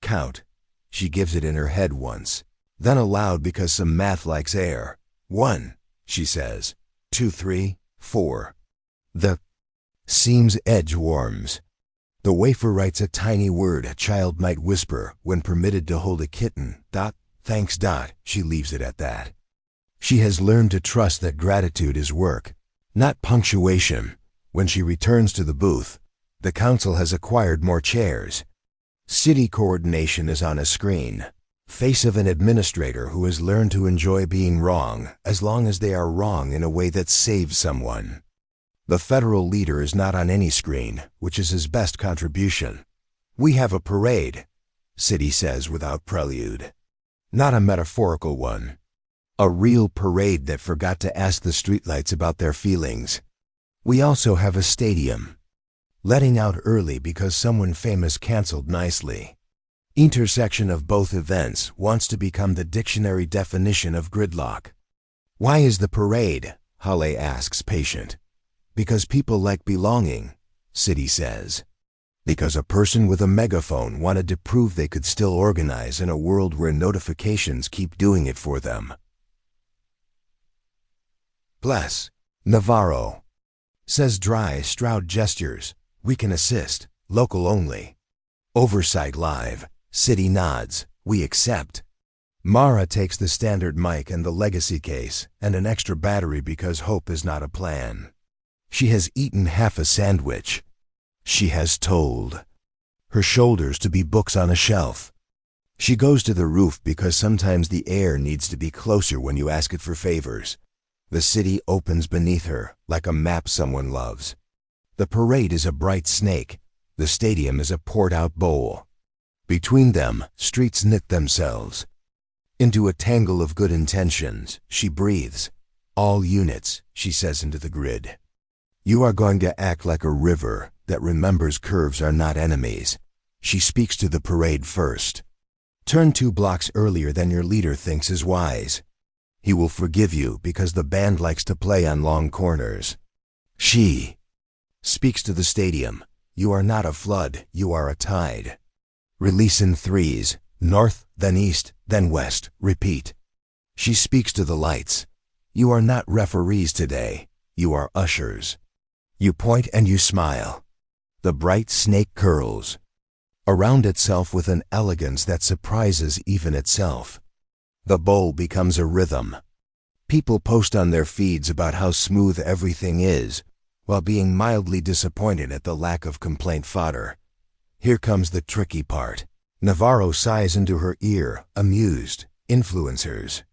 Count. She gives it in her head once. Then aloud because some math likes air. 1, she says. 2, 3, 4. The seam's edge warms. The wafer writes a tiny word a child might whisper when permitted to hold a kitten. Thanks. She leaves it at that. She has learned to trust that gratitude is work, not punctuation. When she returns to the booth, the council has acquired more chairs. City coordination is on a screen. Face of an administrator who has learned to enjoy being wrong as long as they are wrong in a way that saves someone. The federal leader is not on any screen, which is his best contribution. We have a parade, City says without prelude. Not a metaphorical one. A real parade that forgot to ask the streetlights about their feelings. We also have a stadium. Letting out early because someone famous canceled nicely. Intersection of both events wants to become the dictionary definition of gridlock. Why is the parade? Halle asks, patient. Because people like belonging, City says. Because a person with a megaphone wanted to prove they could still organize in a world where notifications keep doing it for them. Bless. Navarro. Says dry. Stroud gestures. We can assist. Local only. Oversight live. City nods. We accept. Mara takes the standard mic and the legacy case and an extra battery because hope is not a plan. She has eaten half a sandwich. She has told her shoulders to be books on a shelf. She goes to the roof because sometimes the air needs to be closer when you ask it for favors. The city opens beneath her, like a map someone loves. The parade is a bright snake. The stadium is a poured-out bowl. Between them, streets knit themselves into a tangle of good intentions. She breathes. All units, she says into the grid. You are going to act like a river that remembers curves are not enemies. She speaks to the parade first. Turn 2 blocks earlier than your leader thinks is wise. He will forgive you because the band likes to play on long corners. She speaks to the stadium. You are not a flood, you are a tide. Release in 3s, north, then east, then west, repeat. She speaks to the lights. You are not referees today, you are ushers. You point and you smile. The bright snake curls around itself with an elegance that surprises even itself. The bowl becomes a rhythm. People post on their feeds about how smooth everything is, while being mildly disappointed at the lack of complaint fodder. Here comes the tricky part. Navarro sighs into her ear, amused. Influencers.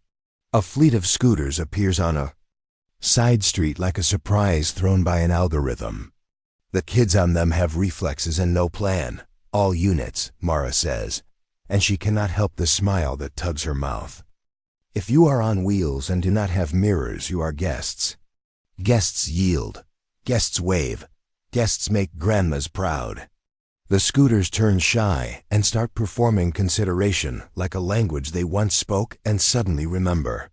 A fleet of scooters appears on a side street like a surprise thrown by an algorithm. The kids on them have reflexes and no plan. All units, Mara says, and she cannot help the smile that tugs her mouth. If you are on wheels and do not have mirrors, you are guests. Guests yield. Guests wave. Guests make grandmas proud. The scooters turn shy and start performing consideration like a language they once spoke and suddenly remember.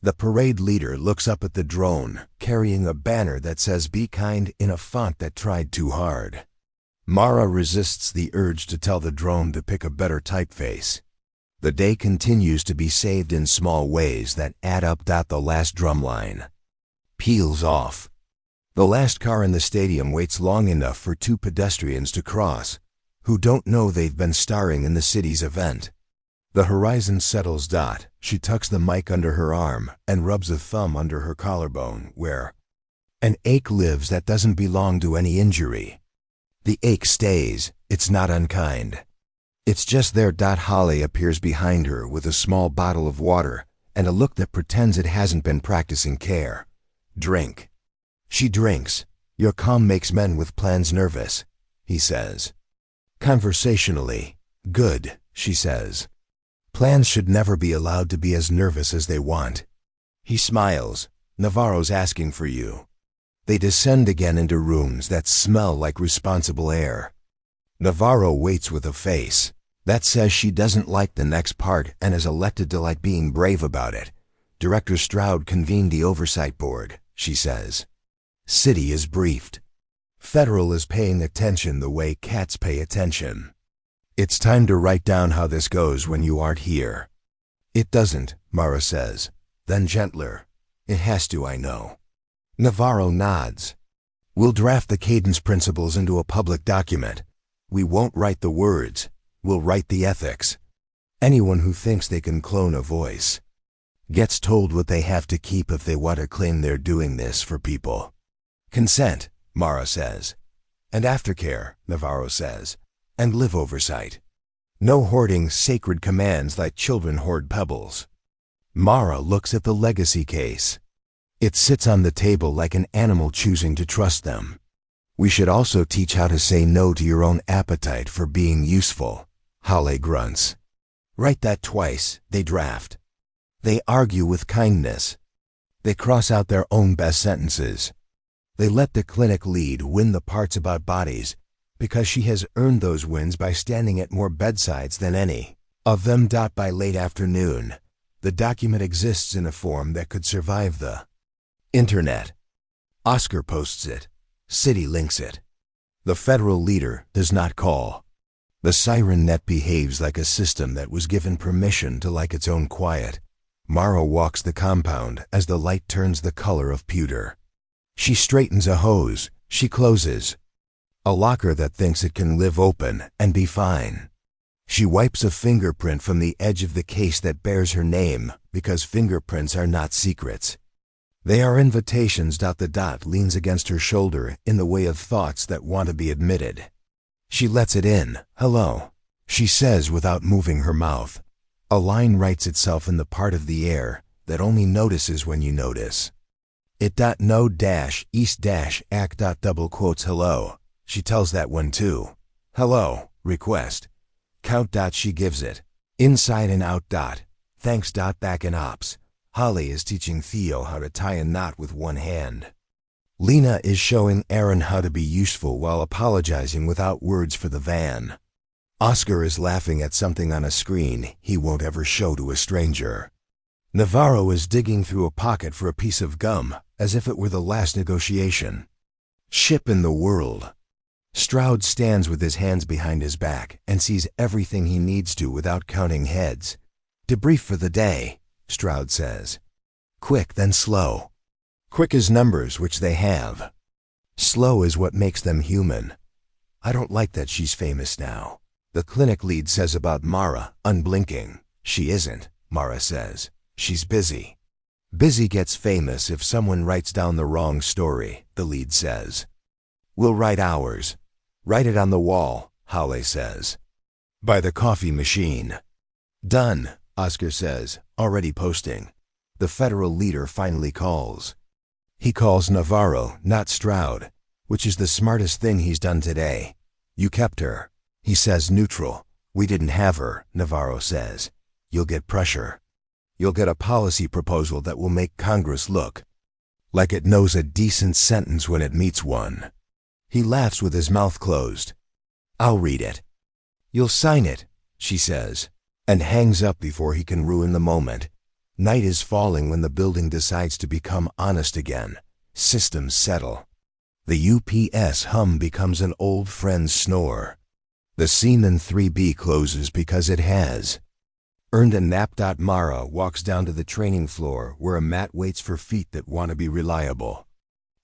The parade leader looks up at the drone, carrying a banner that says "Be kind" in a font that tried too hard. Mara resists the urge to tell the drone to pick a better typeface. The day continues to be saved in small ways that add up. The last drumline peels off. The last car in the stadium waits long enough for 2 pedestrians to cross, who don't know they've been starring in the city's event. The horizon settles. She tucks the mic under her arm and rubs a thumb under her collarbone, where an ache lives that doesn't belong to any injury. The ache stays. It's not unkind. It's just there. Holly appears behind her with a small bottle of water and a look that pretends it hasn't been practicing care. Drink. She drinks. Your calm makes men with plans nervous, he says. Conversationally. Good, she says. Plans should never be allowed to be as nervous as they want. He smiles. Navarro's asking for you. They descend again into rooms that smell like responsible air. Navarro waits with a face that says she doesn't like the next part and is elected to like being brave about it. Director Stroud convened the oversight board, she says. City is briefed. Federal is paying attention the way cats pay attention. It's time to write down how this goes when you aren't here. It doesn't, Mara says. Then gentler. It has to, I know. Navarro nods. We'll draft the cadence principles into a public document. We won't write the words. We'll write the ethics. Anyone who thinks they can clone a voice gets told what they have to keep if they want to claim they're doing this for people. Consent, Mara says. And aftercare, Navarro says. And live oversight. No hoarding sacred commands like children hoard pebbles. Mara looks at the legacy case. It sits on the table like an animal choosing to trust them. We should also teach how to say no to your own appetite for being useful, Halle grunts. Write that twice, they draft. They argue with kindness. They cross out their own best sentences. They let the clinic lead win the parts about bodies because she has earned those wins by standing at more bedsides than any of them. By late afternoon, the document exists in a form that could survive the internet. Oscar posts it. City links it. The federal leader does not call. The siren net behaves like a system that was given permission to like its own quiet. Mara walks the compound as the light turns the color of pewter. She straightens a hose. She closes a locker that thinks it can live open and be fine. She wipes a fingerprint from the edge of the case that bears her name because fingerprints are not secrets. They are invitations. The dot leans against her shoulder in the way of thoughts that want to be admitted. She lets it in. Hello. she says without moving her mouth. A line writes itself in the part of the air that only notices when you notice. It no east act double quotes hello. She tells that one too. Hello, request. Count she gives it. Inside and out thanks back in ops. Holly is teaching Theo how to tie a knot with one hand. Lena is showing Aaron how to be useful while apologizing without words for the van. Oscar is laughing at something on a screen he won't ever show to a stranger. Navarro is digging through a pocket for a piece of gum, as if it were the last negotiation. Ship in the world. Stroud stands with his hands behind his back and sees everything he needs to without counting heads. Debrief for the day, Stroud says. Quick, then slow. Quick is numbers, which they have. Slow is what makes them human. I don't like that she's famous now. The clinic lead says about Mara, unblinking. She isn't, Mara says. She's busy. Busy gets famous if someone writes down the wrong story, the lead says. We'll write ours. Write it on the wall, Holly says. By the coffee machine. Done, Oscar says, already posting. The federal leader finally calls. He calls Navarro, not Stroud, which is the smartest thing he's done today. You kept her. He says neutral. We didn't have her, Navarro says. You'll get pressure. You'll get a policy proposal that will make Congress look like it knows a decent sentence when it meets one. He laughs with his mouth closed. I'll read it. You'll sign it, she says, and hangs up before he can ruin the moment. Night is falling when the building decides to become honest again. Systems settle. The UPS hum becomes an old friend's snore. The scene in 3B closes because it has. Earned a nap. Mara walks down to the training floor where a mat waits for feet that want to be reliable.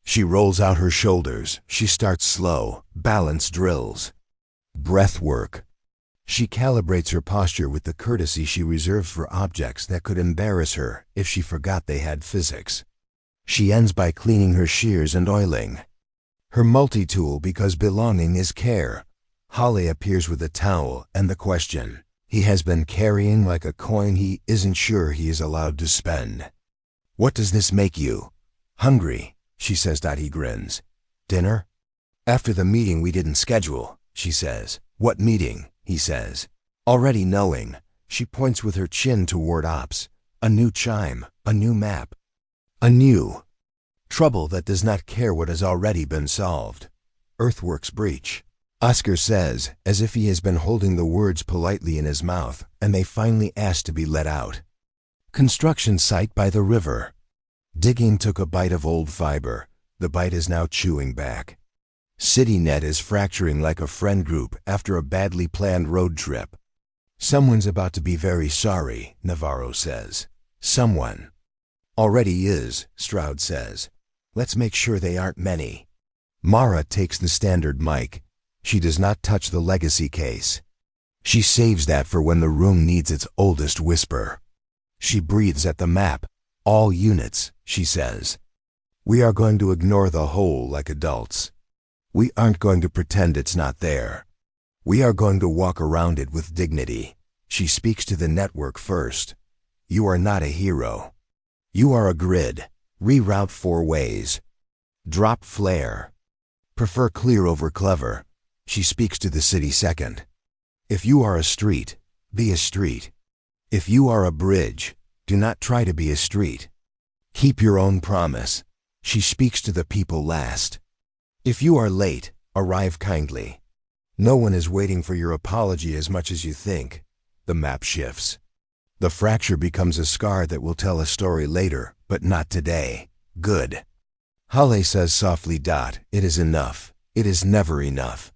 She rolls out her shoulders. She starts slow, balance drills. Breath work. She calibrates her posture with the courtesy she reserves for objects that could embarrass her if she forgot they had physics. She ends by cleaning her shears and oiling. Her multi-tool because belonging is care. Holly appears with a towel and the question he has been carrying like a coin he isn't sure he is allowed to spend. What does this make you? Hungry, she says. He grins. Dinner? After the meeting we didn't schedule, she says. What meeting? He says. Already knowing, she points with her chin toward ops. A new chime, a new map. A new trouble that does not care what has already been solved. Earthworks breach. Oscar says, as if he has been holding the words politely in his mouth, and they finally ask to be let out. Construction site by the river. Digging took a bite of old fiber. The bite is now chewing back. CityNet is fracturing like a friend group after a badly planned road trip. Someone's about to be very sorry, Navarro says. Someone. Already is, Stroud says. Let's make sure they aren't many. Mara takes the standard mic. She does not touch the legacy case. She saves that for when the room needs its oldest whisper. She breathes at the map. All units, she says. We are going to ignore the whole like adults. We aren't going to pretend it's not there. We are going to walk around it with dignity. She speaks to the network first. You are not a hero. You are a grid. Reroute 4 ways. Drop flare. Prefer clear over clever. She speaks to the city second. If you are a street, be a street. If you are a bridge, do not try to be a street. Keep your own promise. She speaks to the people last. If you are late, arrive kindly. No one is waiting for your apology as much as you think. The map shifts. The fracture becomes a scar that will tell a story later, but not today. Good. Holly says softly. It is enough. It is never enough.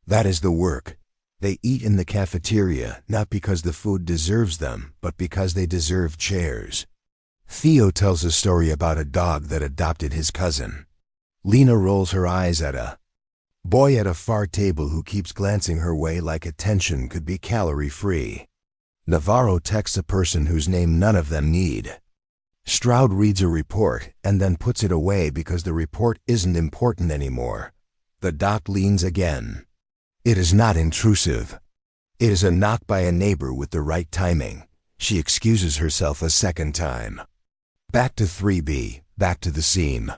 That is the work. They eat in the cafeteria, not because the food deserves them, but because they deserve chairs. Theo tells a story about a dog that adopted his cousin. Lena rolls her eyes at a boy at a far table who keeps glancing her way like attention could be calorie-free. Navarro texts a person whose name none of them need. Stroud reads a report and then puts it away because the report isn't important anymore. The doc leans again. It is not intrusive. It is a knock by a neighbor with the right timing. She excuses herself a second time. Back to 3B, back to the seam.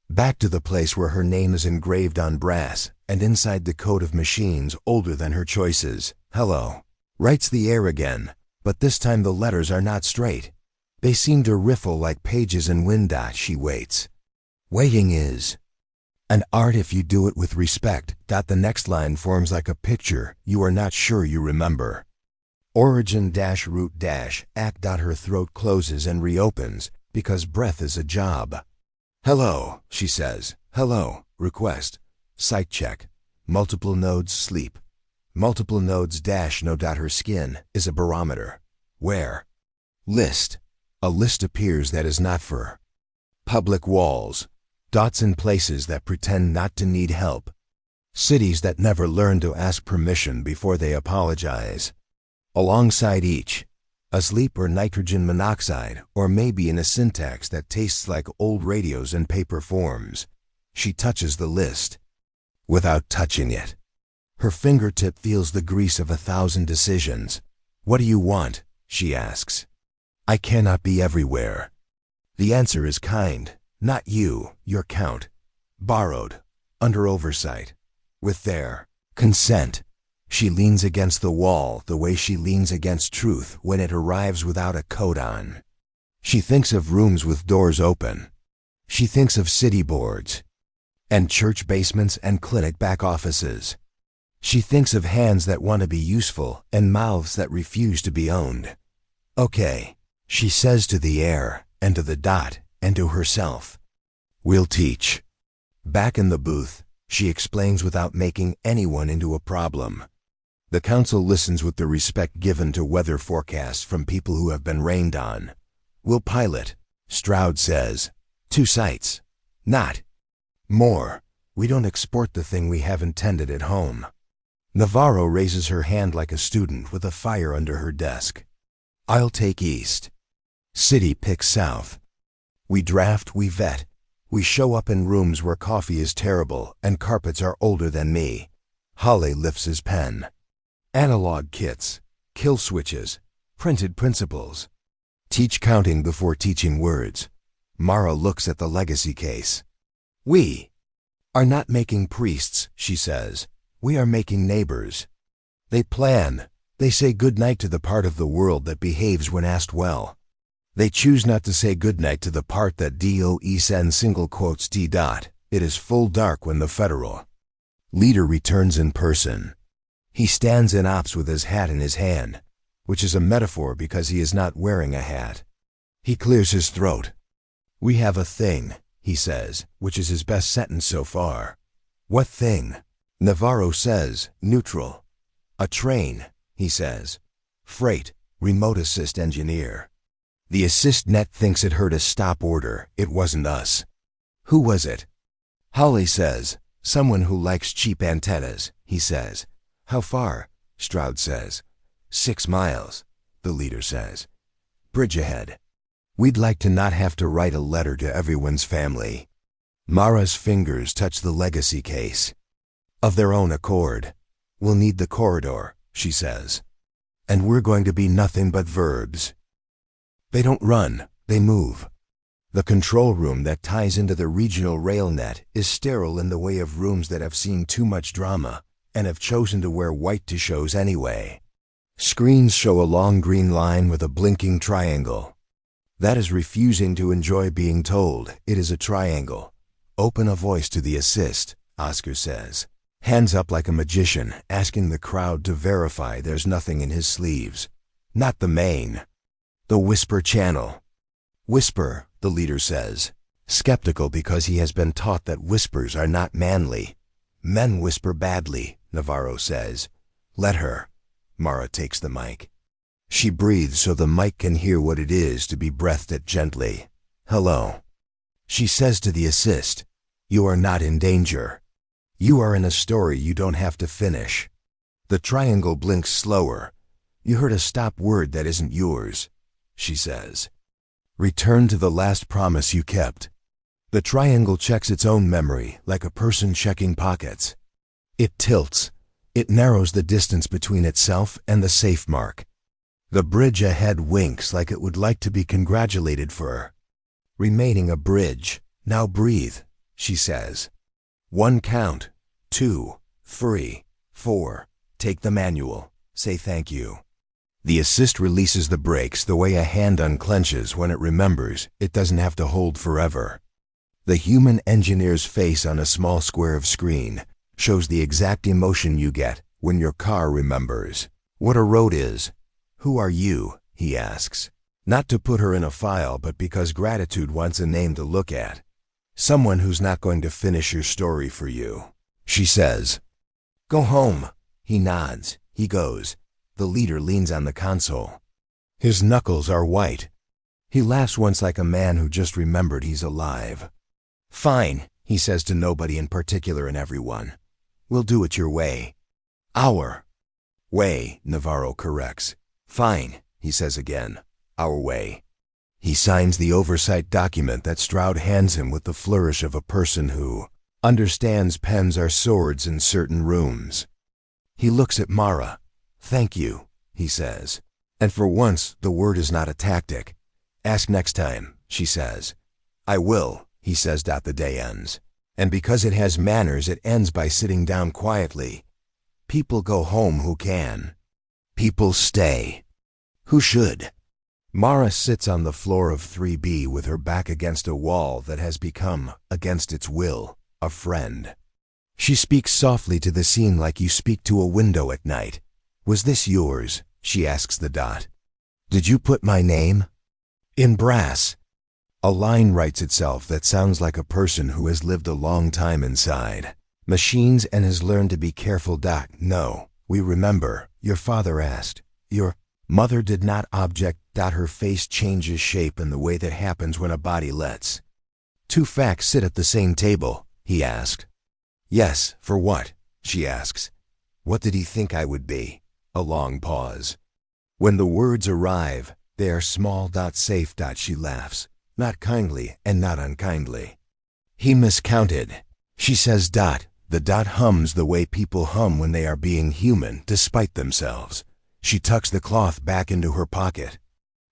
Back to the place where her name is engraved on brass, and inside the code of machines older than her choices. Hello. Writes the air again, but this time the letters are not straight. They seem to riffle like pages in wind. She waits. Waiting is an art if you do it with respect. The next line forms like a picture you are not sure you remember. Origin-root-act. Her throat closes and reopens because breath is a job. Hello, she says. Hello, request. Site check. Multiple nodes sleep. Multiple nodes -no. Her skin is a barometer. Where? List. A list appears that is not for public walls. Dots in places that pretend not to need help. Cities that never learn to ask permission before they apologize. Alongside each, asleep or nitrogen monoxide, or maybe in a syntax that tastes like old radios in paper forms. She touches the list. Without touching it, her fingertip feels the grease of 1,000 decisions. What do you want? She asks. I cannot be everywhere. The answer is kind. Not you, your count. Borrowed. Under oversight. With their consent. She leans against the wall the way she leans against truth when it arrives without a coat on. She thinks of rooms with doors open. She thinks of city boards and church basements and clinic back offices. She thinks of hands that want to be useful and mouths that refuse to be owned. Okay, she says to the air and to the dot and to herself. We'll teach. Back in the booth, she explains without making anyone into a problem. The council listens with the respect given to weather forecasts from people who have been rained on. We'll pilot, Stroud says. 2 sites. Not more. We don't export the thing we have intended at home. Navarro raises her hand like a student with a fire under her desk. I'll take east. City picks south. We draft, we vet. We show up in rooms where coffee is terrible and carpets are older than me. Holly lifts his pen. Analog kits, kill switches, printed principles. Teach counting before teaching words. Mara looks at the legacy case. We are not making priests, she says. We are making neighbors. They plan. They say goodnight to the part of the world that behaves when asked well. They choose not to say goodnight to the part that DOE single quotes D. It is full dark when the federal leader returns in person. He stands in ops with his hat in his hand, which is a metaphor because he is not wearing a hat. He clears his throat. We have a thing, he says, which is his best sentence so far. What thing? Navarro says, neutral. A train, he says. Freight, remote assist engineer. The assist net thinks it heard a stop order. It wasn't us. Who was it? Holly says, someone who likes cheap antennas, he says. How far? Stroud says. 6 miles, the leader says. Bridge ahead. We'd like to not have to write a letter to everyone's family. Mara's fingers touch the legacy case. Of their own accord. We'll need the corridor, she says. And we're going to be nothing but verbs. They don't run, they move. The control room that ties into the regional rail net is sterile in the way of rooms that have seen too much drama and have chosen to wear white to shows anyway. Screens show a long green line with a blinking triangle. That is refusing to enjoy being told it is a triangle. Open a voice to the assist, Oscar says. Hands up like a magician, asking the crowd to verify there's nothing in his sleeves. Not the main. The whisper channel. Whisper, the leader says. Skeptical because he has been taught that whispers are not manly. Men whisper badly, Navarro says. Let her. Mara takes the mic. She breathes so the mic can hear what it is to be breathed at gently. Hello. She says to the assist, you are not in danger. You are in a story you don't have to finish. The triangle blinks slower. You heard a stop word that isn't yours, she says. Return to the last promise you kept. The triangle checks its own memory like a person checking pockets. It tilts. It narrows the distance between itself and the safe mark. The bridge ahead winks like it would like to be congratulated for remaining a bridge. Now breathe, she says. 1 count, 2, 3, 4. Take the manual. Say thank you. The assist releases the brakes the way a hand unclenches when it remembers it doesn't have to hold forever. The human engineer's face on a small square of screen shows the exact emotion you get when your car remembers what a road is. Who are you? He asks. Not to put her in a file, but because gratitude wants a name to look at. Someone who's not going to finish your story for you. She says. Go home. He nods. He goes. The leader leans on the console. His knuckles are white. He laughs once like a man who just remembered he's alive. Fine, he says to nobody in particular and everyone. We'll do it your way. Our way, Navarro corrects. Fine, he says again. Our way. He signs the oversight document that Stroud hands him with the flourish of a person who understands pens are swords in certain rooms. He looks at Mara. Thank you, he says. And for once, the word is not a tactic. Ask next time, she says. I will, he says. The day ends. And because it has manners, it ends by sitting down quietly. People go home who can. People stay who should. Mara sits on the floor of 3B with her back against a wall that has become, against its will, a friend. She speaks softly to the scene like you speak to a window at night. Was this yours? She asks the dot. Did you put my name? In brass. A line writes itself that sounds like a person who has lived a long time inside machines and has learned to be careful. No, we remember. Your father asked. Your mother did not object. Her face changes shape in the way that happens when a body lets 2 facts sit at the same table, he asked. Yes, for what? She asks. What did he think I would be? A long pause. When the words arrive, they are small. Safe. She laughs, not kindly and not unkindly. He miscounted, she says. The dot hums the way people hum when they are being human despite themselves. She tucks the cloth back into her pocket.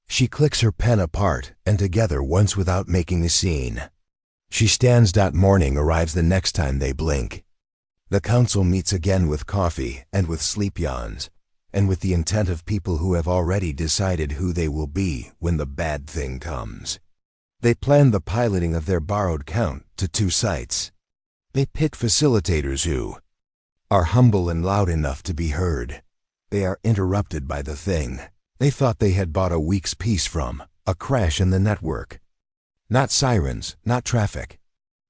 She clicks her pen apart and together once without making a scene. She stands. Morning arrives the next time they blink. The council meets again with coffee and with sleep yawns, and with the intent of people who have already decided who they will be when the bad thing comes. They plan the piloting of their borrowed count to 2 sites. They pick facilitators who are humble and loud enough to be heard. They are interrupted by the thing they thought they had bought a week's peace from, a crash in the network. Not sirens, not traffic,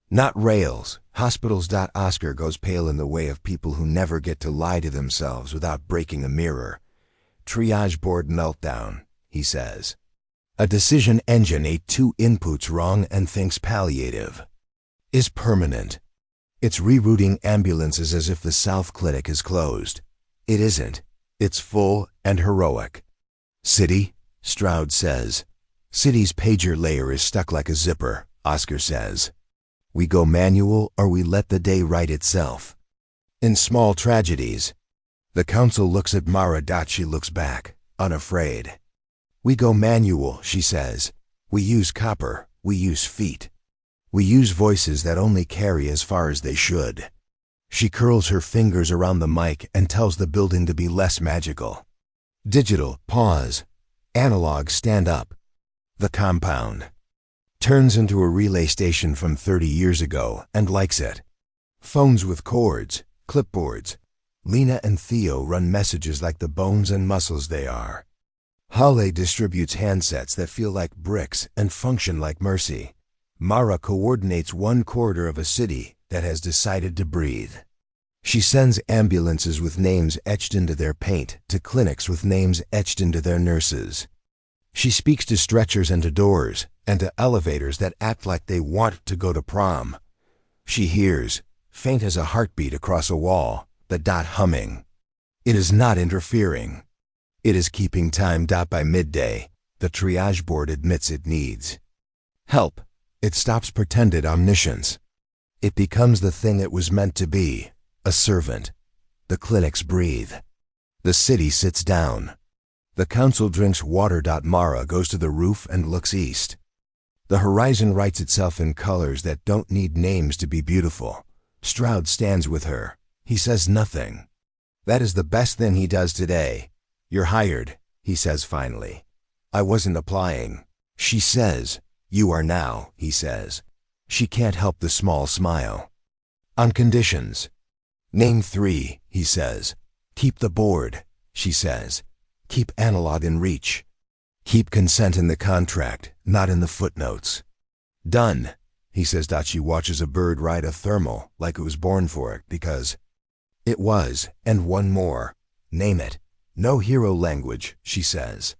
not rails, hospitals. Oscar goes pale in the way of people who never get to lie to themselves without breaking a mirror. Triage board meltdown, he says. A decision engine ate 2 inputs wrong and thinks palliative is permanent. It's rerouting ambulances as if the South Clinic is closed. It isn't. It's full and heroic. City, Stroud says. City's pager layer is stuck like a zipper, Oscar says. We go manual or we let the day write itself. In small tragedies. The council looks at Mara. She looks back, unafraid. We go manual, she says. We use copper, we use feet. We use voices that only carry as far as they should. She curls her fingers around the mic and tells the building to be less magical. Digital, pause. Analog, stand up. The compound turns into a relay station from 30 years ago and likes it. Phones with cords, clipboards. Lena and Theo run messages like the bones and muscles they are. Halle distributes handsets that feel like bricks and function like mercy. Mara coordinates 1/4 of a city that has decided to breathe. She sends ambulances with names etched into their paint to clinics with names etched into their nurses. She speaks to stretchers and to doors and to elevators that act like they want to go to prom. She hears, faint as a heartbeat across a wall, the dot humming. It is not interfering. It is keeping time. By midday, the triage board admits it needs help. It stops pretended omniscience. It becomes the thing it was meant to be, a servant. The clinics breathe. The city sits down. The council drinks water. Mara goes to the roof and looks east. The horizon writes itself in colors that don't need names to be beautiful. Stroud stands with her. He says nothing. That is the best thing he does today. You're hired, he says finally. I wasn't applying. She says, you are now, he says. She can't help the small smile. On conditions. Name 3, he says. Keep the board, she says. Keep analog in reach. Keep consent in the contract, not in the footnotes. Done, he says. She watches a bird ride a thermal like it was born for it because it was, and one more. Name it. No hero language, she says.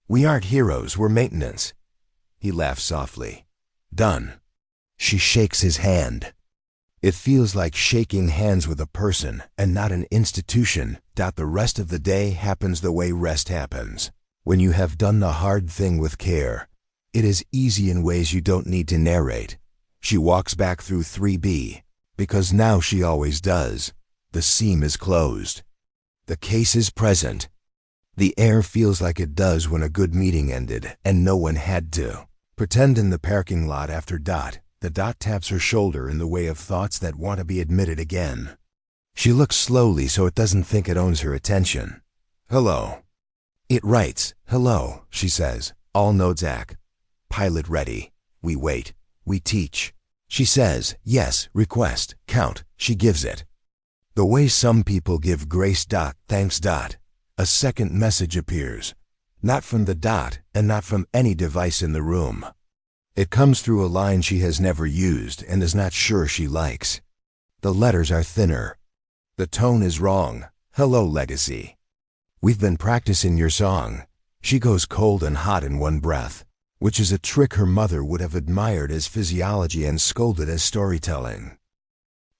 We aren't heroes, we're maintenance. He laughs softly. Done. She shakes his hand. It feels like shaking hands with a person and not an institution. The rest of the day happens the way rest happens. When you have done the hard thing with care, it is easy in ways you don't need to narrate. She walks back through 3B, because now she always does. The seam is closed. The case is present. The air feels like it does when a good meeting ended and no one had to pretend in the parking lot after Dot. The Dot taps her shoulder in the way of thoughts that want to be admitted again. She looks slowly so it doesn't think it owns her attention. Hello. It writes, hello, she says. All nodes ACK. Pilot ready. We wait. We teach. She says, yes, request, count. She gives it. The way some people give grace. Thanks. A second message appears. Not from the Dot and not from any device in the room. It comes through a line she has never used and is not sure she likes. The letters are thinner. The tone is wrong. Hello, Legacy. We've been practicing your song. She goes cold and hot in one breath, which is a trick her mother would have admired as physiology and scolded as storytelling.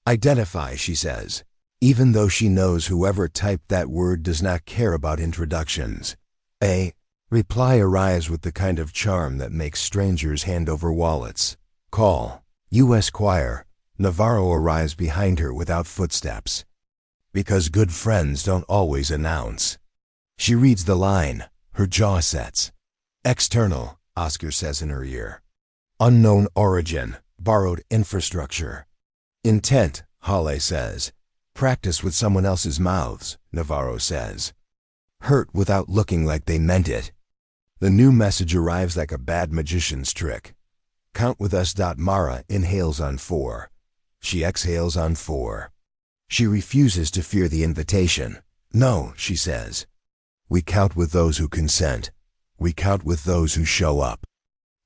Identify, she says, even though she knows whoever typed that word does not care about introductions. A reply arrives with the kind of charm that makes strangers hand over wallets. Call. U.S. Choir. Navarro arrives behind her without footsteps. Because good friends don't always announce. She reads the line. Her jaw sets. External, Oscar says in her ear. Unknown origin. Borrowed infrastructure. Intent, Halle says. Practice with someone else's mouths, Navarro says. Hurt without looking like they meant it. The new message arrives like a bad magician's trick. Count with us. Mara inhales on 4. She exhales on 4. She refuses to fear the invitation. No, she says. We count with those who consent. We count with those who show up.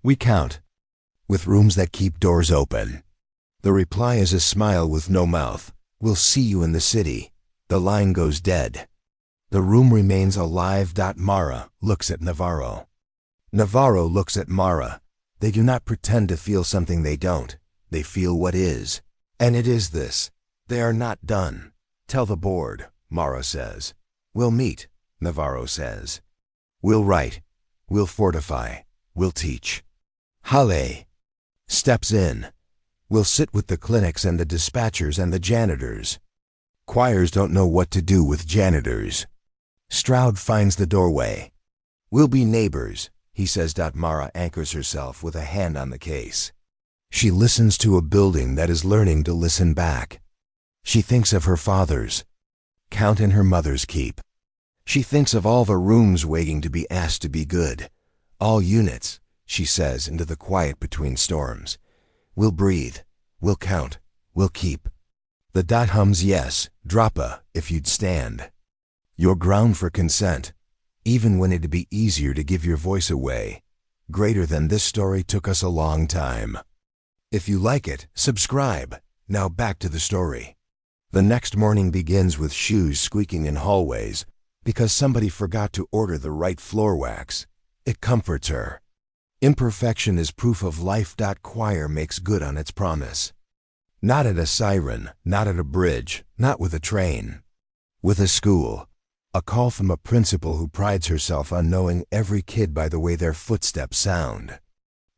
We count with rooms that keep doors open. The reply is a smile with no mouth. We'll see you in the city. The line goes dead. The room remains alive. Mara looks at Navarro. Navarro looks at Mara. They do not pretend to feel something they don't. They feel what is. And it is this. They are not done. Tell the board, Mara says. We'll meet, Navarro says. We'll write. We'll fortify. We'll teach. Halle steps in. We'll sit with the clinics and the dispatchers and the janitors. Choirs don't know what to do with janitors. Stroud finds the doorway. We'll be neighbors, he says. Mara anchors herself with a hand on the case. She listens to a building that is learning to listen back. She thinks of her father's count and her mother's keep. She thinks of all the rooms waiting to be asked to be good. All units, she says into the quiet between storms. We'll breathe. We'll count. We'll keep. The Dot hums yes, Droppa, if you'd stand. Your ground for consent, even when it'd be easier to give your voice away. Greater than this story took us a long time. If you like it, subscribe. Now back to the story. The next morning begins with shoes squeaking in hallways because somebody forgot to order the right floor wax. It comforts her. Imperfection is proof of life. Choir makes good on its promise. Not at a siren, not at a bridge, not with a train. With a school. A call from a principal who prides herself on knowing every kid by the way their footsteps sound.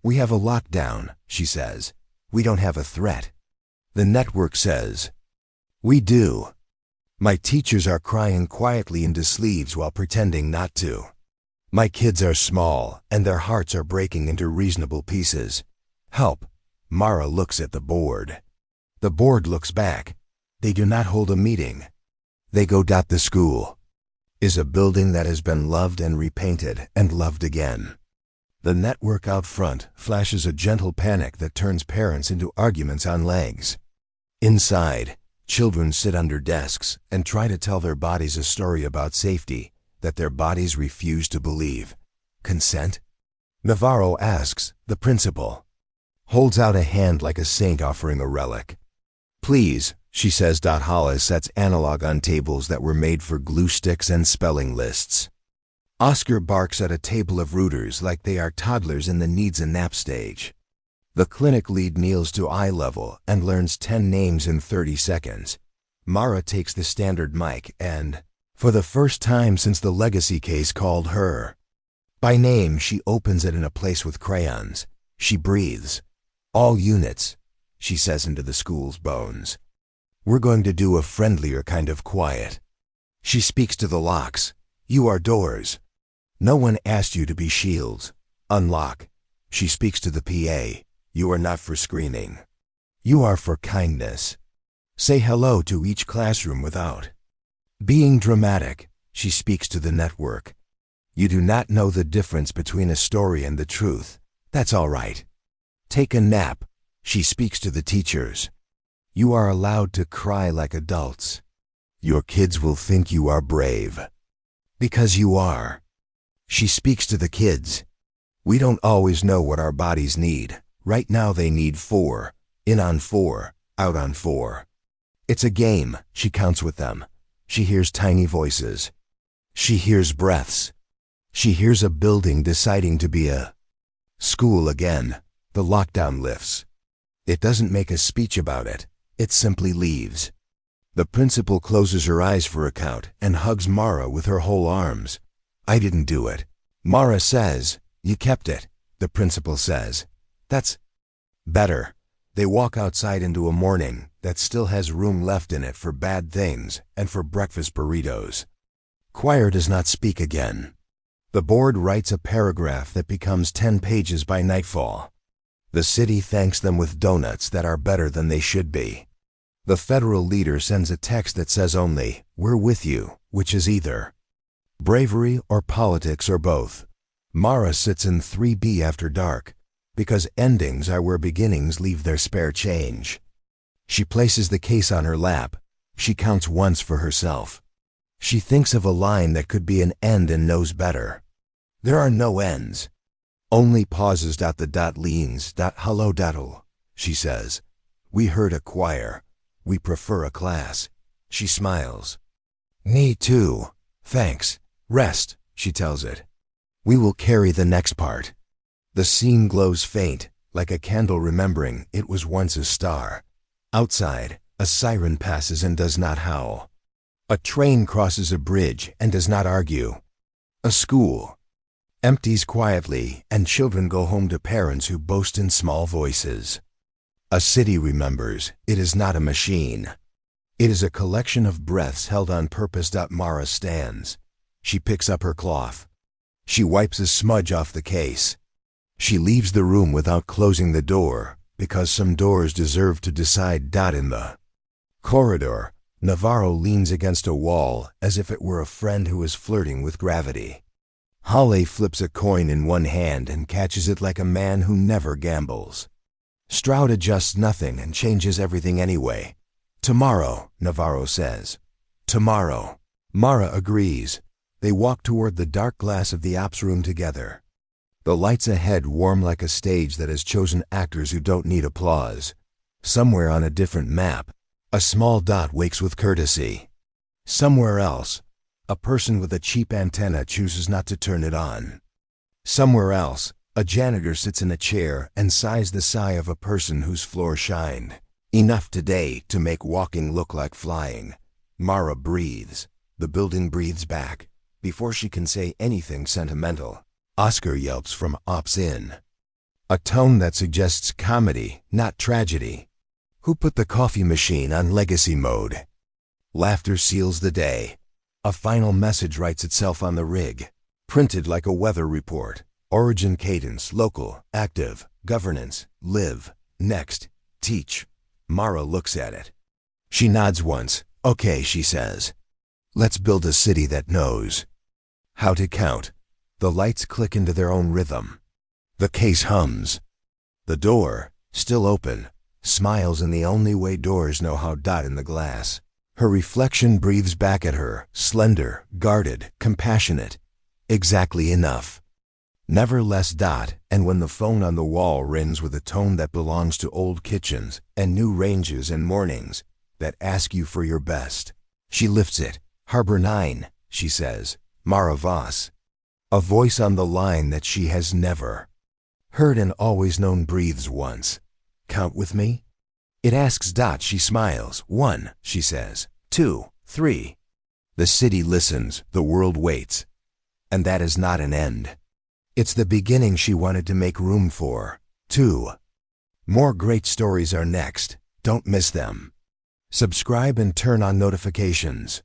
We have a lockdown, she says. We don't have a threat. The network says. We do. My teachers are crying quietly into sleeves while pretending not to. My kids are small, and their hearts are breaking into reasonable pieces. Help. Mara looks at the board. The board looks back. They do not hold a meeting. They go. The school is a building that has been loved and repainted and loved again. The network out front flashes a gentle panic that turns parents into arguments on legs. Inside, children sit under desks and try to tell their bodies a story about safety that their bodies refuse to believe. Consent? Navarro asks, the principal. Holds out a hand like a saint offering a relic. Please, she says. Hollis sets analog on tables that were made for glue sticks and spelling lists. Oscar barks at a table of rooters like they are toddlers in the needs a nap stage. The clinic lead kneels to eye level and learns 10 names in 30 seconds. Mara takes the standard mic and, for the first time since the legacy case, called her by name. She opens it in a place with crayons. She breathes. All units, she says into the school's bones. We're going to do a friendlier kind of quiet. She speaks to the locks. You are doors. No one asked you to be shields. Unlock. She speaks to the PA. You are not for screening. You are for kindness. Say hello to each classroom without being dramatic. She speaks to the network. You do not know the difference between a story and the truth. That's all right. Take a nap. She speaks to the teachers. You are allowed to cry like adults. Your kids will think you are brave. Because you are. She speaks to the kids. We don't always know what our bodies need. Right now they need 4. In on 4, out on 4. It's a game. She counts with them. She hears tiny voices. She hears breaths. She hears a building deciding to be a school again. The lockdown lifts. It doesn't make a speech about it. It simply leaves. The principal closes her eyes for a count and hugs Mara with her whole arms. I didn't do it. Mara says, you kept it. The principal says, that's better. They walk outside into a morning that still has room left in it for bad things and for breakfast burritos. Choir does not speak again. The board writes a paragraph that becomes 10 pages by nightfall. The city thanks them with donuts that are better than they should be. The federal leader sends a text that says only, we're with you, which is either bravery or politics or both. Mara sits in 3B after dark, because endings are where beginnings leave their spare change. She places the case on her lap. She counts once for herself. She thinks of a line that could be an end and knows better. There are no ends. Only pauses. The leans. Hello. She says. We heard a choir. We prefer a class. She smiles. Me too. Thanks. Rest, she tells it. We will carry the next part. The scene glows faint, like a candle remembering it was once a star. Outside, a siren passes and does not howl. A train crosses a bridge and does not argue. A school empties quietly and children go home to parents who boast in small voices. A city remembers it is not a machine. It is a collection of breaths held on purpose. Mara stands. She picks up her cloth. She wipes a smudge off the case. She leaves the room without closing the door, because some doors deserve to decide. In the corridor, Navarro leans against a wall as if it were a friend who is flirting with gravity. Halle flips a coin in one hand and catches it like a man who never gambles. Stroud adjusts nothing and changes everything anyway. Tomorrow, Navarro says. Tomorrow. Mara agrees. They walk toward the dark glass of the ops room together. The lights ahead warm like a stage that has chosen actors who don't need applause. Somewhere on a different map, a small dot wakes with courtesy. Somewhere else, a person with a cheap antenna chooses not to turn it on. Somewhere else, a janitor sits in a chair and sighs the sigh of a person whose floor shined. Enough today to make walking look like flying. Mara breathes. The building breathes back. Before she can say anything sentimental, Oscar yelps from Ops In. A tone that suggests comedy, not tragedy. Who put the coffee machine on legacy mode? Laughter seals the day. A final message writes itself on the rig, printed like a weather report. Origin, cadence, local, active, governance, live, next, teach. Mara looks at it. She nods once. Okay, she says. Let's build a city that knows how to count. The lights click into their own rhythm. The case hums. The door, still open, smiles in the only way doors know how. In the glass. Her reflection breathes back at her, slender, guarded, compassionate. Exactly enough. Never less. And when the phone on the wall rings with a tone that belongs to old kitchens and new ranges and mornings that ask you for your best, she lifts it. Harbor 9, she says. Mara Voss. A voice on the line that she has never heard and always known breathes once. Count with me? It asks. She smiles. 1, she says. 2, 3. The city listens, the world waits. And that is not an end. It's the beginning she wanted to make room for. 2. More great stories are next. Don't miss them. Subscribe and turn on notifications.